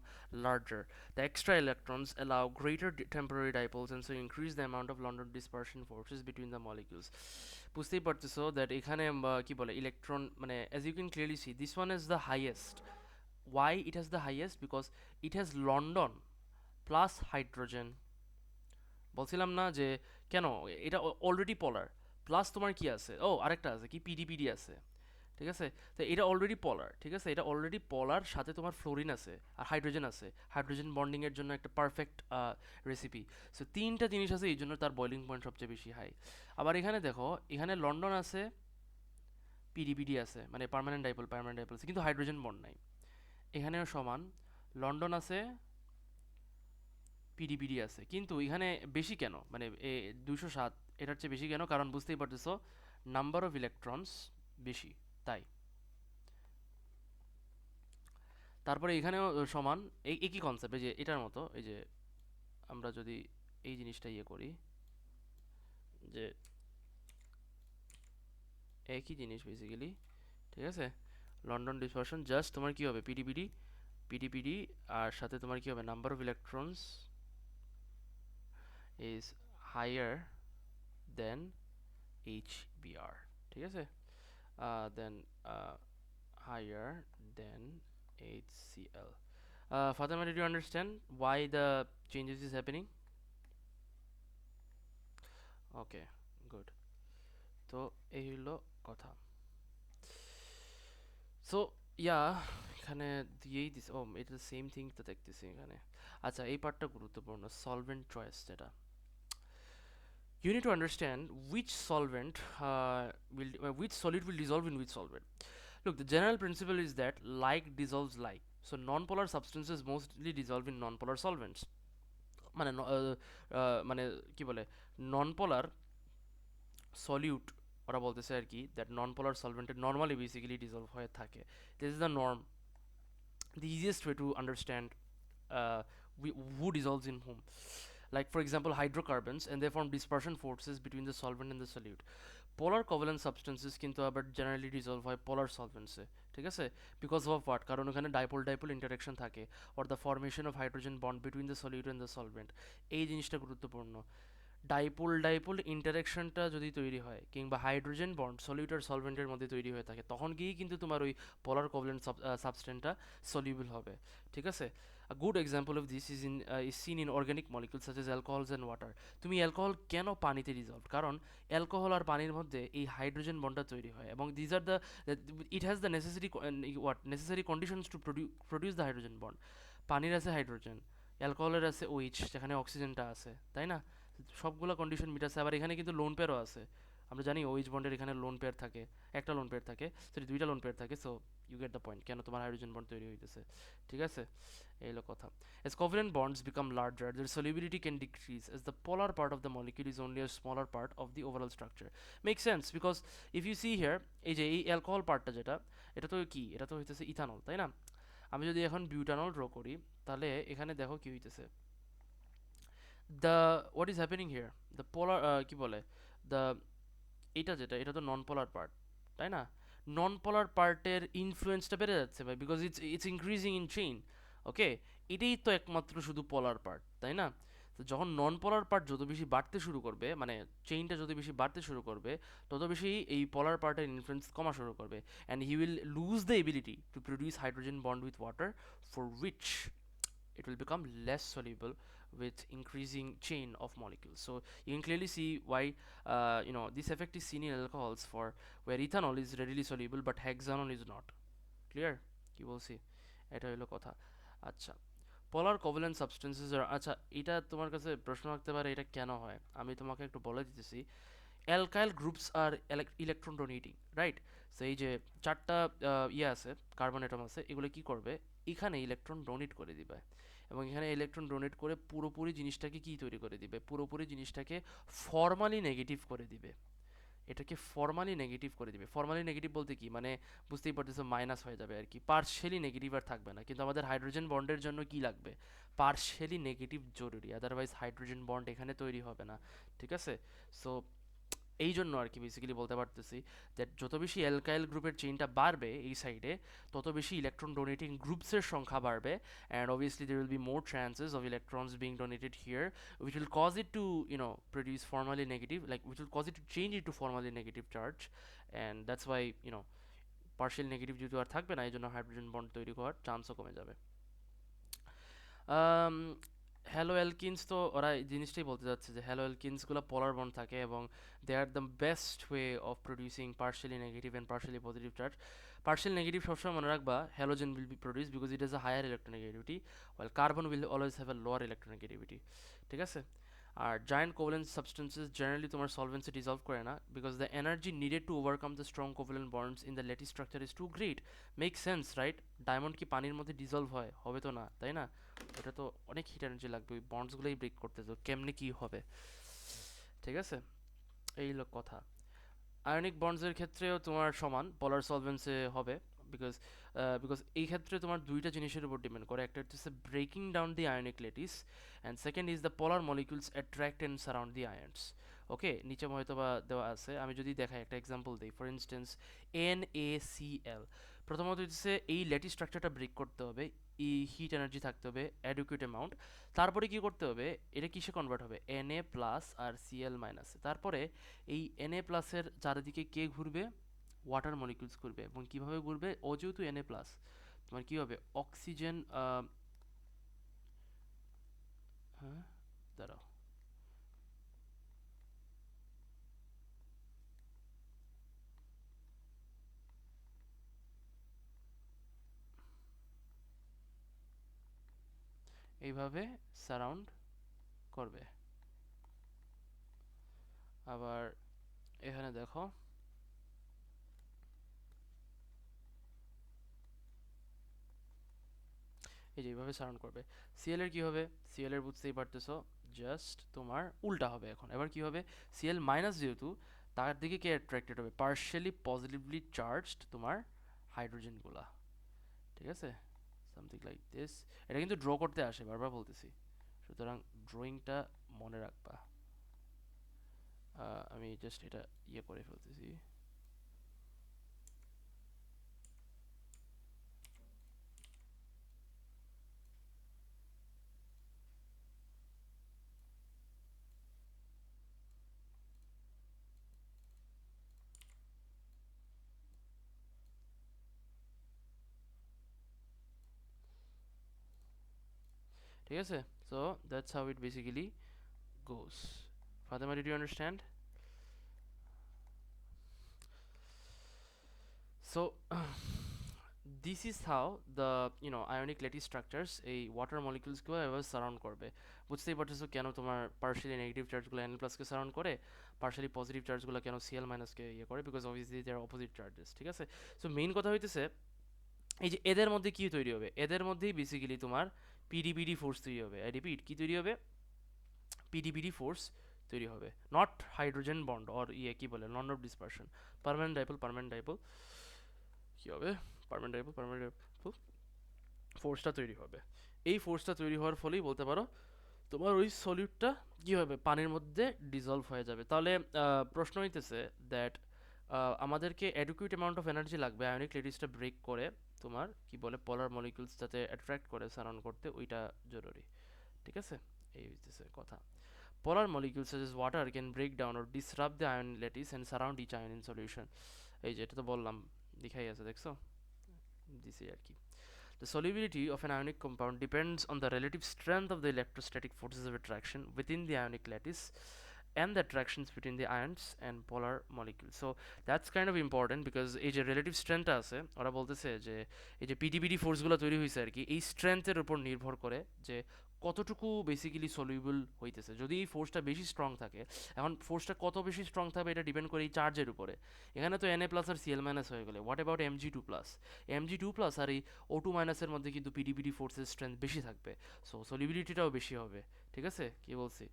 larger. The extra electrons allow greater temporary dipoles and so increase the amount of London dispersion forces between the molecules. বুঝতেই পারতেছো that এখানে কি বলে ইলেকট্রন, মানে as you can clearly see this one is the highest. Why it has the highest? Because it has London plus hydrogen. বলছিলাম না যে কেন, এটা অলরেডি পলার, প্লাস তোমার কি আছে, ও আরেকটা আছে কি পিডিপিডি আছে। ঠিক আছে, তো এটা অলরেডি পলার। ঠিক আছে, এটা অলরেডি পলার, সাথে তোমার ফ্লোরিন আছে আর হাইড্রোজেন আছে, হাইড্রোজেন বন্ডিংয়ের জন্য একটা পারফেক্ট রেসিপি। সো তিনটা জিনিস আছে, এই জন্য তার বয়লিং পয়েন্ট সবচেয়ে বেশি হাই। আবার এখানে দেখো, এখানে লন্ডন আছে, পিডিপিডি আছে, মানে পার্মানেন্ট ডাইপোল আছে, কিন্তু হাইড্রোজেন বন্ড নাই। এখানেও সমান, লন্ডন আছে, পিডিপিডি আছে, কিন্তু এখানে বেশি কেন, মানে 207 এটার চেয়ে বেশি কেন, কারণ বুঝতেই পারতেছো নাম্বার অফ ইলেকট্রনস বেশি, তাই। তারপরে এখানেও সমান, একই কনসেপ্ট, এই যে এটার মতো, এই যে আমরা যদি এই জিনিসটা ইয়ে করি, যে একই জিনিস বেসিক্যালি। ঠিক আছে, লন্ডন ডিসপারশন জাস্ট তোমার কি হবে, পিডিপিডি আর সাথে তোমার কি হবে, number of electrons is higher then HBr। ঠিক আছে, দেন higher than HCl. Fatima, did you understand why the changes is happening? Okay, good. তো এই হলো কথা। সো ইয়া এখানে দিয়েই দিছে, ও এটা সেম থিং তো দেখতেছি এখানে। আচ্ছা, এই পার্টটা গুরুত্বপূর্ণ, সলভেন্ট চয়েস যেটা। You need to understand which solvent which solid will dissolve in which solvent. Look, the general principle is that like dissolves like. So non-polar substances mostly dissolve in non-polar solvents. মানে মানে কি বলে, non-polar solute ওরা বলতেছে আর কি, that non-polar solvent normally basically dissolve হয়ে থাকে. This is the norm, the easiest way to understand who dissolves in whom. Like for example, hydrocarbons, and they form dispersion forces between the solvent and the solute. Polar covalent substances কিন্তু আবার generally dissolve হয় polar solvents এ, ঠিক আছে? Because of what? কারণ ওখানে dipole dipole interaction থাকে, or the formation of hydrogen bond between the solute and the solvent. এই জিনিসটা গুরুত্বপূর্ণ। ডাইপোল ডাইপোল ইন্টারাকশনটা যদি তৈরি হয়, কিংবা হাইড্রোজেন বন্ড সলিউট আর সলভেন্টের মধ্যে তৈরি হয়ে থাকে, তখন গিয়েই কিন্তু তোমার ওই পোলার কোভ্যালেন্ট সাবস্টেন্সটা সলিউবল হবে, ঠিক আছে? A good example of this is seen in organic molecules such as alcohols and water. তুমি অ্যালকোহল কেন পানিতে ডিজলভ? কারণ অ্যালকোহল আর পানির মধ্যে এই হাইড্রোজেন বন্ডটা তৈরি হয়, এবং these are the it has the necessary conditions to produce the hydrogen bond. পানির আছে হাইড্রোজেন, অ্যালকোহলের আছে OH যেখানে অক্সিজেনটা আছে, তাই না? সবগুলো কন্ডিশন মিটাচ্ছে। আবার এখানে কিন্তু লোন পেয়ারও আছে, আমরা জানি OH বন্ডের এখানে লোন পেয়ার থাকে, একটা লোন পেয়ার থাকে, সরি দুইটা লোন পেয়ার থাকে। So you get the point, কেন তোমার হাইড্রোজেন বন্ড তৈরি হইতেছে, ঠিক আছে? এই হলো কথা। As covalent bonds become larger, their solubility can decrease as the polar part of the molecule is only a smaller part of the overall structure. Makes sense, because if you see here, এই যে এই অ্যালকোহল পার্টটা যেটা, এটা তো কি, এটা তো হইতেছে ইথানল, তাই না? আমি যদি এখন বিউটানল ড্র করি, তাহলে এখানে দেখো কি হইতেছে, the what is happening here, the পোলার কি বলে, দ্য এটা যেটা, এটা তো নন পোলার পার্ট, তাই না? নন পোলার পার্টের ইনফ্লুয়েন্সটা বেড়ে যাচ্ছে ভাই, because it's increasing in chain. Okay, এটাই তো একমাত্র শুধু পোলার পার্ট, তাই না? তো যখন নন পোলার পার্ট যত বেশি বাড়তে শুরু করবে, মানে চেইনটা যত বেশি বাড়তে শুরু করবে, তত বেশি এই পোলার পার্টের ইনফ্লুয়েন্স কমা শুরু করবে, and he will lose the ability to produce hydrogen bond with water, for which it will become less soluble with increasing chain of molecules. So you can clearly see why this effect is seen in alcohols, for where ethanol is readily soluble but hexanol is not. Clear? কি বলছি, এটা হলো কথা। আচ্ছা, পোলার কোভ্যালেন্ট সাবস্টেন্সেস, আচ্ছা এটা তোমার কাছে প্রশ্ন রাখতে পারে এটা কেন হয়, আমি তোমাকে একটু বলে দিতেছি। অ্যালকাইল গ্রুপস আর ইলেকট্রন ডোনেটিং, রাইট? সো এই যে চারটা ইয়ে আছে, কার্বন অ্যাটম আছে, এগুলো কি করবে, এখানে ইলেকট্রন ডোনেট করে দিবে, এবং এখানে ইলেকট্রন ডোনেট করে পুরোপুরি জিনিসটাকে কি তৈরি করে দিবে, পুরোপুরি জিনিসটাকে ফর্মালি নেগেটিভ করে দিবে। এটাকে ফর্মালি নেগেটিভ করে দিবে। ফর্মালি নেগেটিভ বলতে কি, মানে বুঝতেই পারতেছো, মাইনাস হয়ে যাবে আর কি, পার্শিয়ালি নেগেটিভ আর থাকবে না। কিন্তু আমাদের হাইড্রোজেন বন্ডের জন্য কি লাগবে, পার্শিয়ালি নেগেটিভ জরুরি, আদারওয়াইজ হাইড্রোজেন বন্ড এখানে তৈরি হবে না, ঠিক আছে? সো এই জন্য আর কি বেসিক্যালি বলতে পারতেছি দ্যাট যত বেশি অ্যালকাইল গ্রুপের চেইনটা বাড়বে এই সাইডে, তত বেশি ইলেকট্রন ডোনেটিং গ্রুপসের সংখ্যা বাড়বে, and obviously there will be more chances of electrons being donated here, which will cause it to produce formally negative, like which will cause it to change it to formally negative charge, and that's why partial negative যেহেতু আর থাকবে না, এই জন্য হাইড্রোজেন বন্ড তৈরি হওয়ার চান্সও কমে যাবে। হ্যালো অ্যালকিনস, তো ওরা এই জিনিসটাই বলতে যাচ্ছে যে হ্যালো অ্যালকিনসগুলো পোলার বন্ড থাকে, এবং they are the best way of producing partially negative and partially positive charge. Partial negative সবসময় মনে রাখবা, halogen will be produce because it is a higher electronegativity, while carbon will always have a lower electronegativity, ঠিক আছে? আর জায়ান্ট কোভ্যালেন্ট সাবস্টেন্সেস জেনারেলি তোমার সলভেন্সে ডিজলভ করে না, because the energy needed to overcome the strong covalent bonds in the lattice structure is too great. Make sense, right? Diamond কি পানির মধ্যে ডিজলভ হয়? হবে তো না, তাই না? এটা তো অনেক হিট এনার্জি লাগবে ওই বন্ডসগুলোই ব্রেক করতে, তো কেমনে কি হবে, ঠিক আছে? এই হলো কথা। আয়নিক বন্ডসের ক্ষেত্রেও তোমার সমান পোলার সলভেন্সে হবে, বিকজ বিকজ এই ক্ষেত্রে তোমার দুইটা জিনিসের উপর ডিপেন্ড করে, একটা হচ্ছে breaking down the ionic lattice, and second is the polar molecules attract and surround the ions. Okay, নিচে হয়তো বা দেওয়া আছে, আমি যদি দেখাই একটা এক্সাম্পল দিই, ফর ইনস্টেন্স NaCl, প্রথমত হচ্ছে এই ল্যাটিস স্ট্রাকচারটা ব্রেক করতে হবে, এই হিট এনার্জি থাকতে হবে অ্যাডুকুয়েট অ্যামাউন্ট, তারপরে কি করতে হবে, এটা কিসে কনভার্ট হবে, Na প্লাস আর Cl মাইনাসে, তারপরে এই Na প্লাসের চারিদিকে কে ঘুরবে, ওয়াটার মলিকিউলস ঘুরবে, এবং কিভাবে ঘুরবে, ও যেহেতু Na প্লাস, তোমার কি হবে, অক্সিজেন, হ্যাঁ দাঁড়াও, এইভাবে সারাউন্ড করবে। আবার এখানে দেখো এই যে এইভাবে সারাউন্ড করবে। সিএল এর কি হবে? সিএল এর বুঝতেই পারতেছো, জাস্ট তোমার উল্টা হবে এখন। এবার কি হবে? সিএল মাইনাস যেহেতু, তার দিকে কে অ্যাট্রাক্টেড হবে? পার্শিয়ালি পজিটিভলি চার্জড তোমার হাইড্রোজেনগুলা। ঠিক আছে, সামথিং লাইক দিস। এটা কিন্তু ড্র করতে আসে, বারবার বলতেছি, সুতরাং ড্রয়িংটা মনে রাখবা। আমি জাস্ট এটা ইয়ে করে ফেলতেছি। ঠিক আছে, so that's how it basically goes. Fatema, did you understand? So this is how the ionic lattice structures এই ওয়াটার মলিকিউলসকে এভাবে সারাউন্ড করবে। বুঝতেই পারতেছো কেন তোমার পার্শিয়ালি নেগেটিভ চার্জগুলো এন প্লাসকে সারাউন্ড করে, পার্শিয়ালি পজিটিভ চার্জগুলো কেন সিএল মাইনাসকে ইয়ে করে, because obviously they are opposite charges. ঠিক আছে, সো মেইন কথা হইতেছে এই যে এদের মধ্যে কি তৈরি হবে, এদের মধ্যেই বেসিক্যালি তোমার পিডিপিডি ফোর্স তৈরি হবে। আই রিপিট, কি তৈরি হবে? পিডিপিডি ফোর্স তৈরি হবে, নট হাইড্রোজেন বন্ড অর ইয়ে কি বলে none of dispersion. Permanent dipole কি হবে? পার্মানেন্ট ডাইপোল ফোর্সটা তৈরি হবে। এই ফোর্সটা তৈরি হওয়ার ফলেই বলতে পারো তোমার ওই সলিউটটা কি হবে, পানির মধ্যে ডিজলভ হয়ে যাবে। তাহলে প্রশ্ন হইতেছে দ্যাট আমাদেরকে অ্যাডুকুয়েট অ্যামাউন্ট অফ এনার্জি লাগবে আয়নিক লেটিসটা ব্রেক করে তোমার কি বলে পোলার মলিকিউলস যাতে অ্যাট্রাক্ট করে সারাউন্ড করতে, ওইটা জরুরি। ঠিক আছে, এই হইতেছে কথা। Polar molecules such as water can break down or disrupt the ion lattice and surround each ion in solution. এই যে এটা তো বললাম, দেখাই আছে, দেখছো দিছি আর কি। The solubility of an ionic compound depends on the relative strength of the electrostatic forces of attraction within the ionic lattice and the attractions between the ions and polar molecules. So that's kind of important because এই যে রিলেটিভ স্ট্রেংথটা আছে, ওরা বলতেছে যে এই যে পিডিবিডি ফোর্সগুলো তৈরি হয়েছে আর কি, এই স্ট্রেংথের উপর নির্ভর করে যে কতটুকু বেসিক্যালি সলিউবল হইতেছে। যদি এই ফোর্সটা বেশি স্ট্রং থাকে, এখন ফোর্সটা কত বেশি স্ট্রং থাকবে এটা ডিপেন্ড করে এই চার্জের উপরে। এখানে তো এনএ প্লাস আর সিএল মাইনাস হয়ে গেলে, what about MG two plus? MG two plus আর এই ও2 মাইনাসের মধ্যে কিন্তু পিডিপিডি ফোর্সের স্ট্রেংথ বেশি থাকবে, সো সলিবিলিটিটাও বেশি হবে। ঠিক আছে, কি বলছি,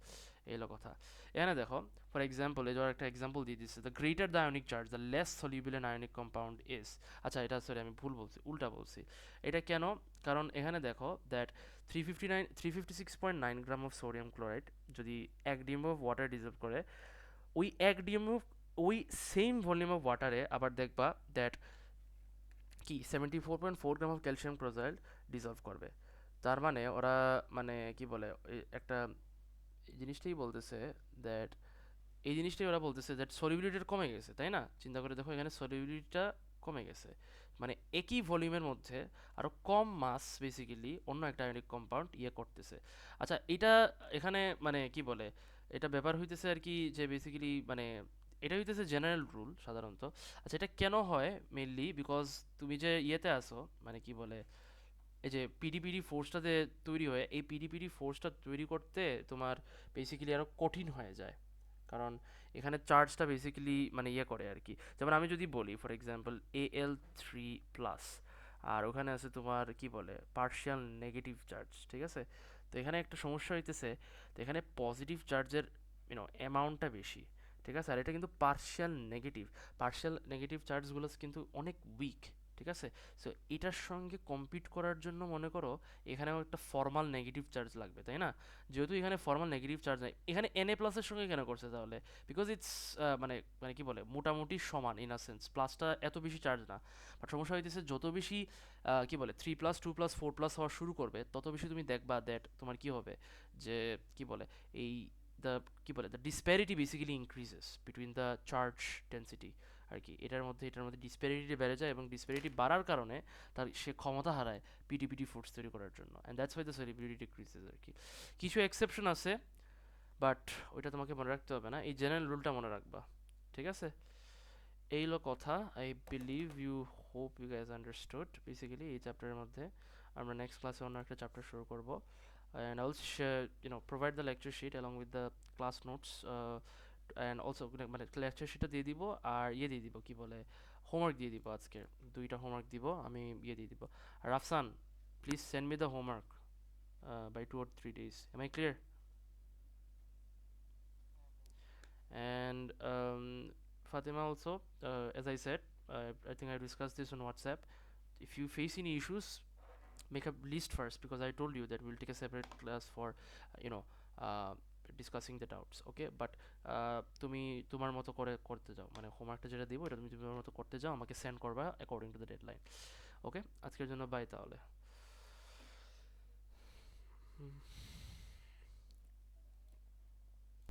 এইলো কথা। এখানে দেখো, ফর এক্সাম্পল এই ধর একটা এক্সাম্পল দিয়ে দিচ্ছে, the greater the ionic charge the less soluble N ionic compound is. আচ্ছা, এটা সরি আমি ভুল বলছি, উল্টা বলছি। এটা কেন? কারণ এখানে দেখো that 356.9 gram of sodium chloride যদি 1 ডিএম অফ ওয়াটার ডিজলভ করে, ওই 1 ডিএম অফ ওই সেম ভলিউম অফ ওয়াটারে আবার দেখবা দ্যাট কি 74.4 gram of calcium chloride dissolved করবে। তার মানে ওরা মানে কি বলে একটা এই জিনিসটাই বলতেছে দ্যাট এই জিনিসটাই ওরা বলতেছে দ্যাট সলিবিলিটিটা কমে গেছে, তাই না? চিন্তা করে দেখো, এখানে সলিবিলিটিটা কমে গেছে, মানে একই ভলিউমের মধ্যে আরও কম মাস বেসিক্যালি অন্য একটা আয়নিক কম্পাউন্ড ইয়ে করতেছে। আচ্ছা, এটা এখানে মানে কি বলে, এটা ব্যাপার হইতেছে আর কি যে বেসিক্যালি মানে এটা হইতেছে জেনারেল রুল সাধারণত। আচ্ছা, এটা কেন হয়? মেইনলি বিকজ তুমি যে ইয়েতে আসো মানে কি বলে এই যে পিডিপিডি ফোর্সটা যে তৈরি হয়, এই পিডিপিডি ফোর্সটা তৈরি করতে তোমার বেসিক্যালি আরও কঠিন হয়ে যায়, কারণ এখানে চার্জটা বেসিক্যালি মানে ইয়ে করে আর কি। যেমন আমি যদি বলি ফর এক্সাম্পল Al3+, আর ওখানে আছে তোমার কি বলে পার্শিয়াল নেগেটিভ চার্জ। ঠিক আছে, তো এখানে একটা সমস্যা হইতেছে, তো এখানে পজিটিভ চার্জের অ্যামাউন্টটা বেশি। ঠিক আছে, আর এটা কিন্তু পার্শিয়াল নেগেটিভ চার্জগুলো কিন্তু অনেক উইক। ঠিক আছে, সো এটার সঙ্গে কম্পিট করার জন্য মনে করো এখানেও একটা ফর্মাল নেগেটিভ চার্জ লাগবে, তাই না? যেহেতু এখানে ফর্মাল নেগেটিভ চার্জ নাই, এখানে এনএ প্লাসের সঙ্গে কেন করছে তাহলে? বিকজ ইটস মানে মানে কি বলে মোটামুটি সমান ইন আ সেন্স, প্লাসটা এত বেশি চার্জ না। বাট সমস্যা হইতেছে যত বেশি কি বলে 3+2+4+ হওয়া শুরু করবে, তত বেশি তুমি দেখবা দ্যাট তোমার কি হবে যে কি বলে এই দ্য কি বলে the disparity basically increases between the charge density আর কি। এটার মধ্যে ডিসপ্যারিটি বেড়ে যায়, এবং ডিসপ্যারিটি বাড়ার কারণে তার সে ক্ষমতা হারায় পিডিপিডি ফোর্স তৈরি করার জন্য, and that's why the solubility decreases আর কি। কিছু এক্সেপশন আছে, বাট ওইটা তোমাকে মনে রাখতে হবে না, এই জেনারেল রুলটা মনে রাখবা। ঠিক আছে, এই হলো কথা। I believe you hope you guys understood basically এই চ্যাপ্টারের মধ্যে। আমরা নেক্সট ক্লাসে অন্য একটা চ্যাপ্টার শুরু করব। and I'll share, provide the lecture sheet along with the class notes, and also মানে lecture sheetটা দিয়ে দিব আর ইয়ে দিয়ে দিব কি বলে হোমওয়ার্ক দিয়ে দিব আজকের দুইটা হোমওয়ার্ক দিব আমি ইয়ে দিয়ে দিব আর Rafsan please send me the homework by 2 or 3 days. Am I clear? And Fatima also, as I said, I think I discussed this on WhatsApp. If you face any issues, make a list first because I told you that we'll take a separate class for, you know, discussing the doubts okay but তুমি তোমার মতো করে করতে যাও মানে হোমওয়ার্কটা যেটা দিব এটা তুমি তোমার মতো করতে যাও আমাকে সেন্ড করবা অ্যাকর্ডিং টু দ্য ডেডলাইন ওকে আজকের জন্য বাই তাহলে